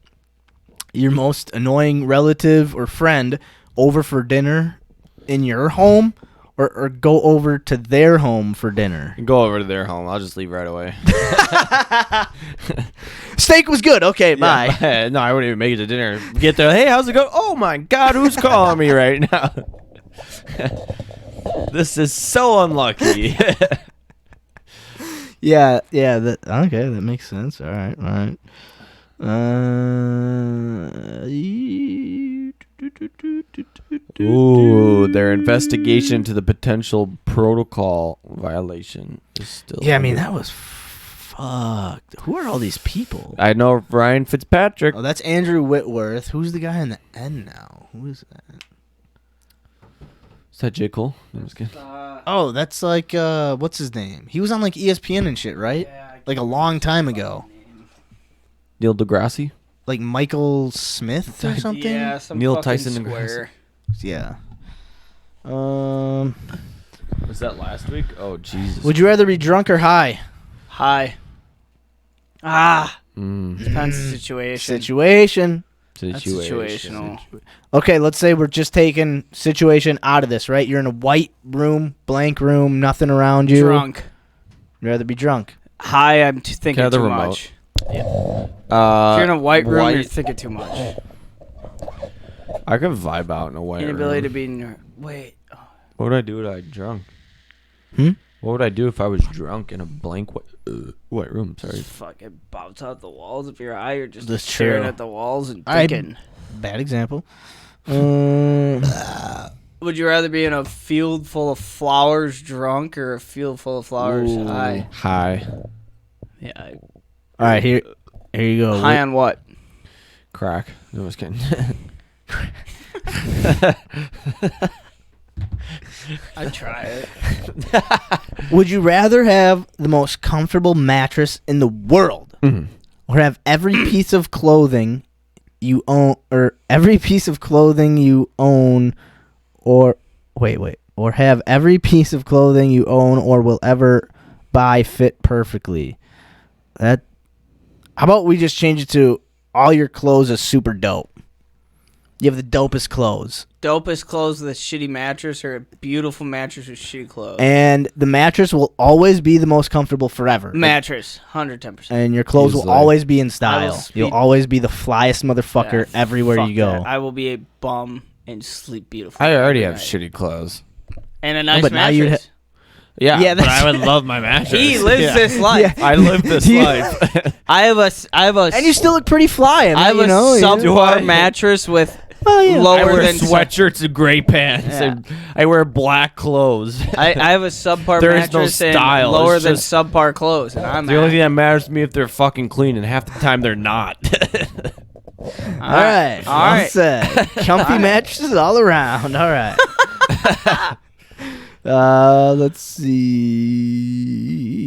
your most annoying relative or friend over for dinner in your home, or go over to their home for dinner? Go over to their home. I'll just leave right away. Steak was good. Okay, bye. Yeah, no, I wouldn't even make it to dinner. Get there. Hey, how's it going? Oh my God, who's calling me right now? This is so unlucky. Yeah. Okay, that makes sense. All right. Ooh, their investigation to the potential protocol violation is still. Yeah, I mean that was fucked. Who are all these people? I know Ryan Fitzpatrick. Oh, that's Andrew Whitworth. Who's the guy in the end now? Who is that? Is that J. Cole? I'm just kidding. Oh, that's like what's his name? He was on like ESPN and shit, right? Yeah, like a long time ago. Neil deGrasse? Like Michael Smith or something? Yeah, some Neil fucking Tyson square. Yeah. Was that last week? Oh, Jesus. Would you rather be drunk or high? High. Depends on the situation. That's situational. Okay, let's say we're just taking situation out of this, right? You're in a white room, blank room, nothing around you. Drunk. You'd rather be drunk. High, I'm thinking too remote? much. Yeah. If you're in a white room, you're thinking too much. I could vibe out in a white Inability to room. be... Wait. What would I do if I was drunk? Hmm? What would I do if I was drunk in a blank white room? Sorry. Just fucking bounce out the walls if you're high. You're just That's staring true. at the walls and I- thinking. Bad example. Would you rather be in a field full of flowers drunk or a field full of flowers high? High. Yeah. All right, here you go. High on what? Crack. No, I was kidding. I'd try it. Would you rather have the most comfortable mattress in the world, or have every piece of clothing you own, or have every piece of clothing you own or will ever buy fit perfectly? How about we just change it to all your clothes are super dope? You have the dopest clothes. Dopest clothes with a shitty mattress or a beautiful mattress with shitty clothes? And the mattress will always be the most comfortable forever. Mattress, 110%. And your clothes will Easily. always be in style. speed- You'll always be the flyest motherfucker Yeah, everywhere fuck you go. that. I will be a bum and sleep beautiful. I already every have night. shitty clothes. And a nice but now you'd mattress. Yeah, Yeah, but that's- I would love my mattress. He lives this life. Yeah. I live this You- life. I have a And you still look pretty fly. I have a subpar mattress with I lower wear than sweatshirts and gray pants. Yeah. And I wear black clothes. I have a subpar There is no mattress style. and lower It's than just- subpar clothes, and I'm The only thing that matters to me if they're fucking clean, and half the time they're not. All right. All right. Comfy mattresses all around. All right. Let's see.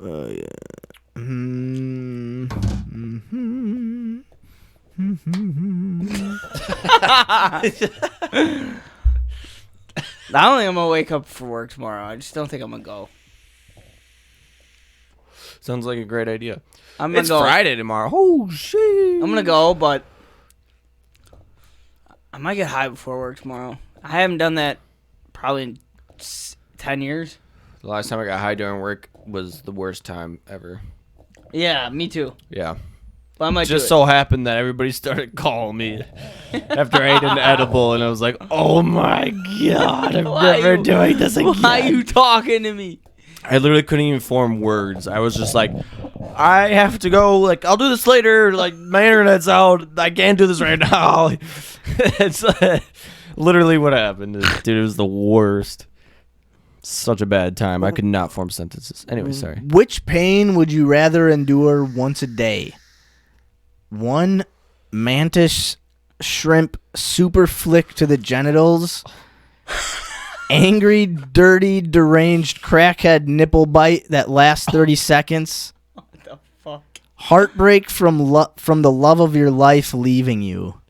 Yeah. I don't think I'm gonna wake up for work tomorrow. I just don't think I'm gonna go. Sounds like a great idea. I'm gonna It's go. Friday tomorrow. Oh shit! I'm gonna go, but I might get high before work tomorrow. I haven't done that probably in 10 years. The last time I got high during work was the worst time ever. Yeah, me too. Yeah. But I might Just do it. so happened that everybody started calling me. after I ate an edible, and I was like, "Oh my god, I'm never doing this again." Why are you talking to me? I literally couldn't even form words. I was just like, I have to go. Like, I'll do this later. Like, my internet's out. I can't do this right now. It's literally what happened. Dude, it was the worst. Such a bad time. I could not form sentences. Anyway, sorry. Which pain would you rather endure once a day? 1 mantis shrimp super flick to the genitals. Angry, dirty, deranged crackhead nipple bite that lasts 30 seconds. What the fuck? Heartbreak from the love of your life leaving you.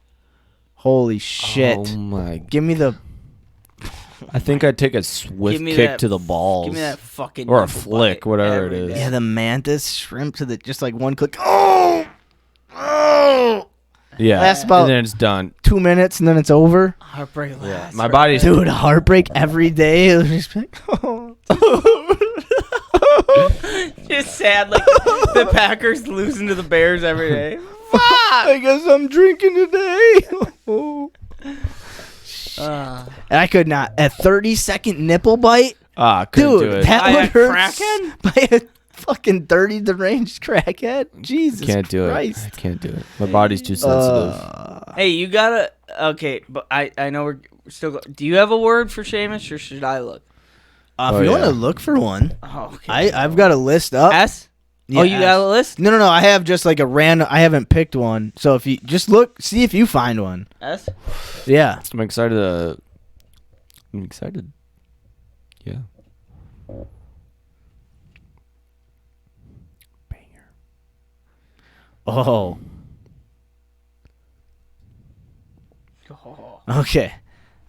Holy shit. Oh my. Give me the... I think I'd take a swift Give me kick that- to the balls. Give me that fucking Or a nipple flick, bite whatever it every is. day. Yeah, the mantis shrimp to the... Just like one click. Oh! Oh! Yeah. Lasts about- and then it's done. 2 minutes and then it's over. Heartbreak Yeah. lasts. My body's Dude, heartbreak every day. It was just like, oh. Just sad, like the Packers losing to the Bears every day. I guess I'm drinking today. And I could not. A 30-second nipple bite? couldn't do Dude, it. that By would a hurt crackhead? by a fucking 30 deranged crackhead. Jesus Can't do Christ. it. I can't do it. My body's too sensitive. Hey, you gotta. Okay, but I know we're still. Do you have a word for Seamus, or should I look? If Oh, you want yeah. to look for one, Oh, okay. I've got a list up. S. Yeah, Oh, you got a list? No, I have just like a random. I haven't picked one. So if you just look, see if you find one. S. Yeah. I'm excited to... I'm excited. Yeah. Banger. Oh. Okay.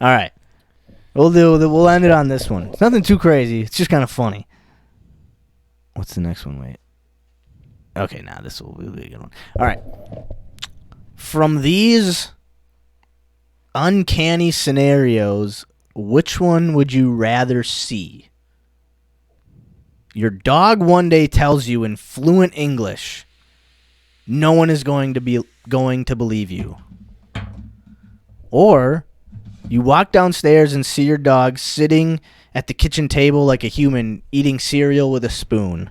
All right. We'll end it on this one. It's nothing too crazy. It's just kind of funny. What's the next one? Wait. Okay, now this will be a good one. All right. From these uncanny scenarios, which one would you rather see? Your dog one day tells you in fluent English, no one is going to believe you. Or you walk downstairs and see your dog sitting at the kitchen table like a human, eating cereal with a spoon.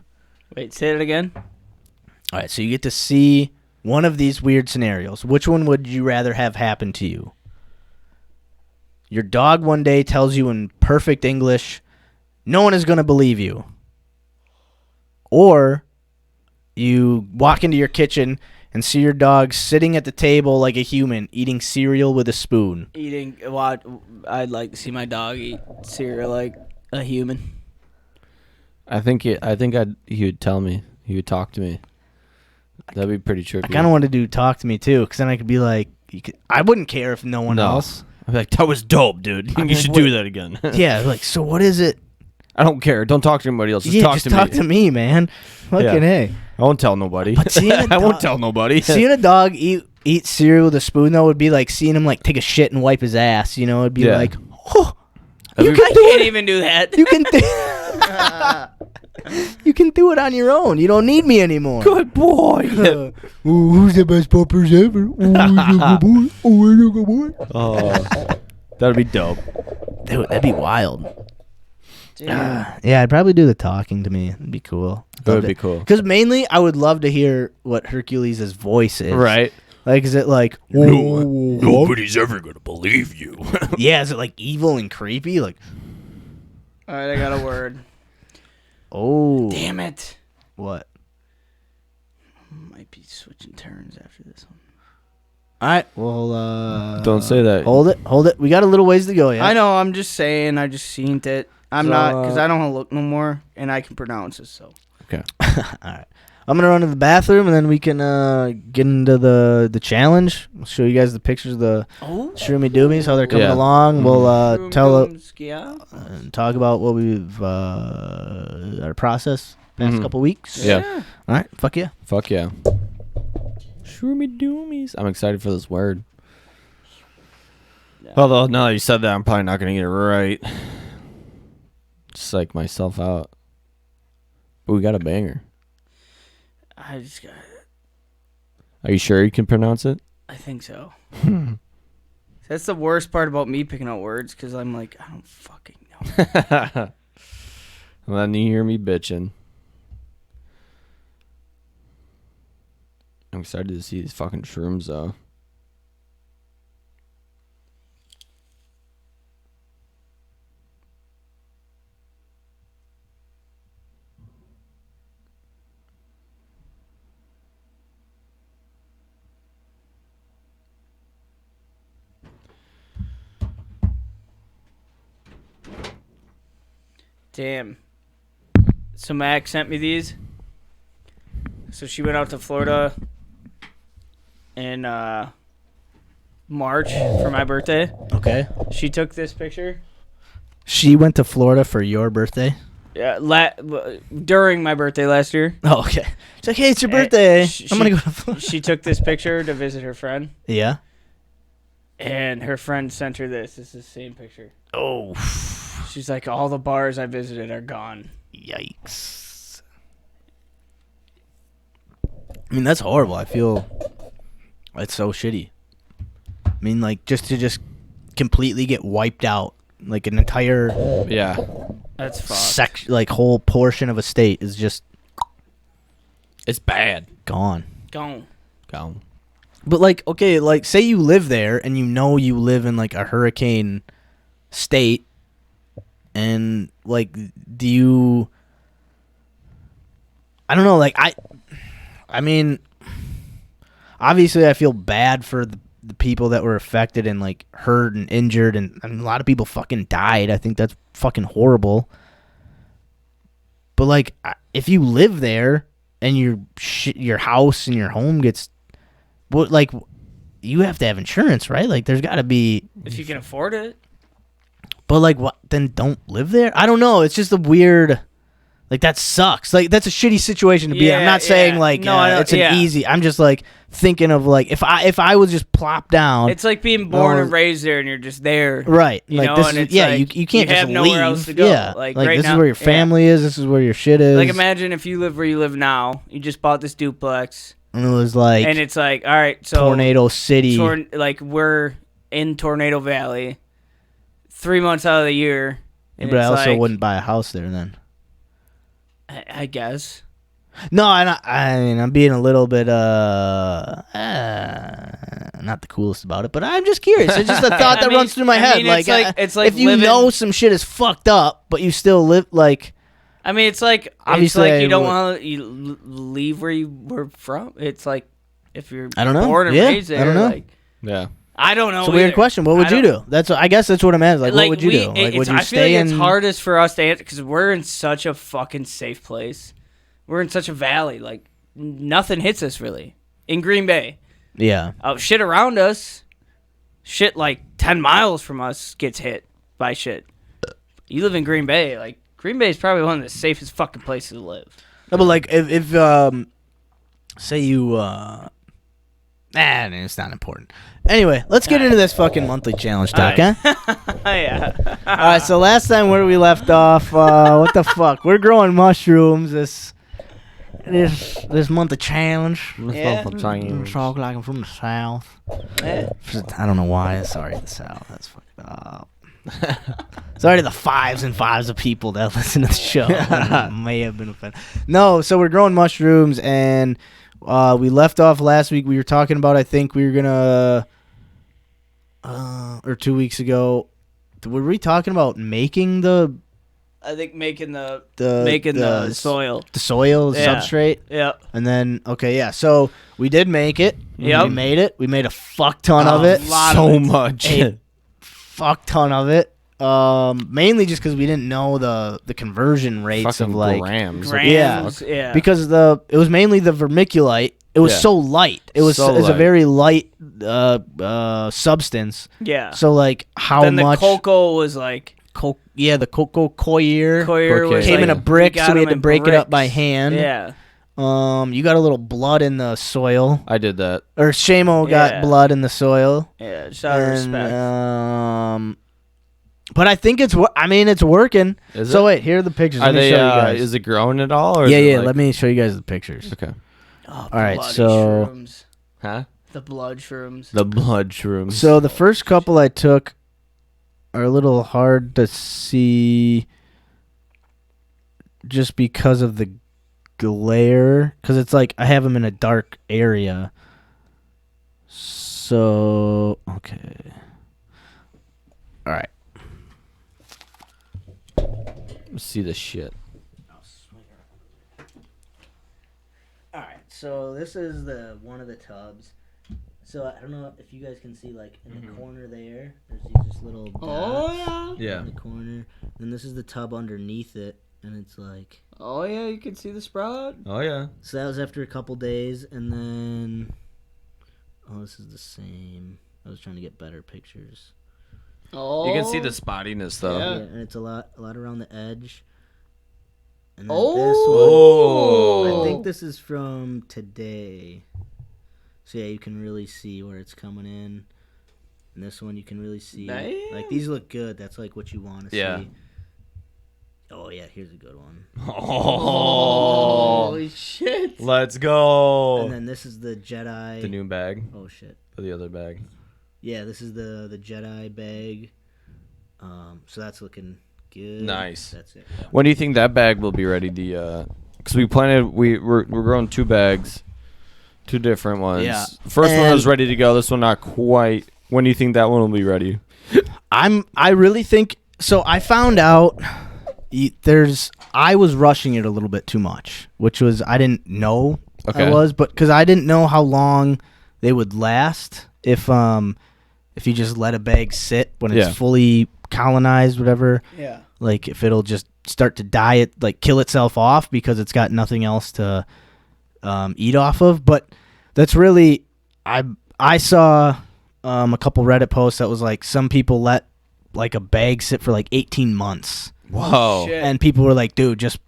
Wait, say it again. All right, so you get to see one of these weird scenarios. Which one would you rather have happen to you? Your dog one day tells you in perfect English, no one is going to believe you. Or you walk into your kitchen and see your dog sitting at the table like a human, eating cereal with a spoon. I'd like to see my dog eat cereal like a human. I think he would tell me. He would talk to me. That'd be pretty trippy. I kind of want to do talk to me too, because then I could be like, I wouldn't care if no one else. I'd be like, that was dope, dude. You should do that again. Yeah, like, so what is it? I don't care. Don't talk to anybody else. Just talk to me. Talk to me, man. Fucking hey. I won't tell nobody. But seeing a I won't dog- tell nobody. Seeing a dog eat cereal with a spoon, though, would be like seeing him like take a shit and wipe his ass. You know, it'd be Yeah. like, oh, I you mean- can do Can't it. even do that. You can you can do it on your own. You don't need me anymore. Good boy. Who's the best puppers ever? That'd be dope. Dude, that'd be wild. Dude. Yeah, I'd probably do the talking to me. It'd be cool. That would be cool. Because mainly, I would love to hear what Hercules' voice is. Right. Like, is it like... Nobody's ever gonna believe you. Yeah, is it like evil and creepy? Like, All right, I got a word. oh. Damn it. What? Might be switching turns after this one. All right, well, Don't say that. Hold it. We got a little ways to go, yeah? I know, I'm just saying, I just seen it. I'm So, not, because I don't want to look no more, and I can pronounce it, so. Okay. All right. I'm going to run to the bathroom, and then we can get into the challenge. I'll show you guys the pictures of the Shroomy Doomies, how they're coming Yeah. along. We'll Yeah. talk about what we've, our process past Mhm. couple weeks. Yeah. All right, fuck yeah. Fuck yeah. Shroomy doomies. I'm excited for this word. Yeah. Although, now that you said that, I'm probably not going to get it right. Psych myself out. But we got a banger. I just got, Are you sure you can pronounce it? I think so. That's the worst part about me picking out words, because I'm like, I don't fucking know. And then you hear me bitching. I'm excited to see these fucking shrooms, though. Damn. So Max sent me these. So she went out to Florida in March for my birthday. Okay. She took this picture. She went to Florida for your birthday? Yeah, during my birthday last year. Oh, okay. She's like, hey, it's your birthday. I'm going to go to Florida. She took this picture to visit her friend. Yeah. And her friend sent her this. This is the same picture. Oh. She's like, all the bars I visited are gone. Yikes. I mean, that's horrible. I feel it's so shitty. I mean, like, just completely get wiped out. Like, an entire That's fucked. like, whole portion of a state is just it's bad. gone. Gone. But, like, okay, like, say you live there and you know you live in, like, a hurricane state. And, like, do you... I don't know, like, I mean, obviously I feel bad for the people that were affected and, like, hurt and injured, and a lot of people fucking died. I think that's fucking horrible. But, like, if you live there and your house and your home gets... Well, like, you have to have insurance, right? Like, there's got to be... If you can afford it. But, like, what? Then don't live there? I don't know. It's just a weird... Like, that sucks. Like, that's a shitty situation to be in. I'm not saying, like, it's an easy... I'm just, like, thinking of, like, if I was just plop down... It's like being born and raised there and you're just there. Right. You like, know? this And is... it's Yeah, like, you can't you just have nowhere leave. else to go. Yeah. Like right this now, is where your family is. This is where your shit is. Like, imagine if you live where you live now. You just bought this duplex. And it was, like... And it's like, all right, so... Tornado City. Like, we're in Tornado Valley 3 months out of the year. Yeah, but I also wouldn't buy a house there then. I guess. No, I mean, I'm being a little bit, not the coolest about it, but I'm just curious. It's just a thought that runs through my head. It's like if you know some shit is fucked up, but you still live, like... I mean, it's like... Obviously, it's like you don't want to leave where you were from. It's like, if you're born and raised there, I don't know. like... Yeah. I don't know. It's a weird question. What would you do? I guess that's what I'm asking. Like, what would you do? Like, would you I stay feel like in? it's hardest for us to answer because we're in such a fucking safe place. We're in such a valley. Like, nothing hits us really in Green Bay. Yeah. Shit around us, shit like 10 miles from us gets hit by shit. You live in Green Bay. Like, Green Bay is probably one of the safest fucking places to live. No, but like, if say you, it's not important. Anyway, let's get into this fucking monthly challenge talk, huh? Yeah. All right, so last time where we left off, what the fuck? We're growing mushrooms this month of challenge. Yeah. Talk like I'm from the South. Yeah. I don't know why. Sorry, the South. That's fucked up. Sorry to the fives of people that listen to the show. May have been offended. No, so we're growing mushrooms, and we left off last week. We were talking about, I think we were gonna, or 2 weeks ago, were we talking about making the? I think making the soil. The soil, Yeah. substrate. Yeah. And then, okay, yeah. So we did make it. Yep. We made it. We made a fuck ton of it. So much. A fuck ton of it. Mainly just because we didn't know the conversion rates Fucking of like grams. Yeah. because it was mainly the vermiculite. It was so light. It was So a light. very light substance. Yeah. So like how then much? the cocoa was like The cocoa coir was came like, in a brick, got so we had them to in break it up by bricks. hand. Yeah. You got a little blood in the soil, I did that. or Seamo got Yeah. blood in the soil. Yeah. Just out of respect. But I think it's working. Is So it? wait, here are the pictures. Are Let me they? show you guys. Is it growing at all? Or Yeah, is it yeah. like- Let me show you guys the pictures. Okay. Oh, all right, bloody so- shrooms. Huh? The blood shrooms. The blood shrooms. So the first couple I took are a little hard to see just because of the glare. Because it's like I have them in a dark area. So, okay. All right. Let's see the shit. All right. So this is one of the tubs. So I don't know if you guys can see, like, in the corner there, there's these just little dots Yeah. in the corner. And this is the tub underneath it, and it's like... Oh, yeah, you can see the sprout. Oh, yeah. So that was after a couple days, and then... Oh, this is the same. I was trying to get better pictures. Oh. You can see the spottiness, though. Yeah, and it's a lot around the edge. And then Oh. this one, I think this is from today. So yeah, you can really see where it's coming in. And this one you can really see. Damn. Like, these look good. That's like what you want to Yeah. see. Oh yeah, here's a good one. Oh. Holy shit. Let's go. And then this is the Jedi. The new bag. Oh shit. Or the other bag. Yeah, this is the Jedi bag. So that's looking good. Nice. That's it. When do you think that bag will be ready? Because we're growing 2 bags, 2 different ones. Yeah. First one And- was ready to go. This one not quite. When do you think that one will be ready? I really think so. I found out I was rushing it a little bit too much, which was I didn't know I was, but because I didn't know how long they would last if you just let a bag sit when it's fully colonized, whatever. Yeah. Like if it'll just start to die, like kill itself off because it's got nothing else to eat off of. But that's really I saw a couple Reddit posts that was like some people let like a bag sit for like 18 months. Whoa. Shit. And people were like, dude, just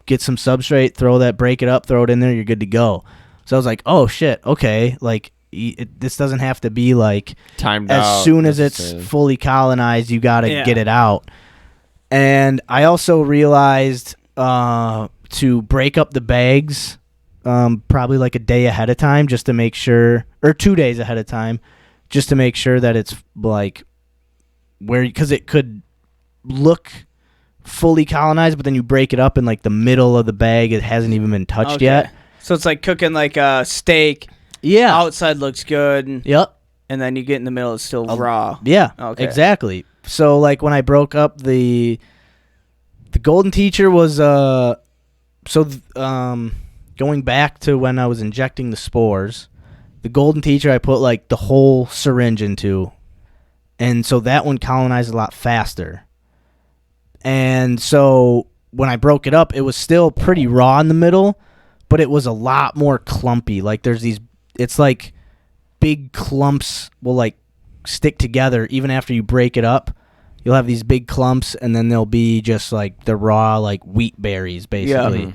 get some substrate, break it up, throw it in there, you're good to go. So I was like, oh shit, okay, like this doesn't have to be like Timed out. as soon as it's fully colonized, you got to get it out. And I also realized to break up the bags probably like a day ahead of time just to make sure, or 2 days ahead of time, just to make sure that it's like because it could look fully colonized, but then you break it up in like the middle of the bag, it hasn't even been touched yet. So it's like cooking like a steak. Yeah. Outside looks good. Yep. And then you get in the middle, it's still raw. Yeah. Okay. Exactly. So like when I broke up the golden teacher was going back to when I was injecting the spores, the golden teacher I put like the whole syringe into, and so that one colonized a lot faster. And so when I broke it up, it was still pretty raw in the middle, but it was a lot more clumpy. Like it's like big clumps will like stick together even after you break it up. You'll have these big clumps, and then they'll be just like the raw like wheat berries basically. Yeah.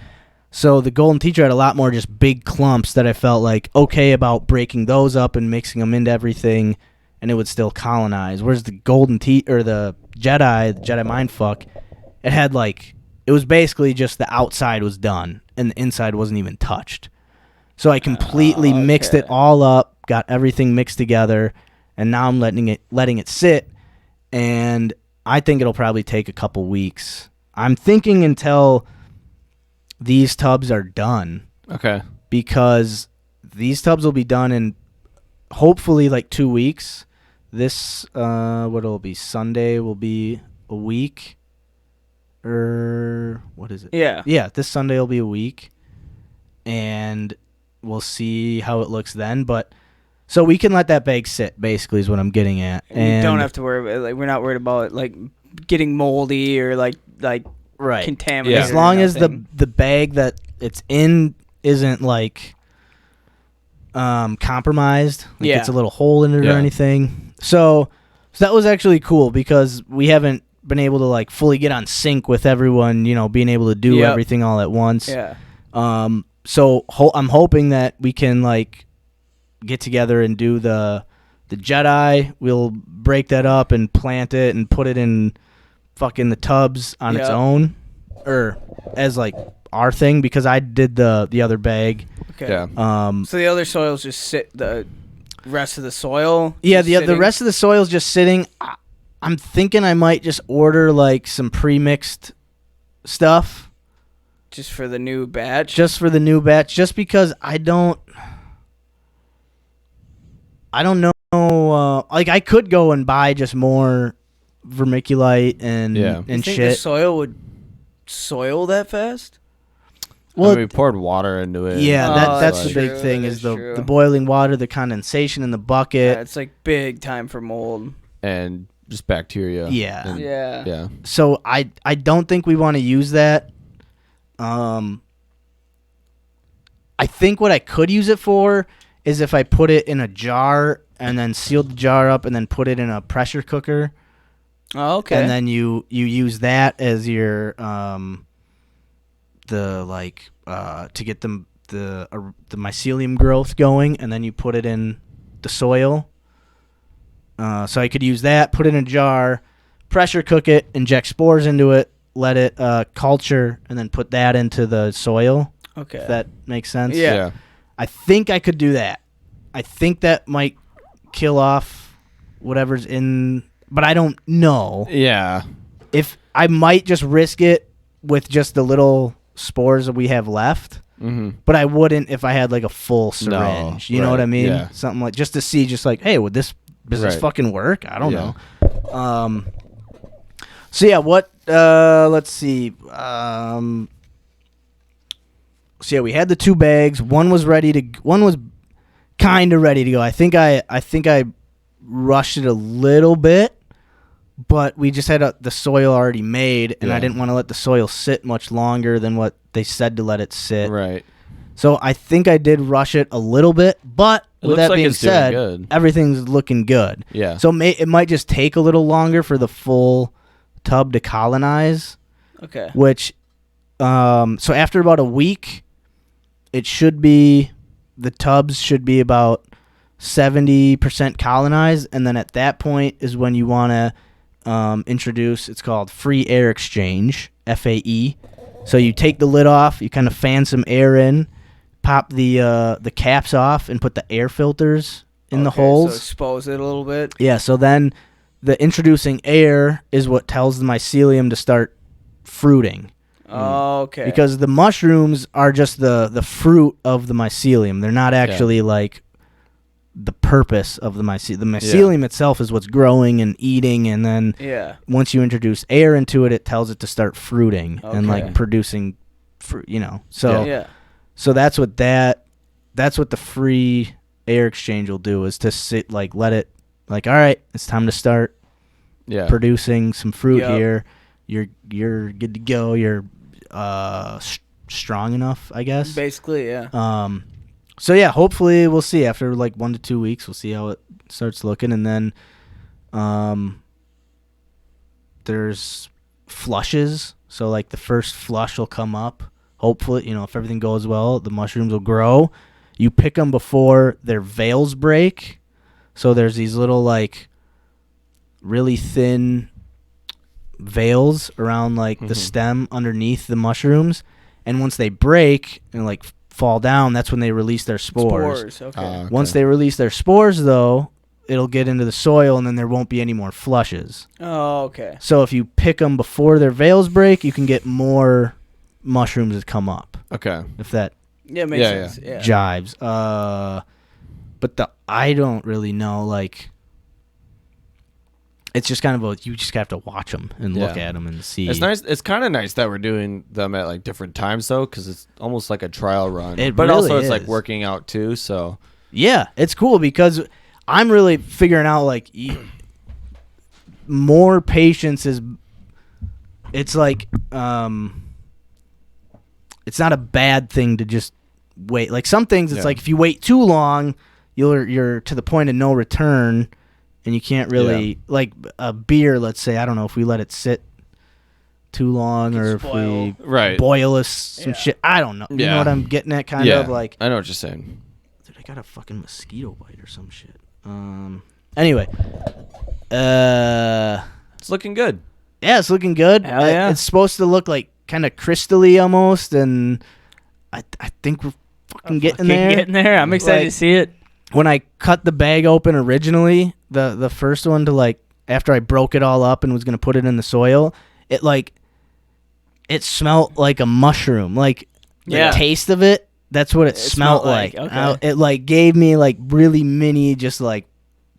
So the golden teacher had a lot more just big clumps that I felt like okay about breaking those up and mixing them into everything, and it would still colonize. Whereas the golden or the Jedi mindfuck, it had like it was basically just the outside was done and the inside wasn't even touched. So I completely mixed it all up, got everything mixed together, and now I'm letting it sit, and I think it'll probably take a couple weeks. I'm thinking until these tubs are done. Okay. Because these tubs will be done in hopefully like 2 weeks. This what it'll be, Sunday will be a week. Or what is it? Yeah. Yeah, this Sunday will be a week. And we'll see how it looks then, but so we can let that bag sit basically is what I'm getting at. And you don't have to worry about it. Like we're not worried about it like getting moldy or like right. contaminated. As long as the bag that it's in isn't like compromised, like it's a little hole in it or anything. So that was actually cool because we haven't been able to like fully get on sync with everyone, being able to do everything all at once. Yeah. So I'm hoping that we can like get together and do the Jedi. We'll break that up and plant it and put it in fucking the tubs on its own, or as like our thing, because I did the other bag. Okay. Yeah. So the other soils just sit rest of the soil. Yeah, just the sitting? rest of the soil's just sitting. I'm thinking I might just order like some pre-mixed stuff just for the new batch. just for the new batch, just because I don't know. Like I could go and buy just more vermiculite and You think the shit. soil would soil that fast? Well, we poured water into it. yeah, Oh, that's that's the big true, thing that is is the true. boiling water, the condensation in the bucket. Yeah, it's like big time for mold. And just bacteria. Yeah. And- Yeah. Yeah. So I don't think we want to use that. I think what I could use it for is if I put it in a jar and then sealed the jar up and then put it in a pressure cooker. Oh, okay. And then you use that as your to get the mycelium growth going, and then you put it in the soil. So I could use that, put it in a jar, pressure cook it, inject spores into it, let it culture, and then put that into the soil. okay. If that makes sense. Yeah. I think I could do that. I think that might kill off whatever's in, but I don't know. Yeah. If I might just risk it with just the little spores that we have left, but I wouldn't if I had like a full syringe. You know what I right, mean? yeah. Something like just to see, just like, hey, does this Right. fucking work? I don't Yeah. know. So yeah, what? Let's see. So yeah, we had the 2 bags. One was kind of ready to go. I think I rushed it a little bit, but we just had the soil already made, and I Yeah. didn't want to let the soil sit much longer than what they said to let it sit. Right. So I think I did rush it a little bit, but It with looks that like being it's doing said, good. everything's looking good. Yeah. So it might just take a little longer for the full tub to colonize, Okay. which so after about a week, the tubs should be about 70% colonized, and then at that point is when you want to introduce, it's called free air exchange, FAE. So you take the lid off, you kind of fan some air in, pop the caps off, and put the air filters in the Okay, holes. So expose it a little bit. Yeah, so then the introducing air is what tells the mycelium to start fruiting. Oh, okay. Because the mushrooms are just the fruit of the mycelium. They're not actually like the purpose of the mycelium. The mycelium itself is what's growing and eating, and then yeah. once you introduce air into it, it tells it to start fruiting and like Okay. producing fruit, So Yeah. so that's what the free air exchange will do, is to sit like let it like, all right, it's time to start Yeah. producing some fruit Yep. here. You're good to go. You're strong enough, I guess. Basically, yeah. So yeah, hopefully we'll see after like 1 to 2 weeks. We'll see how it starts looking, and then there's flushes. So like the first flush will come up. Hopefully, if everything goes well, the mushrooms will grow. You pick them before their veils break. So there's these little like really thin veils around like the stem underneath the mushrooms, and once they break and like fall down, that's when they release their spores. Okay. Once they release their spores, though, it'll get into the soil, and then there won't be any more flushes. Oh, okay. So if you pick them before their veils break, you can get more mushrooms that come up. Okay. If that Yeah, makes Yeah, sense. Yeah. jives. But I don't really know, like, it's just kind of you just have to watch them and look Yeah. at them and see. It's nice. It's kind of nice that we're doing them at like different times though, because it's almost like a trial run. It but really also it's like is. working out too. So Yeah, it's cool because I'm really figuring out like more patience is. It's like it's not a bad thing to just wait. Like some things, it's Yeah. like if you wait too long, you're to the point of no return, and you can't really like a beer. Let's say, I don't know, if we let it sit too long, or if we right. boil some shit. I don't know. You know Yeah. what I'm getting at? Kind Yeah. of like. I know what you're saying. Dude, I got a fucking mosquito bite or some shit. Anyway. It's looking good. Yeah, it's looking good. Hell yeah. It's supposed to look like kind of crystally almost, and I think we're fucking getting there. Getting there. I'm excited Like, to see it. when I cut the bag open originally, the first one to like after I broke it all up and was gonna put it in the soil, it smelled like a mushroom. Like the taste of it, that's what it smelled like. Okay. It like gave me like really mini just like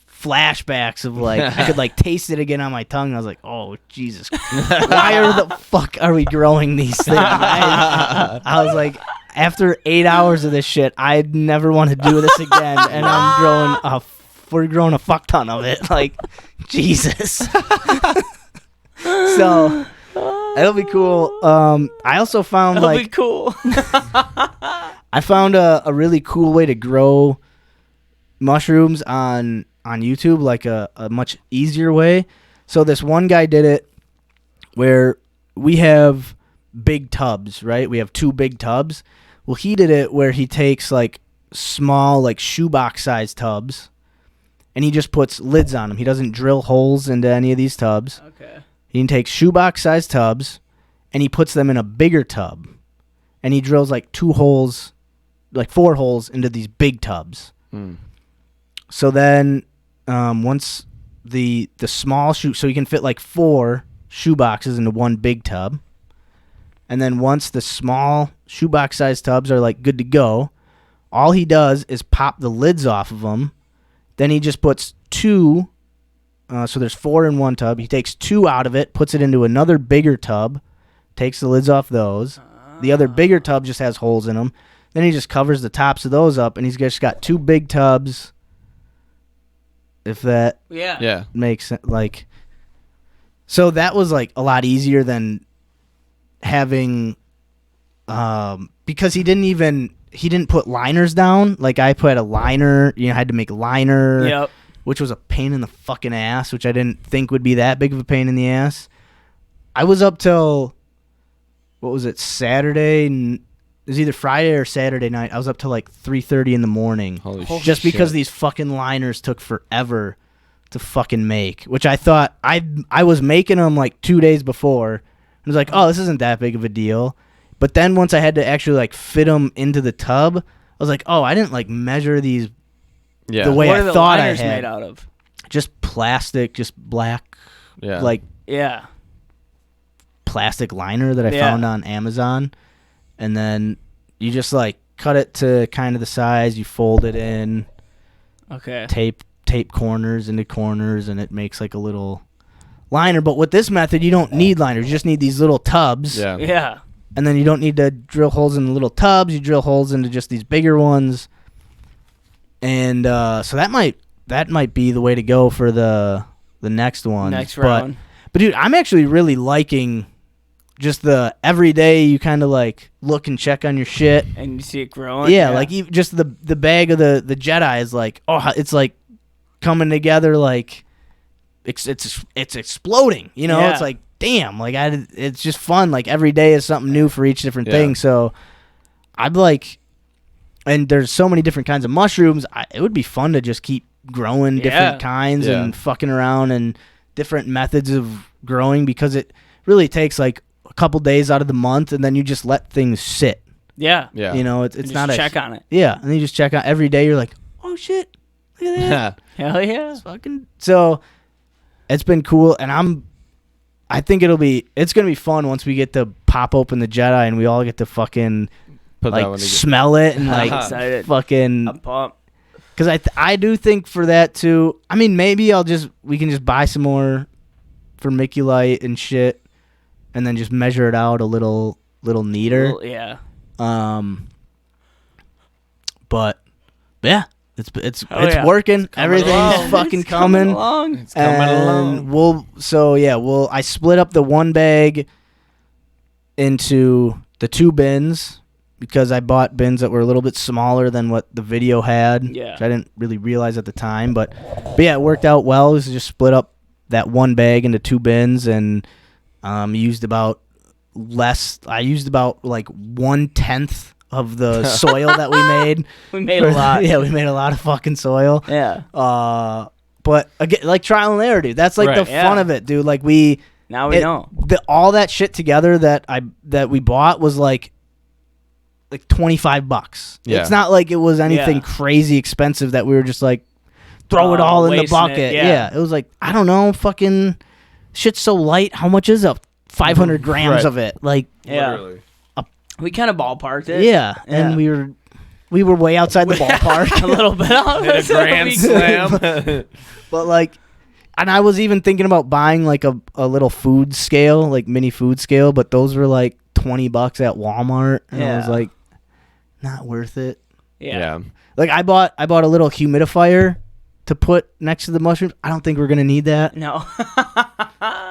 flashbacks of like I could like taste it again on my tongue. I was like, oh Jesus, why the fuck are we growing these things? I was like, after 8 hours of this shit, I'd never want to do this again, and we're growing a fuck ton of it. Like, Jesus. So it'll be cool. I also found That'll be cool. I found a really cool way to grow mushrooms on YouTube, like a much easier way. So this one guy did it where we have big tubs, right? We have 2 big tubs. Well, he did it where he takes like small, like shoebox sized tubs, and he just puts lids on them. He doesn't drill holes into any of these tubs. Okay. He takes shoebox sized tubs, and he puts them in a bigger tub, and he drills like 2 holes, like 4 holes into these big tubs. So then, once the small so you can fit like 4 shoe boxes into one big tub. And then once the small shoebox sized tubs are like good to go, all he does is pop the lids off of them. Then he just puts 2, so there's 4 in one tub. He takes 2 out of it, puts it into another bigger tub, takes the lids off those. The other bigger tub just has holes in them. Then he just covers the tops of those up, and he's just got 2 big tubs. If that makes sense. Like, so that was like a lot easier than having because he didn't put liners down. Like I put a liner, had to make a liner, which was a pain in the fucking ass, which I didn't think would be that big of a pain in the ass. I was up till, what was it, Saturday? It was either Friday or Saturday night. I was up till like 3:30 in the morning. Holy just shit. because these fucking liners took forever to fucking make, which I thought I was making them like 2 days before. I was like, oh, this isn't that big of a deal. But then once I had to actually like fit them into the tub, I was like, oh, I didn't like measure these the way what I are the thought I liners had. made out of? Just plastic, just black, like plastic liner that I found on Amazon. And then you just like cut it to kind of the size, you fold it in. Okay. Tape corners into corners, and it makes like a little liner. But with this method, you don't need liners. You just need these little tubs. Yeah. And then you don't need to drill holes in the little tubs. You drill holes into just these bigger ones. And so that might be the way to go for the next one. Next round. But dude, I'm actually really liking just the everyday you kind of like look and check on your shit. And you see it growing. Yeah, like just the bag of the Jedi is like, oh, it's like coming together, like it's exploding, It's like, damn, like it's just fun. Like every day is something new for each different thing. So I'm like, and there's so many different kinds of mushrooms. It would be fun to just keep growing different kinds and fucking around and different methods of growing, because it really takes like a couple days out of the month, and then you just let things sit. Yeah. It's not check on it. Yeah, and then you just check on every day. You're like, oh shit, look at that. Hell yeah. So it's been cool, and I think it's gonna be fun once we get to pop open the Jedi and we all get to fucking like smell it and like excited. Fucking. I'm pumped. Because I do think for that too. I mean, maybe we can just buy some more for Mickey Light and shit, and then just measure it out a little neater. But yeah, it's working. Everything's fucking coming. It's coming along. I split up the one bag into the 2 bins, because I bought bins that were a little bit smaller than what the video had, which I didn't really realize at the time. But yeah, it worked out well. It was just split up that one bag into 2 bins, and used about like 1/10 of the soil that we made. We made a lot. Yeah, we made a lot of fucking soil. Yeah. But again, like trial and error, dude. That's like the fun of it, dude. Like we know all that shit together that we bought was like like $25. Yeah. It's not like it was anything Yeah. crazy expensive that we were just like throw it all in the wasting it, bucket. yeah. It was like, I don't know, fucking shit's so light. How much is up? 500 grams Right. of it. Like, Yeah. We kind of ballparked it. yeah. And we were way outside the ballpark. a little bit. Hit a grand slam. But like, and I was even thinking about buying like a little food scale, like mini food scale, but those were like $20 at Walmart, and I was Yeah. like, not worth it. Yeah. Like I bought a little humidifier to put next to the mushrooms. I don't think we're gonna need that. No.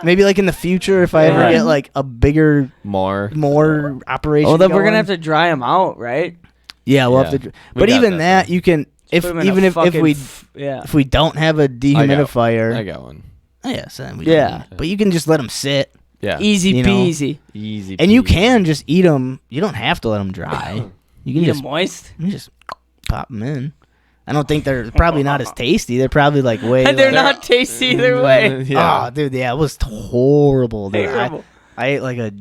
Maybe like in the future if I ever Yeah. get like a bigger, More. operation. Oh, then we're gonna going. have to dry them out, right? Yeah, we'll Yeah. have to. We But got even that, that though. you can Put 'em in a even if fucking we yeah. if we don't have a I dehumidifier. got one. Yeah, so then we Yeah. But you can just let them sit. Yeah. Easy You know. peasy. Easy. And you peasy. can just eat them. You don't have to let them dry. You can Eat 'em just moist. you just pop them in. I don't think they're probably not as tasty. They're probably like way. And they're like, not tasty either way. Yeah. Oh, dude, yeah, it was horrible, dude. Terrible. I ate like a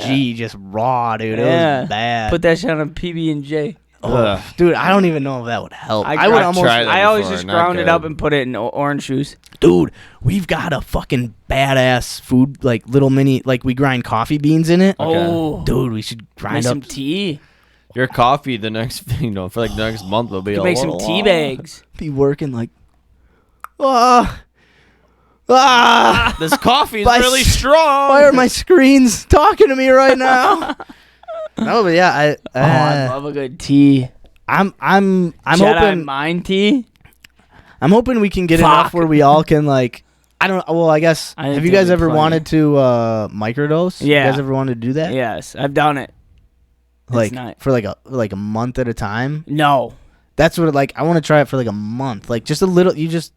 G just raw, dude. It Yeah. was bad. Put that shit on a PB&J. Ugh. Dude, I don't even know if that would help. I I would tried- almost. tried that I always before, just not ground it good. up and put it in orange juice. Dude, we've got a fucking badass food, like little mini, like we grind coffee beans in it. Okay. Oh, Dude, we should make grind some up. tea. Your coffee the next, for like the next month will be You a make some little tea long. bags. Be working like. Ah! This coffee is By really s- strong. Why are my screens talking to me right now? No, but yeah, I love a good tea. I'm Jedi hoping mind tea. I'm hoping we can get Fuck. enough where we all can like. I don't. Well, I guess. I didn't Have you think guys we'd ever play. wanted to microdose? Yeah. You guys ever wanted to do that? Yes, I've done it. Like not- for like a month at a time. No, That's what like I want to try it for like a month. Like just a little. You just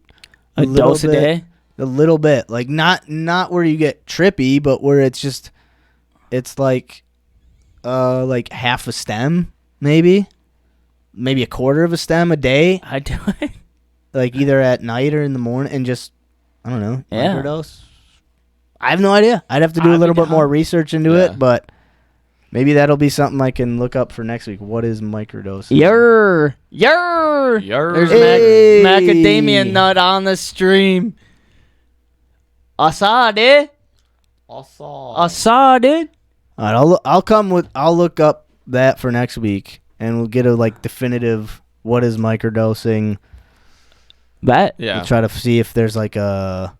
a little dose a bit, day. A little bit. Like not where you get trippy, but where it's just. It's like half a stem, maybe a quarter of a stem a day. I do it. Like either at night or in the morning, and just I don't know, Yeah. microdose. I have no idea. I'd have to do a I'd be little bit down. more research into Yeah. it, but maybe that'll be something I can look up for next week. What is microdose? Yer. There's Hey. macadamia nut on the stream. I saw it. I saw it. All right, I'll look up that for next week, and we'll get a like definitive what is microdosing. Bet. Yeah. We'll try to see if there's like a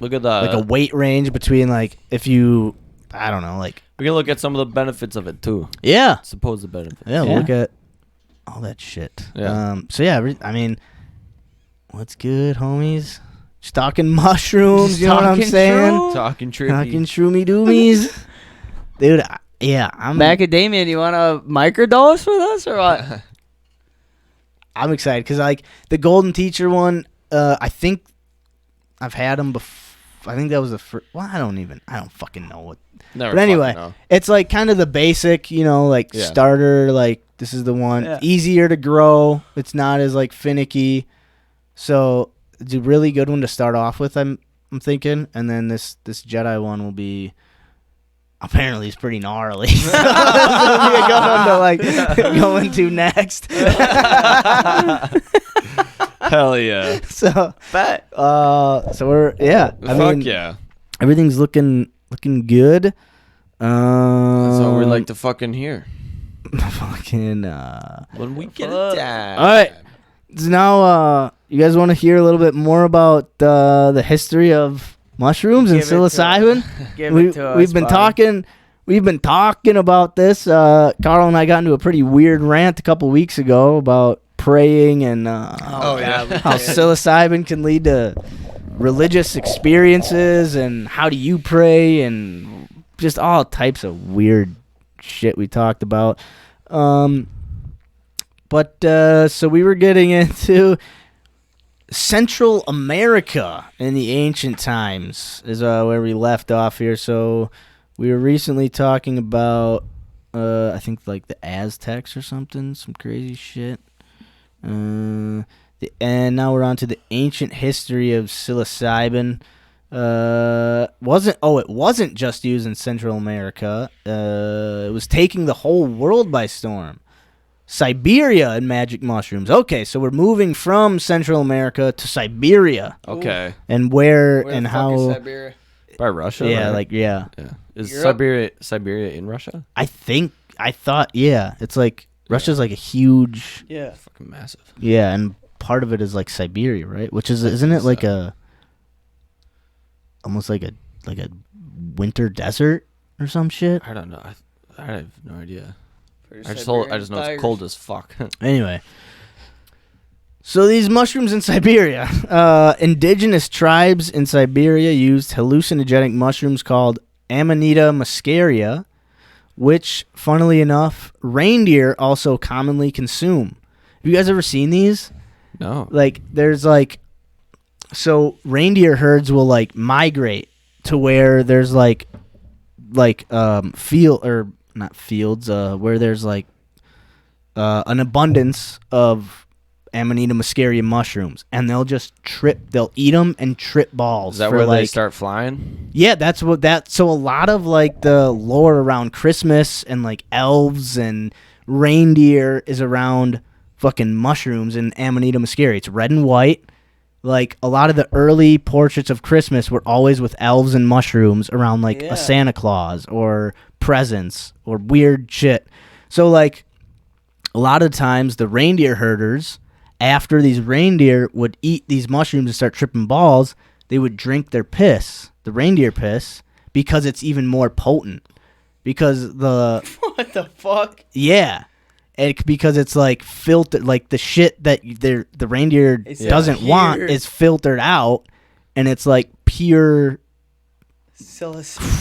Look at that. like a weight range between like if you I don't know like We can look at some of the benefits of it too. yeah. Supposed benefits. Yeah, we'll Yeah. look at all that shit. Yeah. So yeah, I mean, what's good, homies? Just talking mushrooms. Just You know what I'm talking saying? shroom- Talking trippy. Talking shroomy doomies, dude. I'm Macadamia, do you want a microdose with us or what? I'm excited because like the Golden Teacher one. I think I've had them before. I think that was the first. Well, I don't fucking know what. Never But anyway, fucking know. it's like kind of the basic, like Yeah. starter. Like this is the one Yeah. easier to grow. It's not as like finicky, so it's a really good one to start off with. I'm thinking, and then this Jedi one will be. Apparently, it's pretty gnarly. So this will be a good one to like go into next. Hell yeah. So Bet. so we're I Fuck mean, yeah. everything's looking good. That's what we like to fucking hear. fucking. When we get Fuck. it down. All right. So now, you guys want to hear a little bit more about the history of mushrooms and Give it to psilocybin? Give it to us. We've been bud. talking. We've been talking about this. Carl and I got into a pretty weird rant a couple weeks ago about praying and Oh, yeah. how psilocybin can lead to religious experiences and how do you pray and just all types of weird shit we talked about. But so we were getting into Central America in the ancient times is where we left off here. So we were recently talking about I think like the Aztecs or something, some crazy shit. And now we're on to the ancient history of psilocybin. It wasn't just used in Central America. It was taking the whole world by storm. Siberia and magic mushrooms. Okay, so we're moving from Central America to Siberia. Okay. And where Where and the fuck how? is Siberia? By Russia? Yeah, right? yeah. Is Europe? Siberia in Russia? I thought, yeah. It's like Russia's like a huge, Yeah. Fucking massive. yeah, and part of it is like Siberia, right? Which is, isn't it like almost like a winter desert or some shit? I don't know. I have no idea. For I just Siberian know it's tigers. cold as fuck. Anyway, so these mushrooms in Siberia, indigenous tribes in Siberia used hallucinogenic mushrooms called Amanita muscaria, which, funnily enough, reindeer also commonly consume. Have you guys ever seen these? No. Like, there's like, so reindeer herds will like migrate to where there's like field or not fields, where there's like an abundance of Amanita muscaria mushrooms, and they'll eat them and trip balls. Is that for where like, they start flying? Yeah, so a lot of like the lore around Christmas and like elves and reindeer is around fucking mushrooms and Amanita muscaria. It's red and white. Like a lot of the early portraits of Christmas were always with elves and mushrooms around like Yeah. a Santa Claus or presents or weird shit. So like a lot of times the reindeer herders, after these reindeer would eat these mushrooms and start tripping balls, they would drink their piss, the reindeer piss, because it's even more potent. Because What the fuck? yeah. Because it's like filtered, like the shit that the reindeer It's doesn't pure. want is filtered out, and it's like pure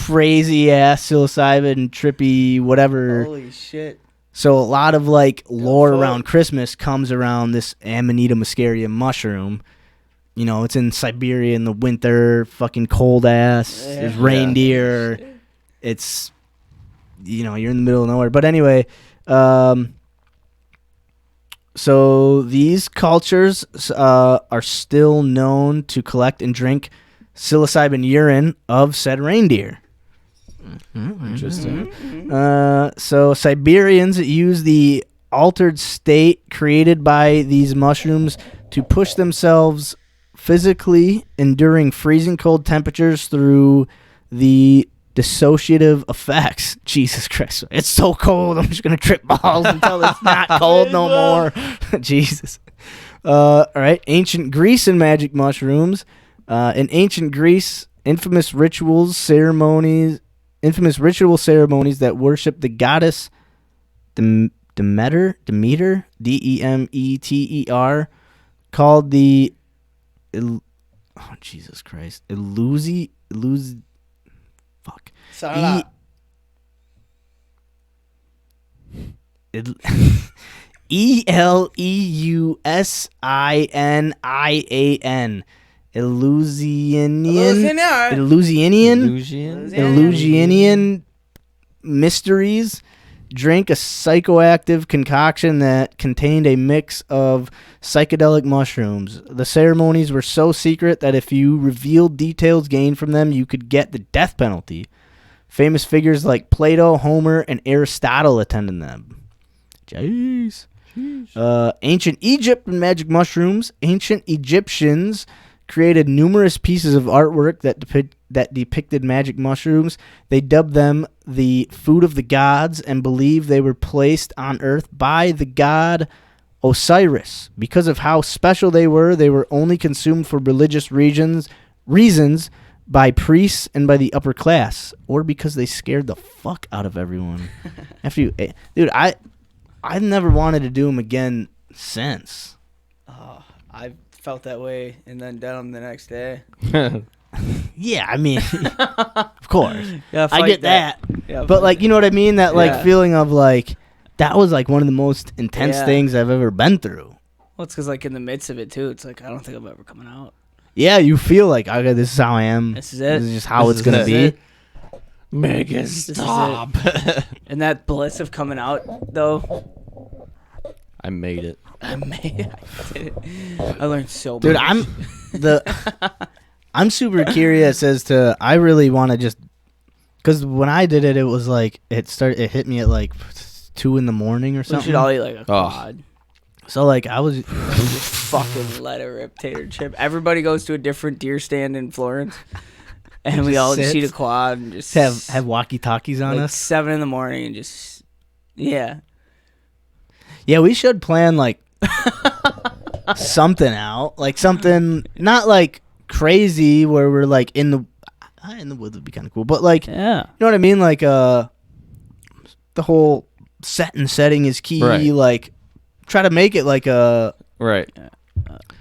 crazy ass psilocybin, trippy, whatever. Holy shit. So a lot of like lore fuck. around Christmas comes around this Amanita muscaria mushroom. You know, it's in Siberia in the winter, fucking cold ass. Yeah. There's reindeer. It's, you're in the middle of nowhere. But anyway, so these cultures are still known to collect and drink psilocybin urine of said reindeer. Interesting. So Siberians use the altered state created by these mushrooms to push themselves physically, enduring freezing cold temperatures through the dissociative effects. Jesus Christ. It's so cold. I'm just going to trip balls until it's not cold no more. Jesus. All right. Ancient Greece and magic mushrooms. In ancient Greece, infamous ritual ceremonies that worship the goddess Demeter, Demeter, called the Jesus Christ, fuck. Sarah. Eleusinian. Eleusinian mysteries drank a psychoactive concoction that contained a mix of psychedelic mushrooms. The ceremonies were so secret that if you revealed details gained from them, you could get the death penalty. Famous figures like Plato, Homer, and Aristotle attended them. Jeez. Ancient Egypt and magic mushrooms. Ancient Egyptians created numerous pieces of artwork that depicted magic mushrooms. They dubbed them the food of the gods and believed they were placed on earth by the god Osiris. Because of how special they were only consumed for religious reasons by priests and by the upper class, or because they scared the fuck out of everyone. Dude, I've never wanted to do them again since. I felt that way and then done them the next day. Yeah, I mean, of course. Yeah, I get that. Yeah, But, like, you know what I mean? That, like, Yeah. feeling of, like, that was, like, one of the most intense Yeah. things I've ever been through. Well, it's because, like, in the midst of it, too, it's like, I don't think I'm ever coming out. Yeah, you feel like, okay, this is how I am. This is it. This is just how This it's is going to it. be. Megan, This is stop. And that bliss of coming out, though, I made it. I did it. I learned so much. Dude, I'm super curious as to. I really want to just because when I did it, it was like it hit me at like 2 a.m. or We something. should all eat like a quad. So like I was Just fucking let it rip, tater chip. Everybody goes to a different deer stand in Florence, and we all just eat a quad and just have walkie talkies on like us. 7 a.m. and just Yeah, we should plan like something out, like something not like crazy where we're like in the woods would be kind of cool, but like you know what I mean, like the whole setting is key. Right. Like try to make it like a Right.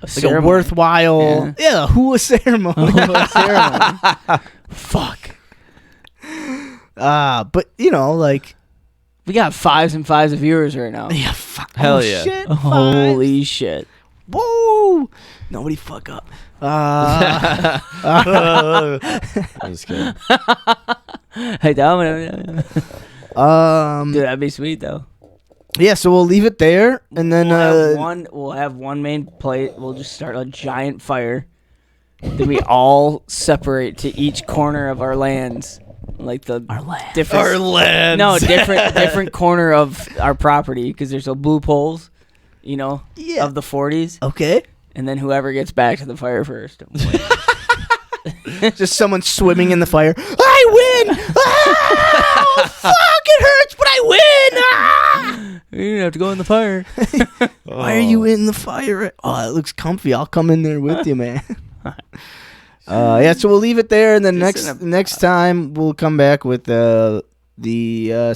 like a worthwhile a HUA ceremony. Fuck. But you know, like we got 5s and 5s of viewers right now. yeah, Hell yeah. Shit, Holy shit. Whoa! Nobody fuck up. I'm just kidding. Hey, dude, that'd be sweet though. Yeah, so we'll leave it there, and then We'll have one main plate. We'll just start a giant fire. Then we all separate to each corner of our lands, like our land. different lands. No, different corner of our property because there's a blue poles, you know, of the 40s, Okay. and then whoever gets back to the fire first. Just someone swimming in the fire. I win! Ah! Fuck, it hurts, but I win! Ah! You didn't have to go in the fire. Why are you in the fire? Oh, it looks comfy. I'll come in there with you, man. Yeah, so we'll leave it there, and then next time we'll come back with the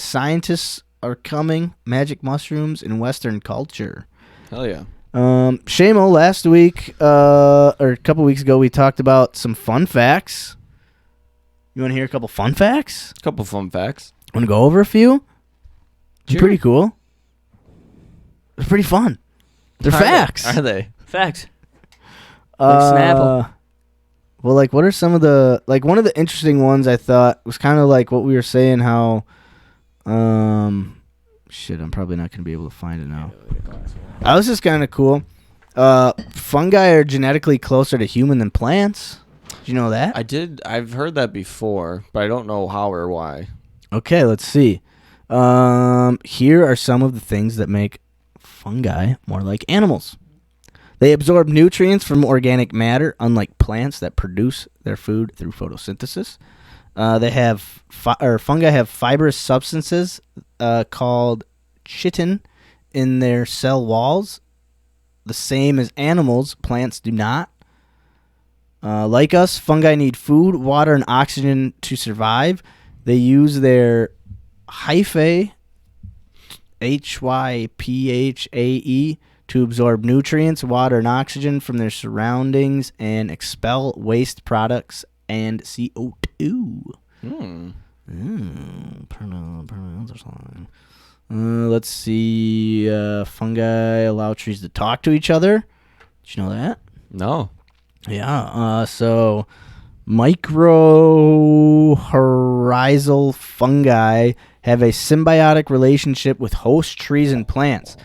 scientists are coming, magic mushrooms in Western culture. Hell yeah. Seamo, last week or a couple weeks ago, we talked about some fun facts. You want to hear a couple fun facts? A couple fun facts. Want to go over a few? They're Sure. pretty cool. They're pretty fun. They're facts. Are they? Facts. Like Snapple. Well, like, what are some of the like? One of the interesting ones I thought was kind of like what we were saying. How, shit, I'm probably not gonna be able to find it now. I was just kind of cool. Fungi are genetically closer to human than plants. Did you know that? I've heard that before, but I don't know how or why. Okay, let's see. Here are some of the things that make fungi more like animals. They absorb nutrients from organic matter, unlike plants that produce their food through photosynthesis. Fungi have fibrous substances called chitin in their cell walls, the same as animals. Plants do not. Like us, fungi need food, water, and oxygen to survive. They use their hyphae, HYPHAE, to absorb nutrients, water, and oxygen from their surroundings and expel waste products and CO2. Let's see. Fungi allow trees to talk to each other. Did you know that? No. Yeah. So mycorrhizal fungi have a symbiotic relationship with host trees and plants.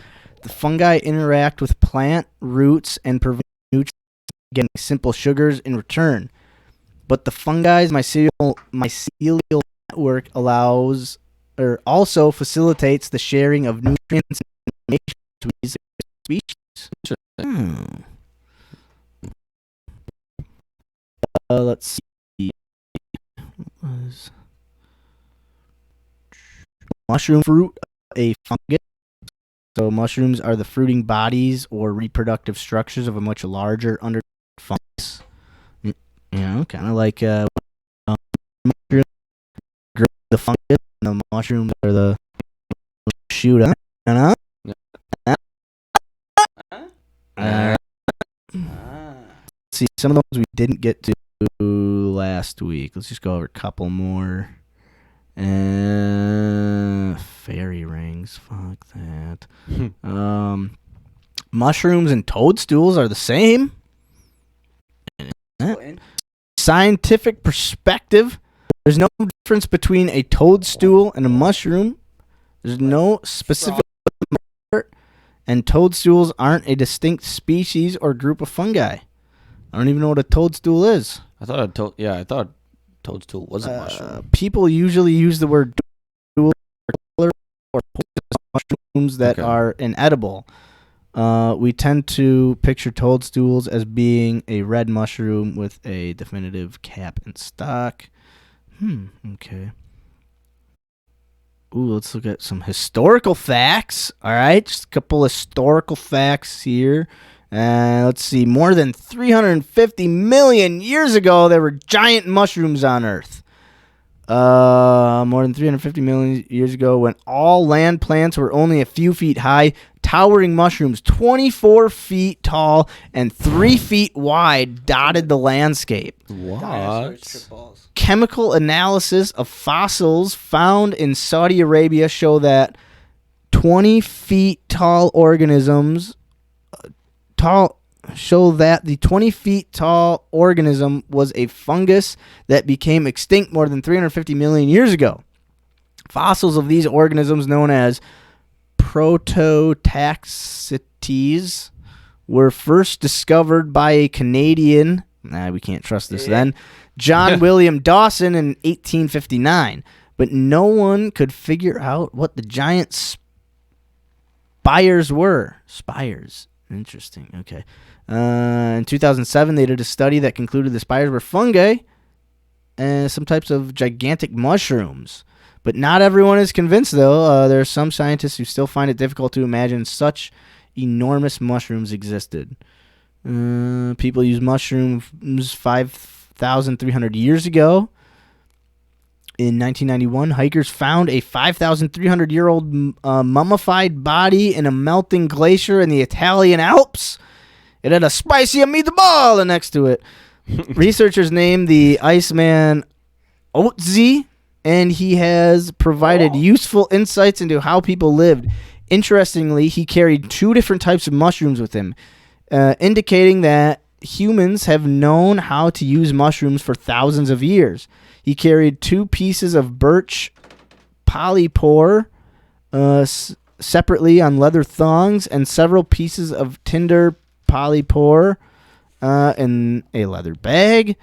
The fungi interact with plant roots and provide nutrients, getting simple sugars in return. But the fungi's mycelial network allows or also facilitates the sharing of nutrients and information between these species. Let's see. Mushroom fruit, a fungus. So mushrooms are the fruiting bodies or reproductive structures of a much larger fungus. You know, kind of like mushroom grow the fungus, and the mushrooms are the shoot up. See, some of those we didn't get to last week. Let's just go over a couple more. Fairy rings. Fuck that. Mushrooms and toadstools are the same. Scientific perspective, there's no difference between a toadstool and a mushroom. There's no specific and toadstools aren't a distinct species or group of fungi. I don't even know what a toadstool is. I thought toadstool was a mushroom. People usually use the word toadstool or poisonous mushrooms that are inedible. We tend to picture toadstools as being a red mushroom with a definitive cap and stalk. Okay. Ooh, let's look at some historical facts. All right, just a couple historical facts here. Let's see. More than 350 million years ago, there were giant mushrooms on Earth. More than 350 million years ago, when all land plants were only a few feet high, towering mushrooms 24 feet tall and 3 feet wide dotted the landscape. What? Chemical analysis of fossils found in Saudi Arabia show that 20 feet tall organisms the 20 feet tall organism was a fungus that became extinct more than 350 million years ago. Fossils of these organisms, known as Prototaxites, were first discovered by a Canadian, we can't trust this then, John William Dawson in 1859, but no one could figure out what the giant spires were. Spires. Interesting. Okay. In 2007, they did a study that concluded the spires were fungi and some types of gigantic mushrooms. But not everyone is convinced, though. There are some scientists who still find it difficult to imagine such enormous mushrooms existed. People used mushrooms 5,300 years ago. In 1991, hikers found a 5,300-year-old mummified body in a melting glacier in the Italian Alps. It had a spicy meatball next to it. Researchers named the Iceman Otzi, and he has provided useful insights into how people lived. Interestingly, he carried 2 different types of mushrooms with him, indicating that humans have known how to use mushrooms for thousands of years. He carried 2 pieces of birch polypore separately on leather thongs and several pieces of tinder polypore in a leather bag.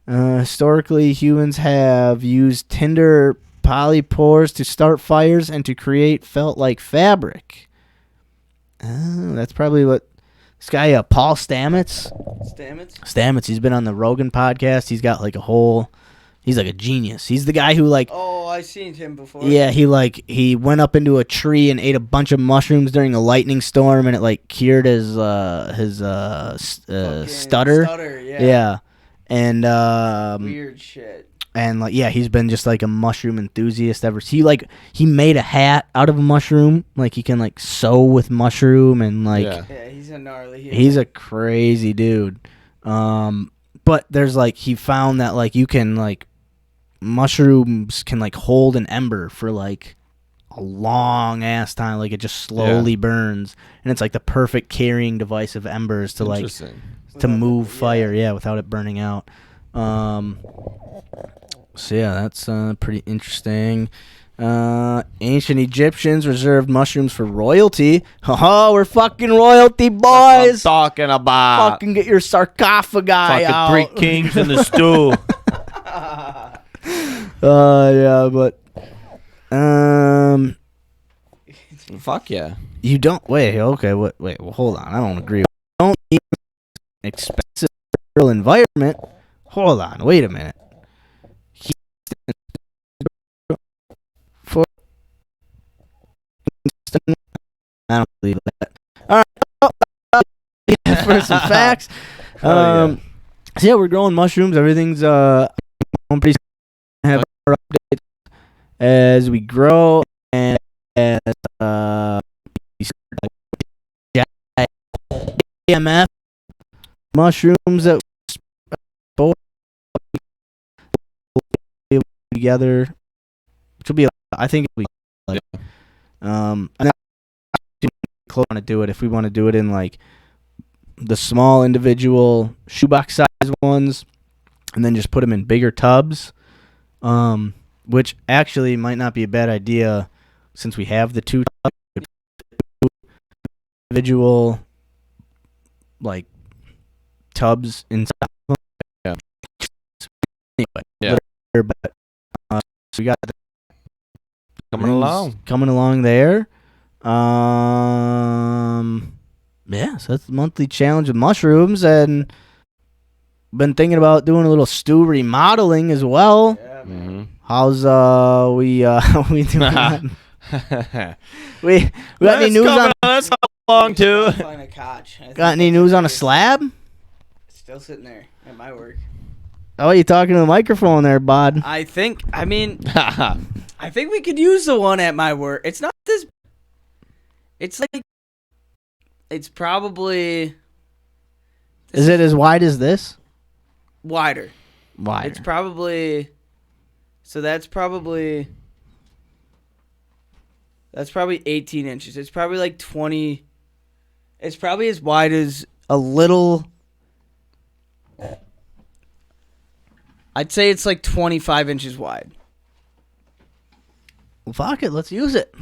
Historically, humans have used tinder polypores to start fires and to create felt-like fabric. That's probably what this guy, Paul Stamets. Stamets, he's been on the Rogan podcast. He's got like a whole... He's like a genius. He's the guy who like... Oh, I've seen him before. Yeah, he went up into a tree and ate a bunch of mushrooms during a lightning storm, and it like cured his stutter. Stutter, yeah. Yeah, and weird shit. And like, yeah, he's been just like a mushroom enthusiast ever. He made a hat out of a mushroom. Like he can like sew with mushroom and like. Yeah, he's a gnarly. He's a crazy dude. But there's like he found that like you can like. Mushrooms can like hold an ember for like a long ass time, like it just slowly burns, and it's like the perfect carrying device of embers to like to move fire, without it burning out. So yeah, that's pretty interesting. Ancient Egyptians reserved mushrooms for royalty. Oh, we're fucking royalty, boys. That's what I'm talking about. Fucking get your sarcophagi out. 3 kings in the stew. Yeah, but fuck yeah. You don't okay, wait, well, hold on. I don't agree. Don't need an expensive rural environment. Hold on, wait a minute. I don't believe that. All right, for some facts. So yeah, we're growing mushrooms. Everything's pretty. Have our updates as we grow and as EMF mushrooms that both together, which will be, I think it'll be like, and then close want to do it if we want to do it in like the small individual shoebox size ones, and then just put them in bigger tubs. Which actually might not be a bad idea since we have the 2 individual like tubs inside. Yeah. Anyway, Yeah. but so we got Coming things along. coming along there. Yeah, so that's the monthly challenge with mushrooms, and been thinking about doing a little stew remodeling as well. Mm-hmm. How's we doing that? we got any news on That's long too. Find a couch. got any news on a slab? Still sitting there at my work. Oh, you talking to the microphone there, bud? I think we could use the one at my work. It's not this. It's like. It's probably. Is it as wide as this? Wider. Wider. It's probably. So that's probably 18 inches. It's probably like 20. It's probably as wide as a little. I'd say it's like 25 inches wide. Well, fuck it, let's use it.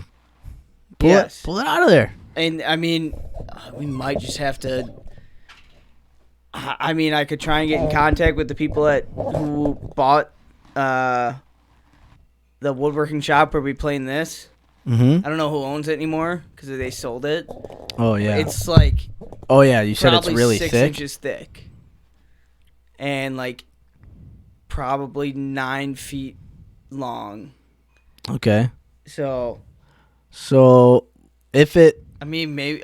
Yes. Pull it out of there. And I mean, we might just have to. I mean, I could try and get in contact with the people who bought the woodworking shop where we playing this. Mm-hmm. I don't know who owns it anymore because they sold it. Oh yeah. It's like. Oh yeah, you said it's probably really 6 thick. inches thick. And like probably 9 feet long. Okay. So if it I mean maybe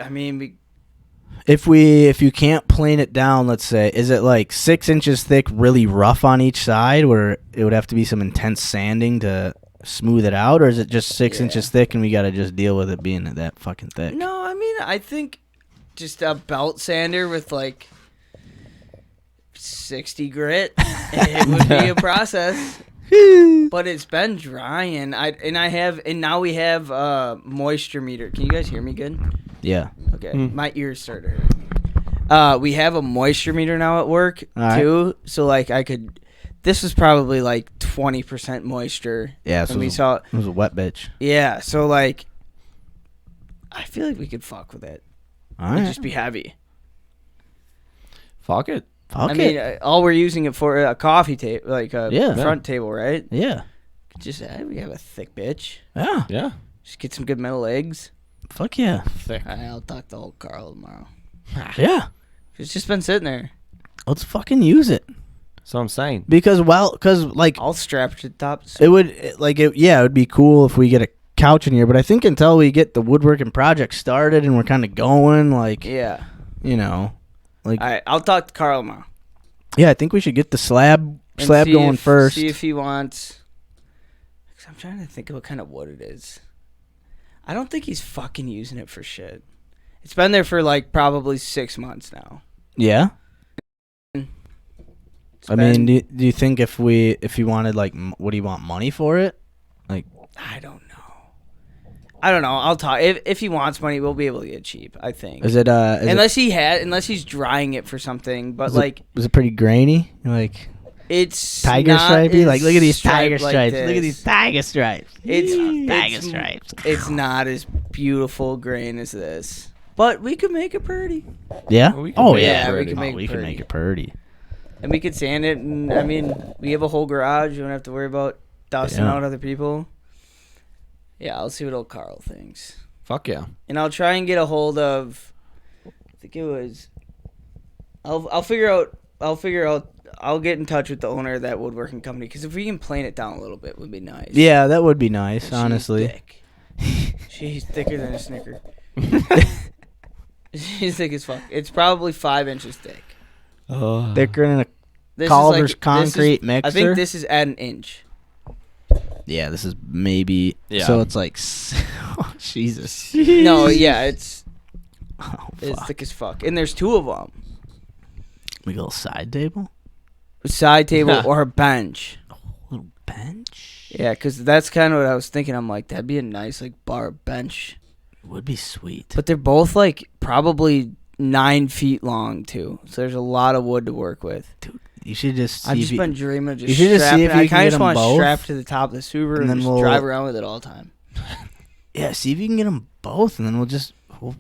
if you can't plane it down, let's say, is it like 6 inches thick, really rough on each side, where it would have to be some intense sanding to smooth it out, or is it just 6 inches thick and we gotta just deal with it being that fucking thick? No, I mean I think just a belt sander with like 60 grit, it would be a process. But it's been dry, and now we have moisture meter. Can you guys hear me good? Yeah. Okay, my ears started hurting. We have a moisture meter now at work too, so like this was probably like 20% moisture. Yeah. So we saw it was a wet bitch. Yeah, so like I feel like we could fuck with it. All It'd right. just be heavy. Fuck it. I mean, all we're using it for a coffee table, like a Yeah. front table, right? Yeah. Just we have a thick bitch. Yeah. Yeah. Just get some good metal legs. Fuck yeah. Thick. I'll talk to old Carl tomorrow. Yeah. It's just been sitting there. Let's fucking use it. So I'm saying. Because like I'll strap it to the top. it would be cool if we get a couch in here, but I think until we get the woodworking project started and we're kind of going, like, Yeah. you know, like, All right, I'll talk to Carl tomorrow. yeah, I think we should get the slab And going first. See if he wants. Cause I'm trying to think of what kind of wood it is. I don't think he's fucking using it for shit. It's been there for like probably 6 months now. Yeah. It's I mean, do you think if you wanted, like, what do you want, money for it? Like, I don't know. I'll talk. If he wants money, we'll be able to get it cheap, I think. is it unless he's drying it for something, but is it pretty grainy? Like, it's tiger not stripey? as Like, look at these tiger striped like stripes. this. Look at these tiger stripes. Tiger stripes. It's not as beautiful grain as this, but we could make it pretty, Yeah. Well, we can Oh make it yeah. pretty. we can make it we can pretty. make it pretty. And we could sand it. And I mean, we have a whole garage. You don't have to worry about dusting out other people. Yeah, I'll see what old Carl thinks. Fuck yeah. And I'll try and get a hold of. I think it was. I'll figure out. I'll get in touch with the owner of that woodworking company, because if we can plane it down a little bit, it would be nice. Yeah, that would be nice, She's honestly. thick. She's thicker than a Snicker. She's thick as fuck. It's probably 5 inches thick. Thicker than a This Culver's is concrete mixer. I think this is at an inch. Yeah, this is maybe. Yeah. So it's like, oh, Jesus. No, yeah, it's Oh, fuck. thick as fuck. And there's 2 of them. We go side table, A side table or a bench. little bench. Yeah, because that's kind of what I was thinking. I'm like, that'd be a nice like bar bench. Would be sweet. But they're both like probably 9 feet long too. So there's a lot of wood to work with. Dude, you should just. I've see just if been dreaming of just you should just see strapping. if you I can kind get of just 'em want to both, strap to the top of the Subaru and and then just we'll- drive around with it all the time. Yeah, see if you can get them both, and then we'll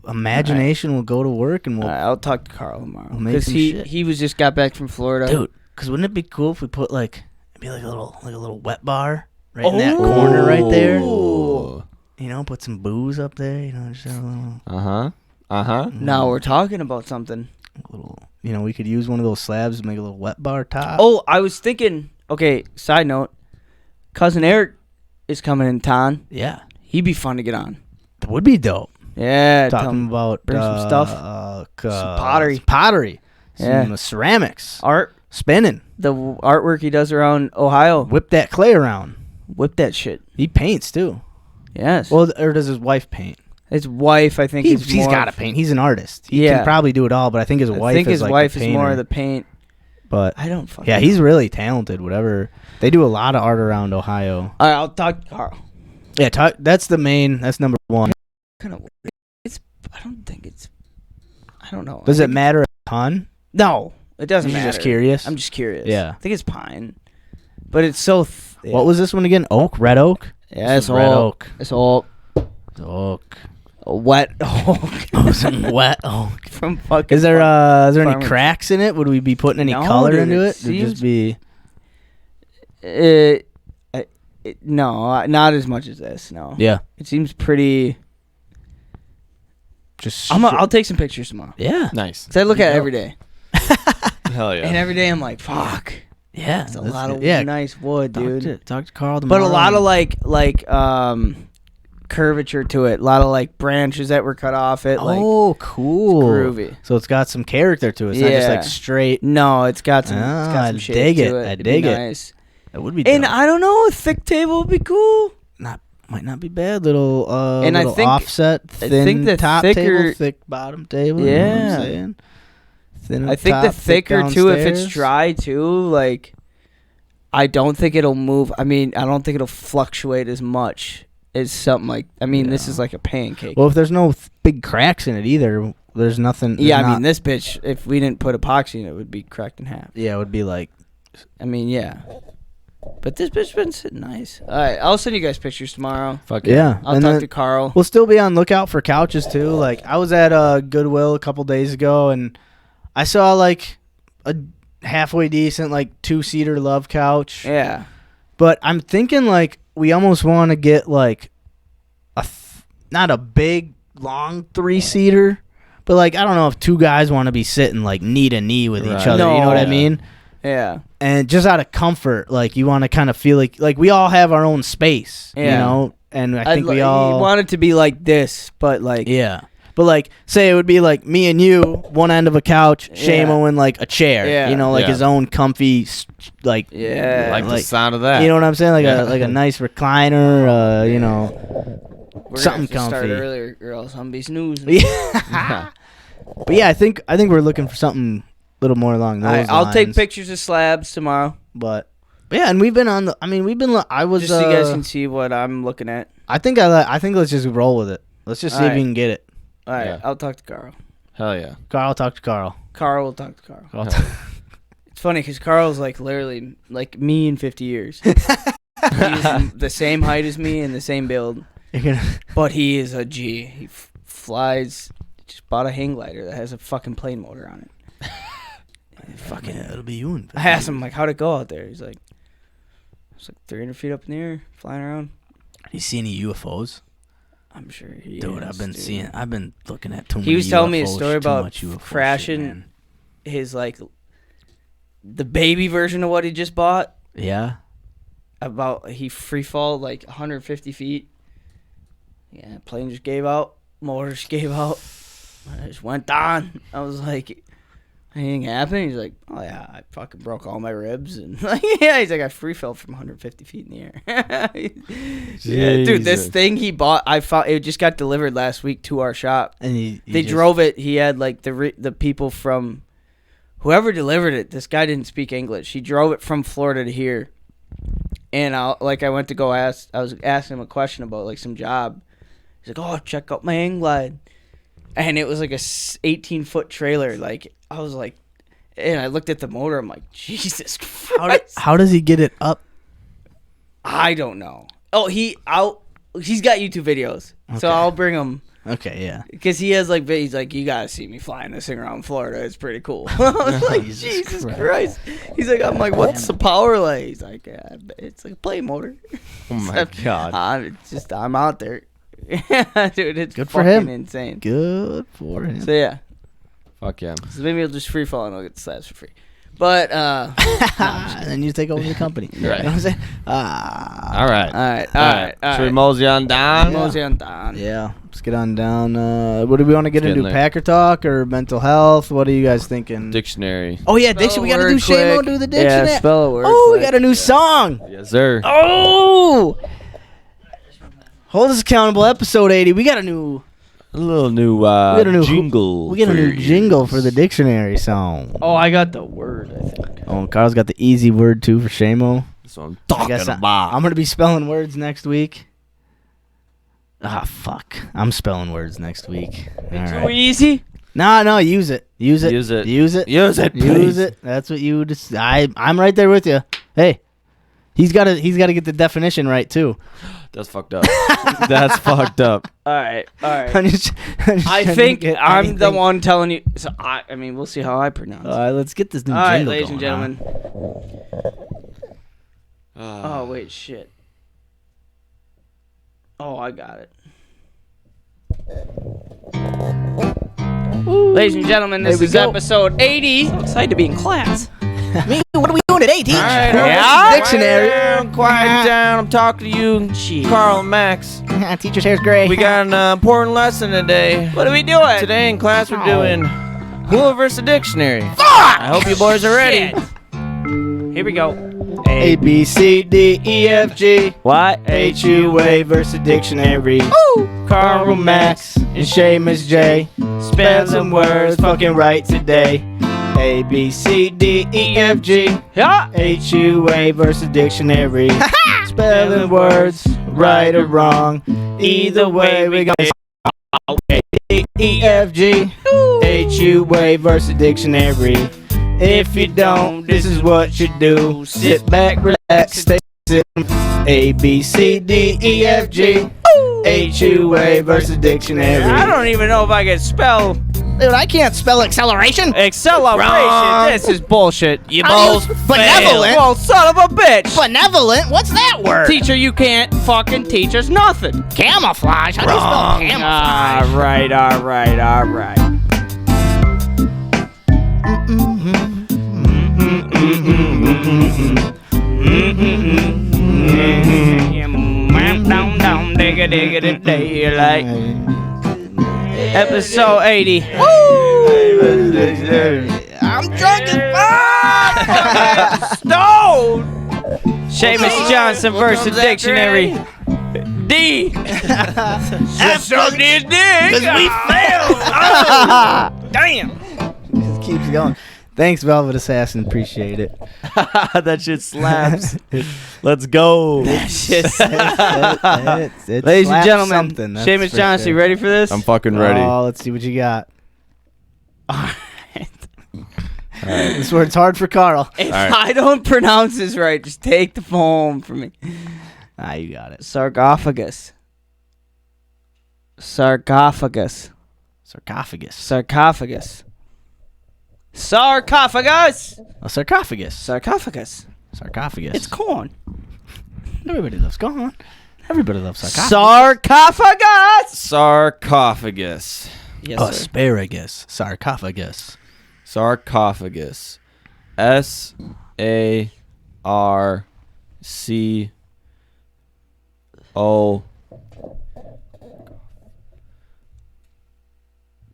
imagination will go to work and we'll I'll talk to Carl tomorrow make because some he shit. he was just got back from Florida. dude. Because wouldn't it be cool if we put like maybe like a little wet bar right in that corner right there? Ooh. You know, put some booze up there. You know, just have a Now we're talking about something. little. You know, we could use one of those slabs to make a little wet bar top. Oh, I was thinking. Okay, side note. Cousin Eric is coming in town. yeah, He'd be fun to get on. that would be dope. Yeah, Talking about bring some stuff. some pottery. Yeah. some ceramics, art. spinning. The artwork he does around Ohio. Whip that clay around. Whip that shit. He paints too. Yes. Well, or does his wife paint? His wife, I think, He's more got to paint. He's an artist. He Yeah. can probably do it all, but I think his wife. I think is his like wife the is more painter. of the paint. But I don't fucking yeah, know. he's really talented. Whatever they do, a lot of art around Ohio. All right, I'll talk to Carl. Yeah, that's the main. That's number one. Kind of. It's. I don't think it's. I don't know. Does I it think matter a ton? No, it doesn't You're matter. just curious. I'm just curious. Yeah. I think it's pine, but it's so. What was this one again? Oak, red oak. Yeah, This it's is red all. oak. It's all Oak. wet oak Some wet oak. from fucking. Is there any farmers. cracks in it? Would we be putting any No, color dude, into it it? Would seems- just be No, not as much as this. No. yeah. It seems pretty. Just I'll take some pictures tomorrow. yeah. Nice. 'Cause I look at it every day, Hell yeah. and every day I'm like, fuck. Yeah. It's a that's lot good. of nice wood, dude. Talk to Carl But tomorrow. a lot of like curvature to it. A lot of like branches that were cut off it. Like oh, cool. groovy. So it's got some character to it. It's not just Yeah. like straight. No, it's got some. It's Ah, got I some shape dig to it. it. I It'd dig be it. Nice. That would be. And dope. I don't know, a thick table would be cool. Might not be bad. Little And I little think- offset, thin think the top thicker- table, thick bottom table. You know what Yeah. I'm saying? Thin I up think the top, thick thicker too, if it's downstairs. dry too, like I don't think it'll move. I mean, I don't think it'll fluctuate as much as something like. I mean, this Yeah. is like a pancake. Well, if there's no big cracks in it either, there's nothing. yeah, there's I not- mean, this bitch, if we didn't put epoxy in it, would be cracked in half. yeah, it would be like. I mean, yeah. But this bitch been sitting nice. All right, I'll send you guys pictures tomorrow. Fuck Yeah, I'll and talk then to Carl. we'll still be on lookout for couches too. Like I was at Goodwill a couple days ago, and I saw like a halfway decent like 2-seater love couch. Yeah. But I'm thinking like we almost want to get like not a big long 3-seater, but like I don't know if two guys want to be sitting like knee to knee with each Right. other. You know what I No. mean? Yeah. And just out of comfort, like you want to kind of feel like we all have our own space, you Yeah. know. And I think we You all want it to be like this, but like. yeah. But like, say it would be like me and you, one end of a couch, Yeah. Seamo in like a chair, Yeah. you know, like Yeah. his own comfy, like Yeah. Like the like- sound of that. you know what I'm saying, like Yeah. a nice recliner, you know, We're something gonna have to start comfy. earlier, or else I'm be snoozing. Yeah. But yeah, I think we're looking for something a little more along those All right, lines. I'll take pictures of slabs tomorrow, But yeah, and we've been on the. I mean, I was. just so you guys can see what I'm looking at. I think let's just roll with it. Let's just see if Alright. we can get it. All right, Yeah. I'll talk to Carl. Hell yeah. Carl, talk to Carl. Carl will talk to Carl. Carl It's funny because Carl's like literally like me in 50 years. He's the same height as me and the same build, You're gonna. but he is a G. He flies. Just bought a hang glider that has a fucking plane motor on it. Fucking. Yeah, it'll be you. And I asked him like, how'd it go out there? He's like, it's like 300 feet up in the air, flying around. You see any UFOs? I'm sure he Dude, is, I've been looking at too many He was telling me a UFOs, story too about much UFO crashing shit, man. his like the baby version of what he just bought. Yeah. About he free fall like 150 feet. Yeah, plane just gave out, motor just gave out. I just went down. I was like, anything happened? He's like, oh yeah, I fucking broke all my ribs and like yeah. He's like, I free fell from 150 feet in the air. Yeah, dude, this Jesus. thing he bought, I found it just got delivered last week to our shop. And he They just- drove it. He had like the people from whoever delivered it. This guy didn't speak English. He drove it from Florida to here, and I went to go ask. I was asking him a question about like some job. He's like, "Oh, check out my hang glide," and it was like a 18-foot trailer. Like I was like, and I looked at the motor. I'm like, Jesus Christ! How does he get it up? I don't know. Oh, he's got YouTube videos, so Okay. I'll bring him. Okay, yeah. Because he has like, he's like, you gotta see me flying this thing around Florida. It's pretty cool. I was like, Jesus Christ. He's like, I'm like, what's the power like? He's like, it's like a plane motor. Oh my God. I'm out there. Dude, it's Good for fucking him. insane. Good for him. So yeah, Fuck yeah. so maybe he'll just free fall and I'll get the slabs for free. But And then you take over the company. Right. You know what I'm saying? All right. all right. Should we mosey on down? Mosey on down. Yeah. Let's get on down. What do we want to get Let's get into? in there. Packer talk or mental health? What are you guys thinking? Dictionary. Oh yeah, diction. We got to do Seamo, do the dictionary. Yeah, spell a word. Oh, we quick. got a new song. Yes, sir. Oh, hold us accountable. Episode 80. We got a new. A little new jingle. We get a new for jingle you. for the dictionary song. Oh, I got the word, I think. Oh, Carl's got the easy word too for Seamo. That's what I'm I talking guess about. I'm gonna be spelling words next week. Ah, fuck. I'm spelling words next week. All Too right. easy? No, use it. Use it. Use it. Use it. Use it, Use please. it. That's what you just. I'm right there with you. Hey, he's got to get the definition right too. That's fucked up. That's fucked up. All right. I'm just I trying to think get I'm the anything. one telling you. So I mean, we'll see how I pronounce it. All right, let's get this new All right, jingle ladies and going, gentlemen. Oh, wait, shit. Oh, I got it. Ladies and gentlemen, this There we is go. episode 80. So excited to be in class. Me, what are we doing at 18? All right, Yeah? Dictionary. Quiet down. I'm talking to you, Jeez. Carl and Max. Teacher's hair's gray. We got an important lesson today. What are we doing? Today in class we're doing HUA versus dictionary. I hope you boys are ready. Shit. Here we go. A B C D E F G What? HUA versus dictionary. Carl Max and Seamus J. Spelling words fucking right today. A B C D E F G Yeah. HUA versus dictionary. Spelling words right or wrong. Either way we got E F G HUA versus dictionary. If you don't, this is what you do. Sit back, relax, stay sit. A B C D E F G HUA versus dictionary. I don't even know if I can spell Dude, I can't spell acceleration. acceleration. Wrong. This is bullshit. You How both do you- benevolent? Well, son of a bitch. Benevolent? What's that word? Teacher, you can't fucking teach us nothing. Camouflage. How do you spell camouflage? All right. Episode 80. I'm drunk as fuck. Stone. Seamus Johnson versus dictionary. D. Just sucked his dick. Because we failed. Damn. Just keeps going. Thanks, Velvet Assassin. Appreciate it. That shit slaps. Let's go. It Ladies and slaps gentlemen, something, that's Seamus for Johnson, you sure. ready for this? I'm fucking ready. Oh, let's see what you got. Alright. This word's hard for Carl. If Alright. I don't pronounce this right, just take the phone from me. Ah, you got it. Sarcophagus. Sarcophagus. Sarcophagus. Sarcophagus. A sarcophagus. Sarcophagus. Sarcophagus. It's corn. Everybody loves corn. Everybody loves sarcophagus. Sarcophagus. Sarcophagus. Yes, sir. Asparagus. Sarcophagus. Sarcophagus. S A R C O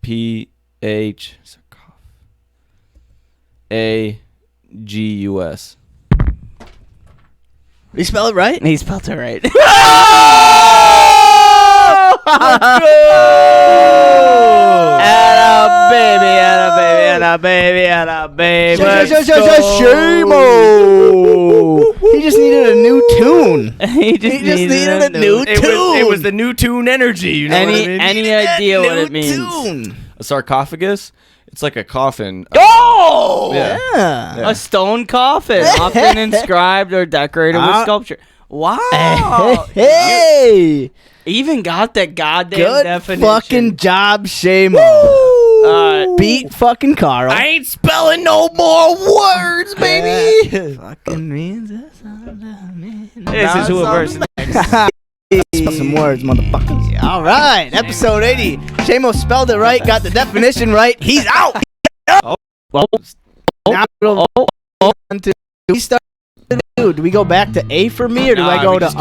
P H A G U S. You spell it right? He spelled it right. Atta baby. Shame-o! He just needed a new tune. He just needed a new tune. It was the new tune energy. You know what I mean? Any idea what it means? Tune. A sarcophagus. It's like a coffin. Oh! Yeah. A stone coffin, often inscribed or decorated with sculpture. Wow. Hey! Even got that goddamn Good definition. fucking job, Seamo. Beat fucking Carl. I ain't spelling no more words, baby. Fucking means This is who it versus. Spell some words, motherfuckers. All right, episode 80. Seamo spelled it right, got the definition right. He's out. Now we'll on to we start. Do we go back to A for me, or do I go to R? Keep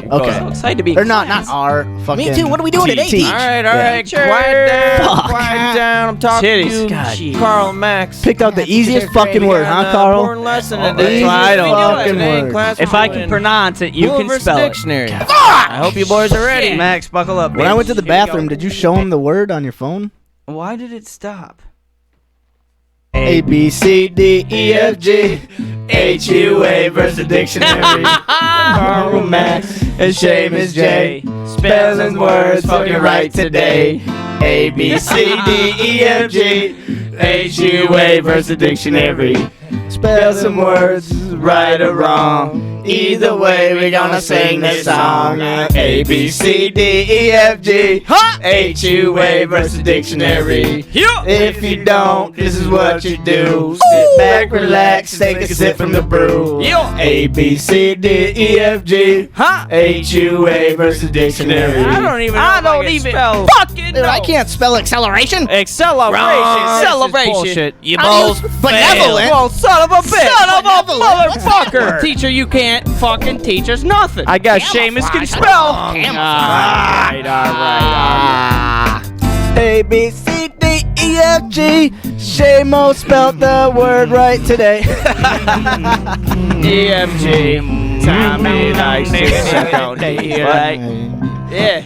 going. Okay. I'm excited to be. Or not R. Fucking Me too. What are we doing at 18? Teach. All right. Quiet down. Quiet down. I'm talking Titties. to you, Carl and Max. Picked out the easiest fucking word, huh, Carl? Important lesson Oh, today. that's why I don't Today fucking in word. class If we're I can doing pronounce it, you can Universe spell it. Dictionary. I hope you boys are ready. Max, buckle up. When I went to the Here we go. bathroom, did you show him the word on your phone? Why did it stop? A, B, C, D, E, F, G, H, U, A versus dictionary. Carl, Max, and Seamus, J. Spelling words fucking right today. A, B, C, D, E, F, G, H, U, A versus dictionary. Spell some words right or wrong. Either way, we're gonna sing this song. A, B, C, D, E, F, G, H, U, A versus dictionary. If you don't, this is what you do. Sit back, relax, take a sip from the brew. A, B, C, D, E, F, G, H, U, A versus dictionary. I don't even spell. Dude, I can't spell acceleration. Acceleration. Celebration. You I both use benevolent. Well, son of a bitch. Son of a motherfucker. Teacher, you can't fucking teach us nothing. I guess Seamus can spell. All right. A, B, C, D, E, F, G. Seamo spelled the word right today. EFG. Tommy likes to suck on D, right? Yeah.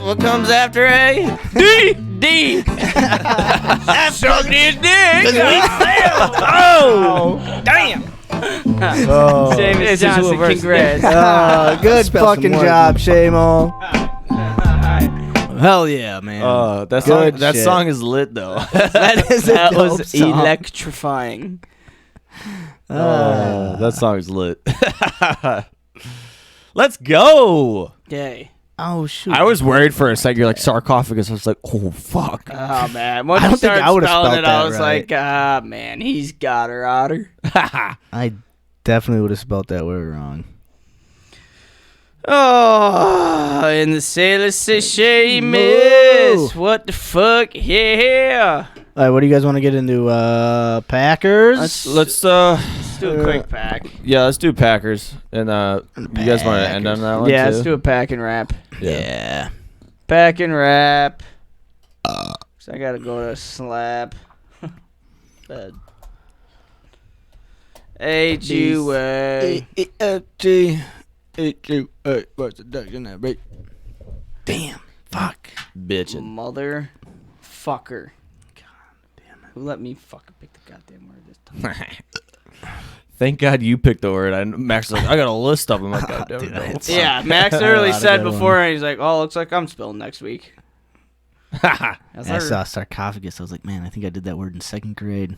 What comes after A? D. Suck this dick. Oh, damn. Seamus Johnson, congrats. Good Spell some fucking words. job, Seamo. Hell yeah, man. That Good that shit. song is lit though. That was dope song. electrifying. That song is lit. Let's go. Yay. Oh shoot. I was worried for a second. You're like sarcophagus. I was like, oh fuck. Oh man. Once I don't you think started I would've spelling spelled it, I that was right. like, man, he's got her otter. I definitely would have spelled that word wrong. Oh, and the sailor says, Seamus, what the fuck? Yeah. All right, what do you guys want to get into? Packers. Let's do a quick pack. yeah, let's do Packers. And you guys want to end on that one Yeah, too? let's do a pack and wrap. Yeah. Pack and wrap. So I gotta go to slap. Bed. HUA. E-F-G. H-U-A. What's the dictionary? Damn. Fuck. Bitchin'. Motherfucker. God damn it. Who let me fucking pick the goddamn word this time? Thank God you picked the word. Max was like, I got a list of them. Like, I never Dude, know. it's- Yeah, Max A literally lot of said good before, ones. and he's like, "Oh, looks like I'm spelling next week." I saw sarcophagus. I was like, man, I think I did that word in second grade.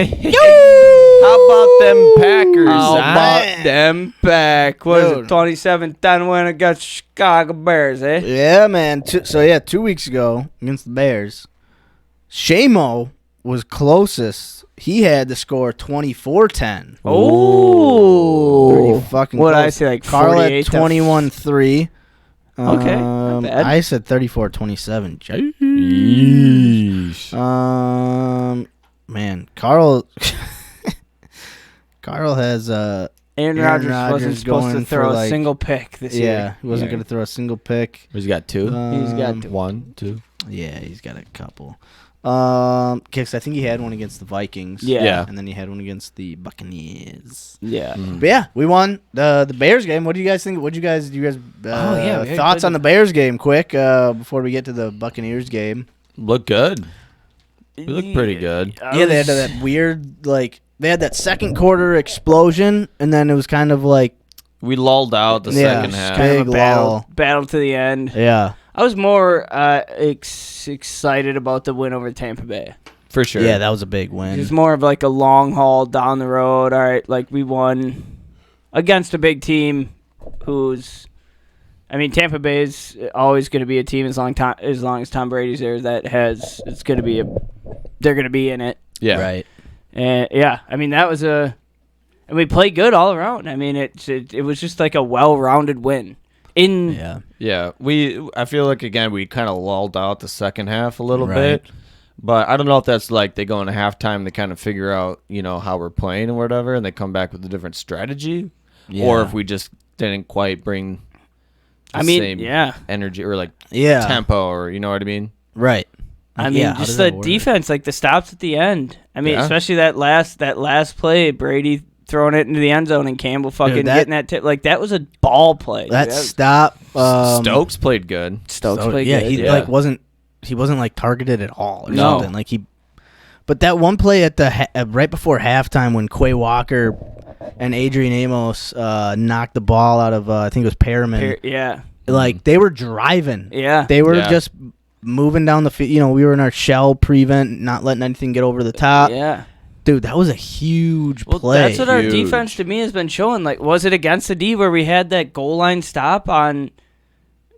How about them Packers? How huh? about them back? What is Dude. it? 27-10 win against Chicago Bears, eh? Yeah, man. 2 weeks ago against the Bears, Seamo was closest. He had to score 24-10. Oh, Pretty fucking what did I close. say? Like Carl 48 had to 21-3. Okay, not bad. I said 34-27. Yeesh. Man, Carl has Aaron Rodgers wasn't supposed to going throw for, a single pick this year. Yeah, he wasn't going to throw a single pick. He's got 2. He's got 2. 1, 2. Yeah, he's got a couple. Kicks. I think he had one against the Vikings. Yeah. And then he had one against the Buccaneers. Yeah. Mm-hmm. But yeah, we won the Bears game. What do you guys think? Do you guys we had thoughts good- on the Bears game? Quick, before we get to the Buccaneers game. Look good. We look pretty good. Yeah, they had that weird they had that second quarter explosion, and then it was kind of like We lulled out the second half. Big Kind of a lull. battle to the end. Yeah. I was more excited about the win over Tampa Bay. For sure. Yeah, that was a big It win. was more of like a long haul down the road. All right, like we won against a big team who's, I mean, Tampa Bay is always going to be a team as long as Tom Brady's there they're going to be in it. Yeah. Right. And yeah, I mean and we played good all around. I mean, it was just like a well-rounded win. Yeah. Yeah. I feel like, again, we kind of lulled out the second half a little Right. bit. But I don't know if that's like they go into halftime to kind of figure out, how we're playing and whatever, and they come back with a different strategy. Yeah. Or if we just didn't quite bring the same energy or tempo, or you know what I mean? Right. I mean, how just does the that work? defense, like the stops at the end. I mean, Yeah. especially that last play, Brady throwing it into the end zone and Campbell fucking getting that tip. Like, that was a ball play. That was- stop. Stokes played good. Stokes So, played yeah, good. he wasn't like targeted at all or No. something. But that one play at the right before halftime when Quay Walker and Adrian Amos knocked the ball out of I think it was Perriman. Yeah. Like they were driving. Yeah. They were Yeah. just moving down the field. We were in our shell prevent, not letting anything get over the top. Yeah. Dude, that was a huge Well, play. that's what our Huge. defense to me has been showing. Like, was it against the D where we had that goal line stop on,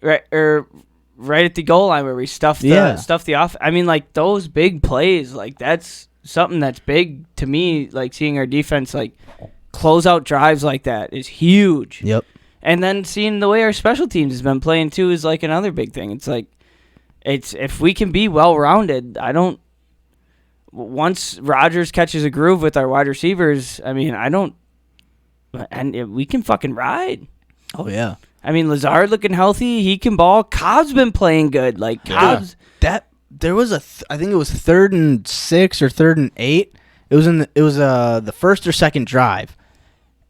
right at the goal line where we stuffed the off? I mean, like those big plays, like that's something that's big to me. Like seeing our defense like close out drives like that is huge. Yep. And then seeing the way our special teams has been playing too is like another big thing. It's like, if we can be well rounded, once Rodgers catches a groove with our wide receivers, I mean, we can fucking ride. Oh yeah. I mean, Lazard looking healthy, he can ball. Cobb's been playing good. Like Cobb's, There was I think it was 3rd and 6 or 3rd and 8. It was the first or second drive,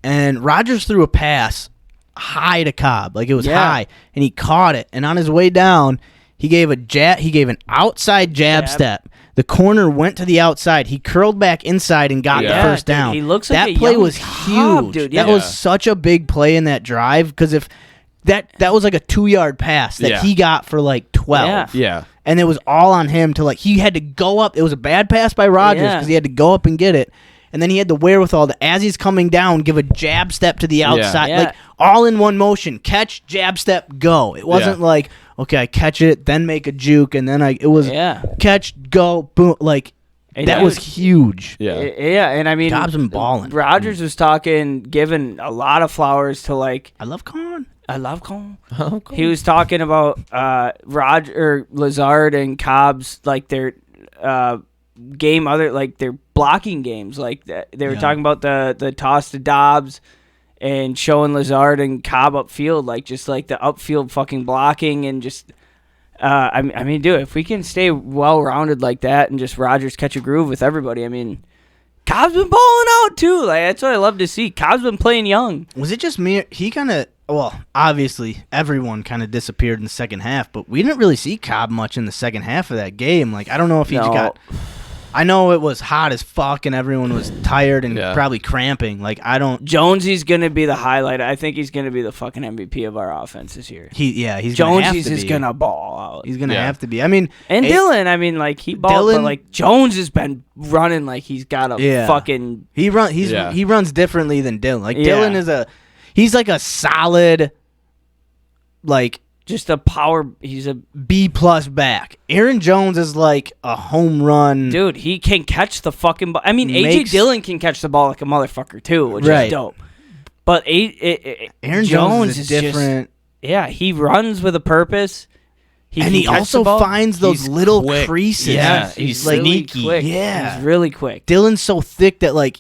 and Rodgers threw a pass high to Cobb, like it was high, and he caught it. And on his way down, he gave an outside jab step. The corner went to the outside. He curled back inside and got the first dude, down. he looks like that a play young was Cobb, huge. dude. That Yeah. was such a big play in that drive because if that was like a 2-yard pass that he got for like 12. Yeah. Yeah. And it was all on him to he had to go up. It was a bad pass by Rodgers because he had to go up and get it. And then he had the wherewithal to, as he's coming down, give a jab step to the outside. Yeah. Like all in one motion. Catch, jab step, go. It wasn't like, okay, I catch it, then make a juke, and then it was catch, go, boom. Like that was huge. Yeah. Yeah, and I mean, Dobbs been balling. Rodgers was giving a lot of flowers to like. I love Con. I love Cole. He was talking about Lazard and Cobb's like their game, their blocking games. Like they were talking about the toss to Dobbs and showing Lazard and Cobb upfield, like just like the upfield fucking blocking and just. I mean, dude, if we can stay well rounded like that and just Rodgers catch a groove with everybody, I mean, Cobb's been balling out too. Like that's what I love to see. Cobb's been playing young. Was it just me? He kind of. Well, obviously, everyone kind of disappeared in the second half, but we didn't really see Cobb much in the second half of that game. Like, I don't know if he got... I know it was hot as fuck and everyone was tired and probably cramping. Like, I don't... Jonesy's going to be the highlight. I think he's going to be the fucking MVP of our offense this year. He's Jonesy's is going to ball out. He's going to have to be. I mean... And Dylan, I mean, like, he balled, but, like, Jones has been running like he's got a fucking... He runs differently than Dylan. Like, Dylan is he's like a solid, like... Just a power. He's a B+ back. Aaron Jones is like a home run. Dude, he can catch the fucking ball. I mean, AJ Dillon can catch the ball like a motherfucker, too, which is dope. But Aaron Jones is different. He runs with a purpose. He also finds those little creases. Yeah, he's like really quick. Yeah. He's really quick. Dylan's so thick that, like,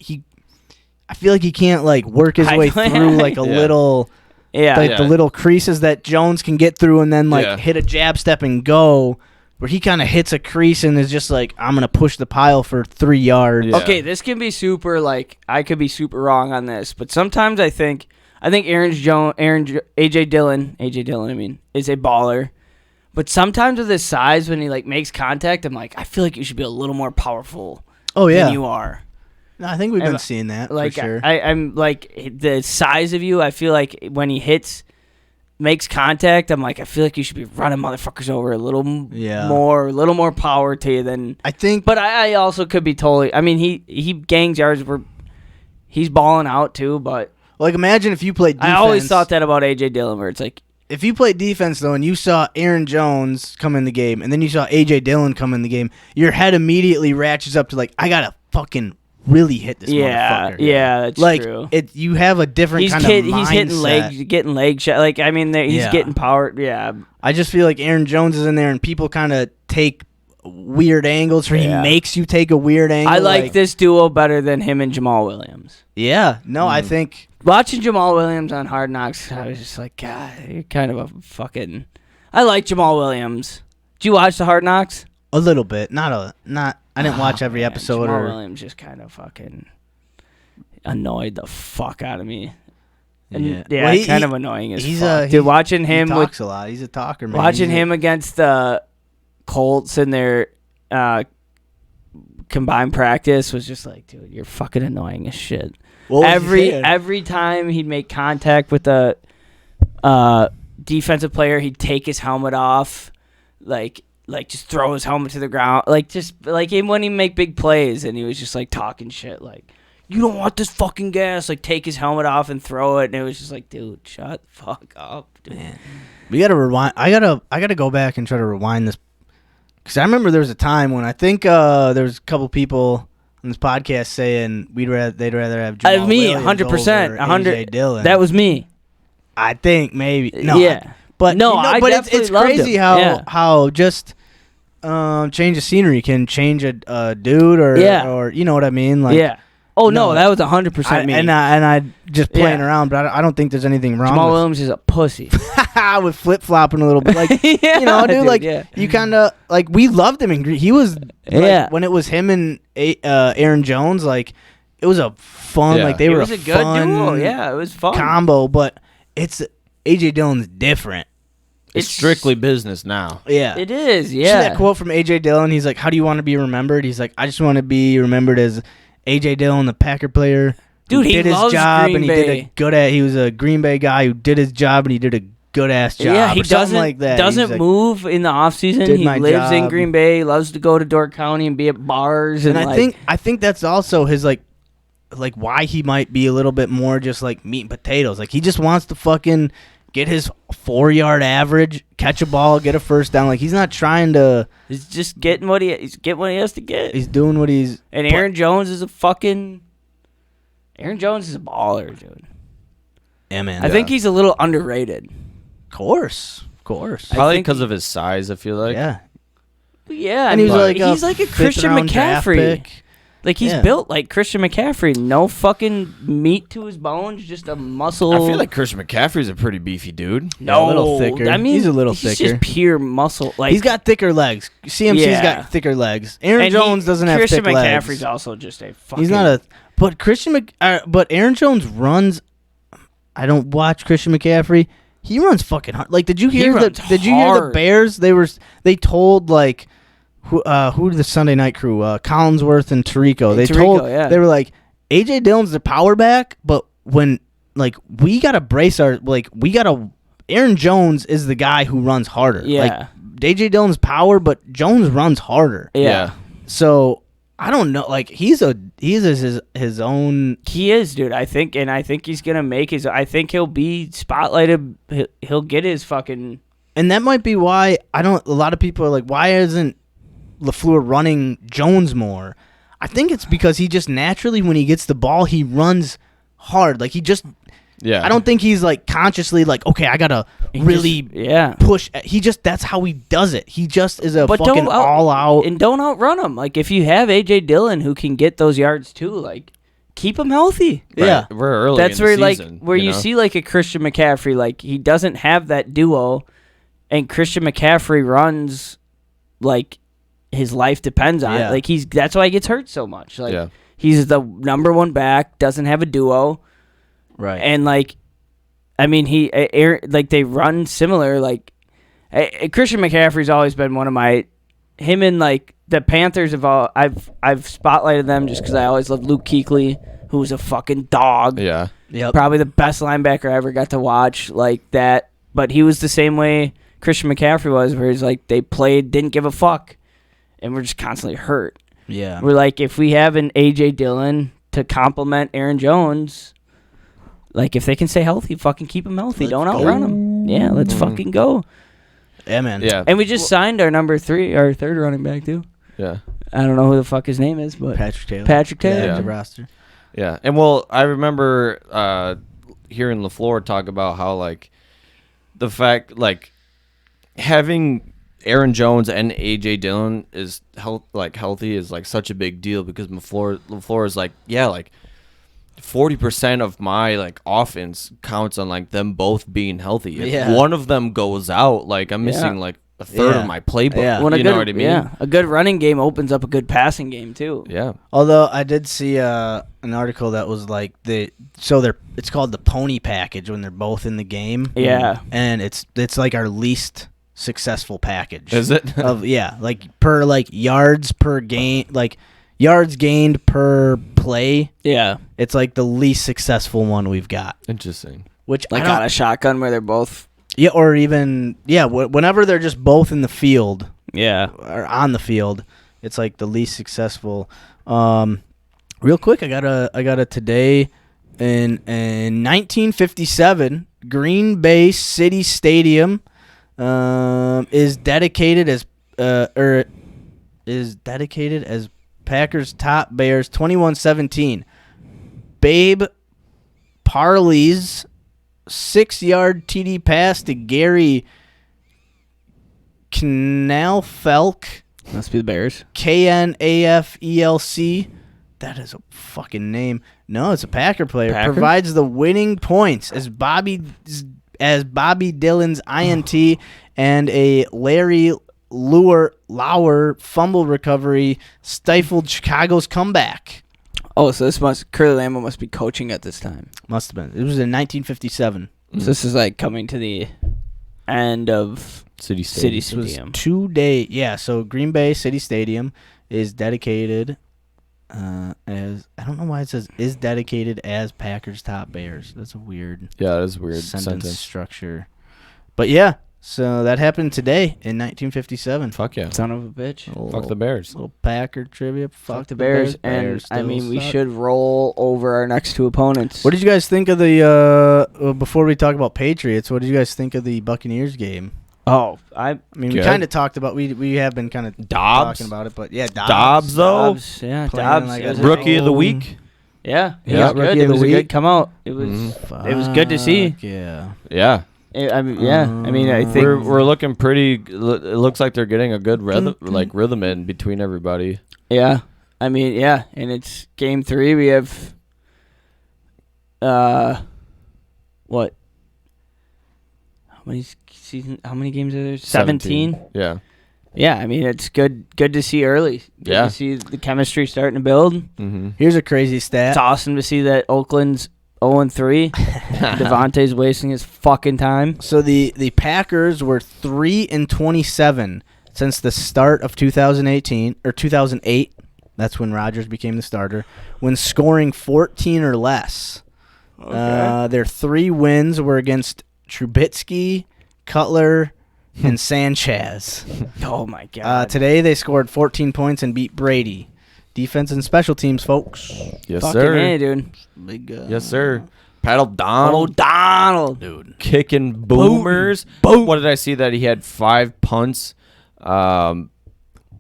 I feel like he can't like work his way through like a little. Yeah. Like the little creases that Jones can get through and then like hit a jab step and go, where he kind of hits a crease and is just like, I'm going to push the pile for 3 yards. Yeah. Okay, this can be super, like, I could be super wrong on this, but sometimes I think AJ Dillon, I mean, is a baller. But sometimes with his size, when he like makes contact, I'm like, I feel like you should be a little more powerful than you are. No, I think we've been seeing that Like, for sure. I'm like, the size of you, I feel like when he makes contact, I'm like, I feel like you should be running motherfuckers over a little more power to you than I think. But I also could be totally. I mean, he gangs yards where he's balling out too. But like, imagine if you played defense. I always thought that about AJ Dillon, where it's like, if you played defense though, and you saw Aaron Jones come in the game, and then you saw AJ Dillon come in the game, your head immediately ratchets up to like, I gotta fucking really hit this motherfucker. Yeah, that's like, true. You have a different kind of mindset. He's getting leg shot. Like, I mean, he's getting power. Yeah. I just feel like Aaron Jones is in there, and people kind of take weird angles, or he makes you take a weird angle. I like this duo better than him and Jamal Williams. Yeah. No, I think watching Jamal Williams on Hard Knocks, I was just like, God, you're kind of a fucking. I like Jamal Williams. Did you watch the Hard Knocks? a little bit, not. I didn't watch every episode. Jamal Williams just kind of fucking annoyed the fuck out of me. And well, kind of annoying as fuck. Dude, watching him he talks a lot. He's a talker, man. Watching him against the Colts in their combined practice was just like, dude, you're fucking annoying as shit. Every time he'd make contact with the defensive player, he'd take his helmet off, like just throw his helmet to the ground, when he make big plays, and he was just like talking shit, like, you don't want this fucking gas, like take his helmet off and throw it, and it was just like, dude, shut the fuck up, dude. Man. We gotta rewind. I gotta go back and try to rewind this, because I remember there was a time when I think there was a couple people on this podcast saying they'd rather have Jamal Williams 100%, 100 Dillon. That was me. I think maybe no. Yeah, but it's crazy him. how just change of scenery can change a dude or you know what I mean, like. Yeah. Oh no, that was 100% me. And I just playing around, but I don't think there's anything wrong. Jamal Williams is a pussy. With flip flopping a little bit, like dude, you kind of like we loved him, and he was when it was him and Aaron Jones, like it was a fun, like they were a good duo. Yeah, it was fun combo, but it's AJ Dillon's different. It's strictly business now. Yeah, it is. Yeah, see that quote from AJ Dillon? He's like, "How do you want to be remembered?" He's like, "I just want to be remembered as AJ Dillon, the Packer player, dude. He did his job and he did a good at. He was a Green Bay guy who did his job and he did a good ass job. Yeah, he doesn't like that. Doesn't move in the off season. He lives in Green Bay. Loves to go to Door County and be at bars. And I think that's also his like why he might be a little bit more just like meat and potatoes. Like he just wants to fucking get his 4-yard average, catch a ball, get a first down. Like he's not trying to. He's just getting what he has to get. He's doing what he's. And Aaron Jones is a baller, dude. Yeah, man. I think he's a little underrated. Of course. Probably because of his size, I feel like. Yeah, and he's like a Christian McCaffrey. Like he's built like Christian McCaffrey. No fucking meat to his bones, just a muscle. I feel like Christian McCaffrey's a pretty beefy dude. No, a little thicker. I mean, he's a little thicker. He's just pure muscle. Like he's got thicker legs. CMC's got thicker legs. Aaron Jones doesn't have thick legs. Christian McCaffrey's also just a fucking. He's not a. But Aaron Jones runs. I don't watch Christian McCaffrey. He runs fucking hard. Like, did you hear the Bears? They told like. Who the Sunday night crew? Collinsworth and Tirico. They were like, AJ Dillon's the power back, but when like we gotta brace Aaron Jones is the guy who runs harder. Yeah. Like AJ Dillon's power, but Jones runs harder. Yeah. So I don't know. Like he's his own. He is, dude. I think he's gonna make his. I think he'll be spotlighted. He'll get his fucking. And that might be why a lot of people are like, why isn't LaFleur running Jones more? I think it's because he just naturally, when he gets the ball, he runs hard. Like he just, I don't think he's like consciously like, okay, I gotta push. That's how he does it. He just is fucking all out. And don't outrun him. Like if you have AJ Dillon who can get those yards too, like keep him healthy. Yeah. Right. We're early. That's in where the like season, where you know? see like a Christian McCaffrey, like he doesn't have that duo, and Christian McCaffrey runs like his life depends on it. Like that's why he gets hurt so much. Like he's the number one back, doesn't have a duo, Right. and like I mean like they run similar. Like Christian McCaffrey's always been one of him and like the Panthers have all I've spotlighted them just because I always loved Luke Kuechly, who was a fucking dog. Yeah. Yep. Probably the best linebacker I ever got to watch like that. But he was the same way Christian McCaffrey was, where he's like they played, didn't give a fuck, and we're just constantly hurt. Yeah. We're like, if we have an A.J. Dillon to complement Aaron Jones, like if they can stay healthy, fucking keep him healthy. Don't outrun him. Yeah, let's fucking go. Yeah, man. Yeah. And we just signed our third running back too. Yeah. I don't know who the fuck his name is, but Patrick Taylor. Yeah. The roster. Yeah. And well, I remember hearing LaFleur talk about how like the fact like having Aaron Jones and A.J. Dillon is healthy is like such a big deal because LaFleur is like, yeah, like 40% of my like offense counts on like them both being healthy. If one of them goes out, like I'm missing like a third of my playbook. Yeah. When you know what I mean? Yeah, a good running game opens up a good passing game too. Yeah. Although I did see an article that was like it's called the pony package when they're both in the game. Yeah. And it's like our least successful package. Is it? like per like yards per game, like yards gained per play. Yeah. It's like the least successful one we've got. Interesting. Which Like on a shotgun where they're both. Yeah, or even whenever they're just both in the field. Yeah. Or on the field, it's like the least successful. Real quick, I got a today in 1957, Green Bay City Stadium is dedicated as Packers top Bears 21-17. Babe Parley's 6-yard TD pass to Gary Knaffelk. Must be the Bears. Knaffelc. That is a fucking name. No, it's a Packer player. Packer? Provides the winning points as Bobby Dillon's INT and a Larry Lauer fumble recovery stifled Chicago's comeback. Oh, so Curly Lambeau must be coaching at this time. Must have been. It was in 1957. So this is like coming to the end of City This was Stadium. 2 days. Yeah, so Green Bay City Stadium is dedicated as I don't know why it says is dedicated as Packers top Bears. That's a weird Yeah, that is a weird sentence structure. But yeah, so that happened today in 1957. Fuck yeah. Son of a bitch. Fuck the Bears. Little Packer trivia. Fuck the Bears. And Bears I mean, still we suck. should roll over our next two opponents. What did you guys think of the before we talk about Patriots? What did you guys think of the Buccaneers game? Oh, I mean, we Good. kind of talked about we have been kind of Dobbs? talking about it, but yeah, Dobbs though. Dobbs. Yeah, Playing Dobbs. like It was a- Rookie of the Oh. week. Yeah, Yeah, it was good. Rookie It of the was a week. good come out. It was. It was good to see. Yeah. Yeah. I mean, yeah. I mean, I think We're looking pretty. It looks like they're getting a good rhythm in between everybody. Yeah. I mean, yeah. And it's game 3. We have what? How many games are there? 17. Yeah. Yeah, I mean, it's good to see early. Good Yeah. to see the chemistry starting to build. Mm-hmm. Here's a crazy stat. It's awesome to see that Oakland's 0-3. Devontae's wasting his fucking time. So the Packers were 3-27 since the start of 2018 or 2008. That's when Rodgers became the starter. When scoring 14 or less. Their 3 wins were against Trubisky, Cutler, and Sanchez. Oh, my God. Today they scored 14 points and beat Brady. Defense and special teams, folks. Yes, fucking sir. A, dude. Big, Yes, sir. Pat O'Donnell Donald. dude. kicking boomers. What did I see that he had 5 punts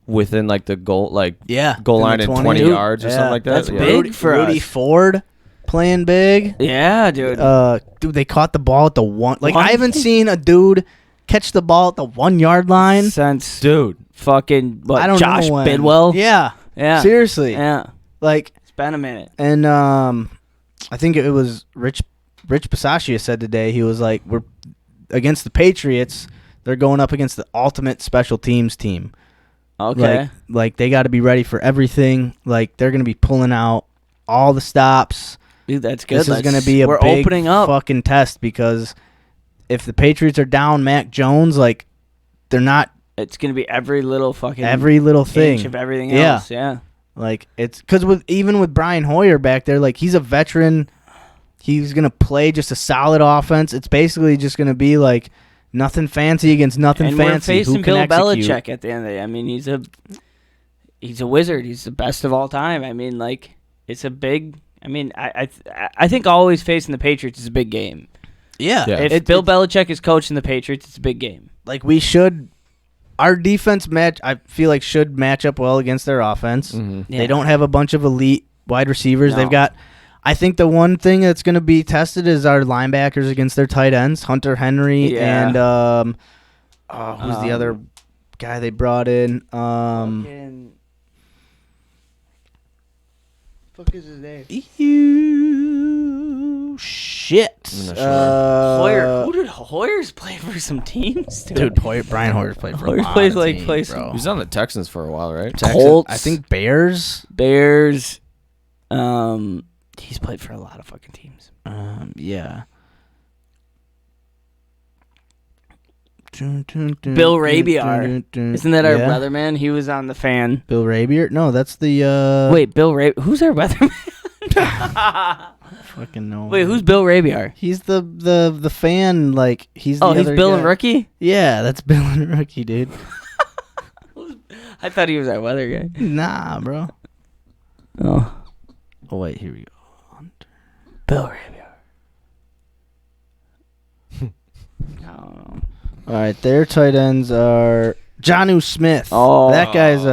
within like the goal goal in line the in 20. 20 Dude, yards or something like that? that's Yeah. big for Rudy us. Ford playing big. Yeah, dude. Dude, they caught the ball at the one. Like, One? I haven't seen a dude catch the ball at the 1 yard line. Since Dude. fucking I don't Josh know when. Bidwell. Yeah. Yeah. Seriously. Yeah. Like, It's been a minute. And I think it was Rich Bisaccia said today, he was like, we're against the Patriots. They're going up against the ultimate special teams team. Okay. Like they got to be ready for everything. Like they're going to be pulling out all the stops. Dude, that's good. This is going to be a we're big opening up. fucking test because if the Patriots are down Mac Jones, like they're not It's going to be every little fucking every little thing inch of everything else. Yeah. Like it's because even with Brian Hoyer back there, like he's a veteran. He's gonna play just a solid offense. It's basically just gonna be like nothing fancy against nothing And fancy. we're facing Who can Bill execute? Belichick at the end of the day. I mean, he's a wizard. He's the best of all time. I mean, like it's a big. I mean, I think always facing the Patriots is a big game. Yeah. If Bill Belichick is coaching the Patriots, it's a big game. Like we should. Our defense I feel like should match up well against their offense. Mm-hmm. Yeah. They don't have a bunch of elite wide receivers. No. They've got. I think the one thing that's going to be tested is our linebackers against their tight ends, Hunter Henry Yeah. and who's the other guy they brought in? Fuck is his name? Shit. I'm not sure. Hoyer. Who did Hoyer's play for some teams? Dude, Brian Hoyer's played for a Hoyer lot plays of like teams, plays bro. He was on the Texans for a while, right? Colts. I think Bears. Bears. He's played for a lot of fucking teams. Yeah. Bill Rabiar. Isn't that our weatherman? He was on the Fan. Bill Rabiar? No, that's the Wait, Bill Who's our weatherman? fucking no. Wait, who's Bill Rabiar? He's the Fan, like he's the He's other Bill guy. and Rookie? Yeah, that's Bill and Rookie, dude. I thought he was our weather guy. Nah, bro. Oh. Oh wait, here we go. Bill Rabiar. I don't know. All right, their tight ends are Jonnu Smith. Oh. That guy's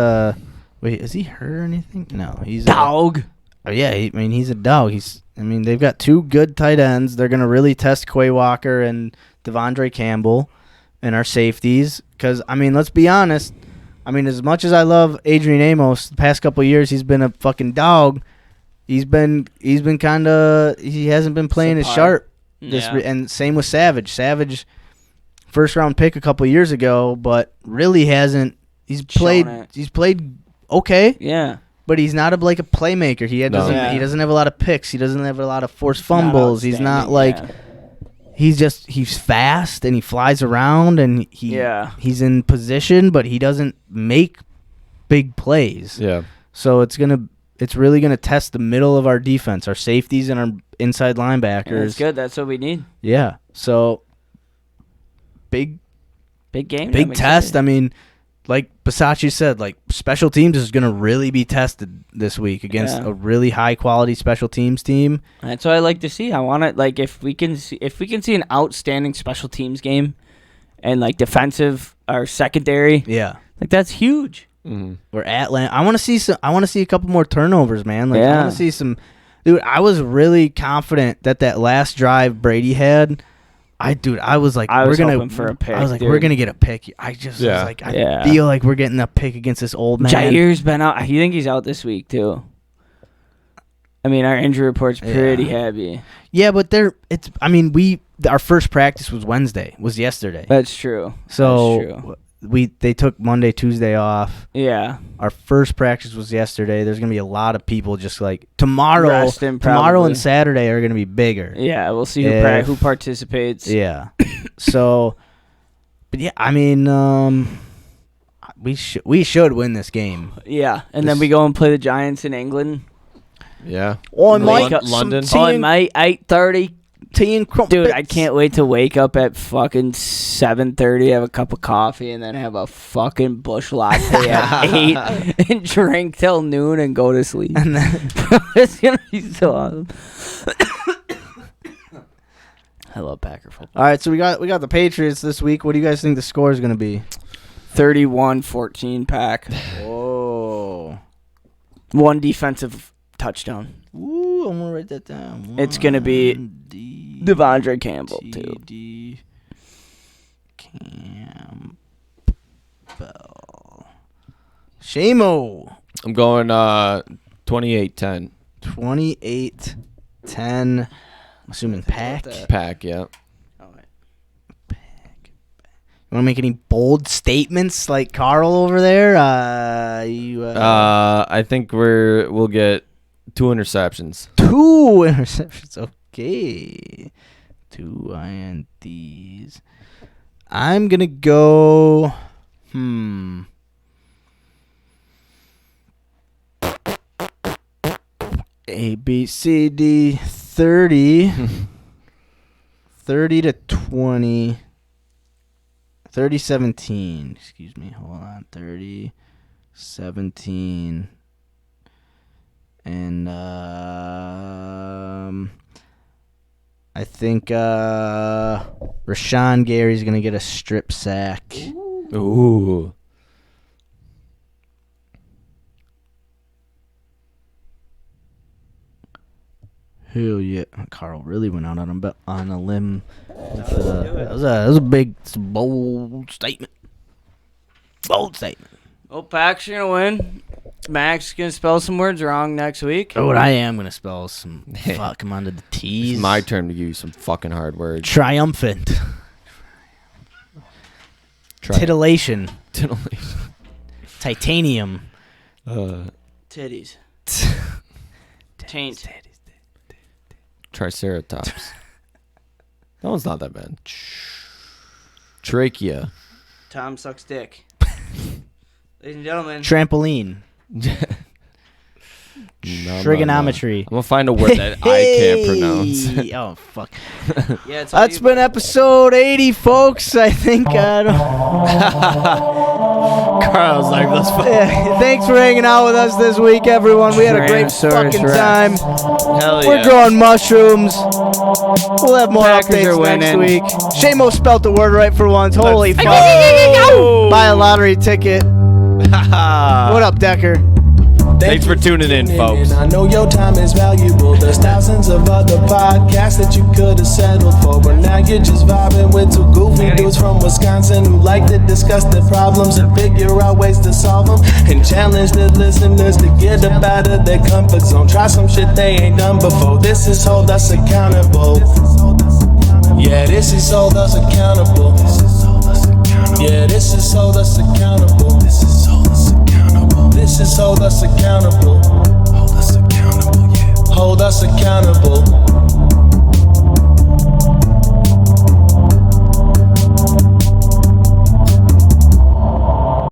wait, is he hurt or anything? No, he's Dog. Oh yeah, he's a dog. They've got two good tight ends. They're gonna really test Quay Walker and Devondre Campbell and our safeties. Because let's be honest. As much as I love Adrian Amos, the past couple of years he's been a fucking dog. He hasn't been playing as Subpar. sharp. Yeah. And same with Savage. Savage, first round pick a couple of years ago, but really hasn't. He's played okay. Yeah. But he's not a playmaker. He doesn't have a lot of picks. He doesn't have a lot of forced fumbles. He's not he's fast and he flies around and he's in position, but he doesn't make big plays. Yeah. So it's really gonna test the middle of our defense, our safeties and our inside linebackers. Yeah, that's good. That's what we need. Yeah. So big game. big test. Like Bisaccia said, special teams is going to really be tested this week against a really high quality special teams team. That's what I like to see. I want it if we can see an outstanding special teams game, and defensive or secondary. Yeah, that's huge. Mm-hmm. We're at I want to see a couple more turnovers, man. I want to see some. Dude, I was really confident that last drive Brady had. I was like, hoping for a pick. I was like, dude. we're gonna get a pick. I feel like we're getting a pick against this old man. Jair's been out. You think he's out this week too? Our injury report's pretty heavy. Yeah, but our first practice was yesterday. That's true. So they took Monday, Tuesday off. Yeah. Our first practice was yesterday. There's gonna be a lot of people just tomorrow. Resting, tomorrow and Saturday are gonna be bigger. Yeah, we'll see who participates. Yeah. So, but yeah, we should win this game. Yeah, and then we go and play the Giants in England. Yeah. Oh, London. 8:30. Tea and crumpets. Dude, I can't wait to wake up at fucking 7:30, have a cup of coffee, and then have a fucking bush latte at 8 and drink till noon and go to sleep. And then, It's gonna be so awesome. I love Packer football. all right, so we got the Patriots this week. What do you guys think the score is gonna be? 31-14 Pack. Whoa. One defensive touchdown. Ooh, I'm gonna write that down. It's gonna be Devondre Campbell too. Campbell. Seamo. I'm going 28-10. 28-10. I'm assuming pack. Pack, yeah. All right. You want to make any bold statements like Carl over there? I think we'll get 2 interceptions. 2 interceptions. Okay. 2 INTs. I'm going to go... A, B, C, D, 30. 30 to 20. 30-17. Excuse me. Hold on. 30-17. And I think Rashawn Gary's going to get a strip sack. Ooh. Hell yeah. Carl really went out on a limb. That was a big, bold statement. Bold statement. Well, Pack's going to win. Mac's going to spell some words wrong next week. Oh, I am going to spell some fuck him onto the T's. It's my turn to give you some fucking hard words. Triumphant. Titillation. Titanium. Titties. Taint. Triceratops. That one's not that bad. Trachea. Tom sucks dick. Ladies and gentlemen. Trampoline. Trigonometry. I'm gonna find a word that I can't pronounce. Oh fuck. Yeah, it's That's been episode 80, folks. I think. Carl's like, let's Thanks for hanging out with us this week, everyone. We had a great Tyrannosaurus fucking Rex. time. Hell yeah. We're growing mushrooms. We'll have more Packers are updates next winning. week. Seamo spelt the word right for once. Holy fuck. go. Buy a lottery ticket. What up, Decker? Thanks for tuning in, folks. I know your time is valuable. There's thousands of other podcasts that you could have settled for, but now you're just vibing with 2 goofy dudes from Wisconsin who like to discuss their problems and figure out ways to solve them, and challenge the listeners to get up out of their comfort zone. Try some shit they ain't done before. This is Hold Us Accountable. Yeah, this is Hold Us Accountable. Yeah, this is Hold Us Accountable. This is Hold Us Accountable.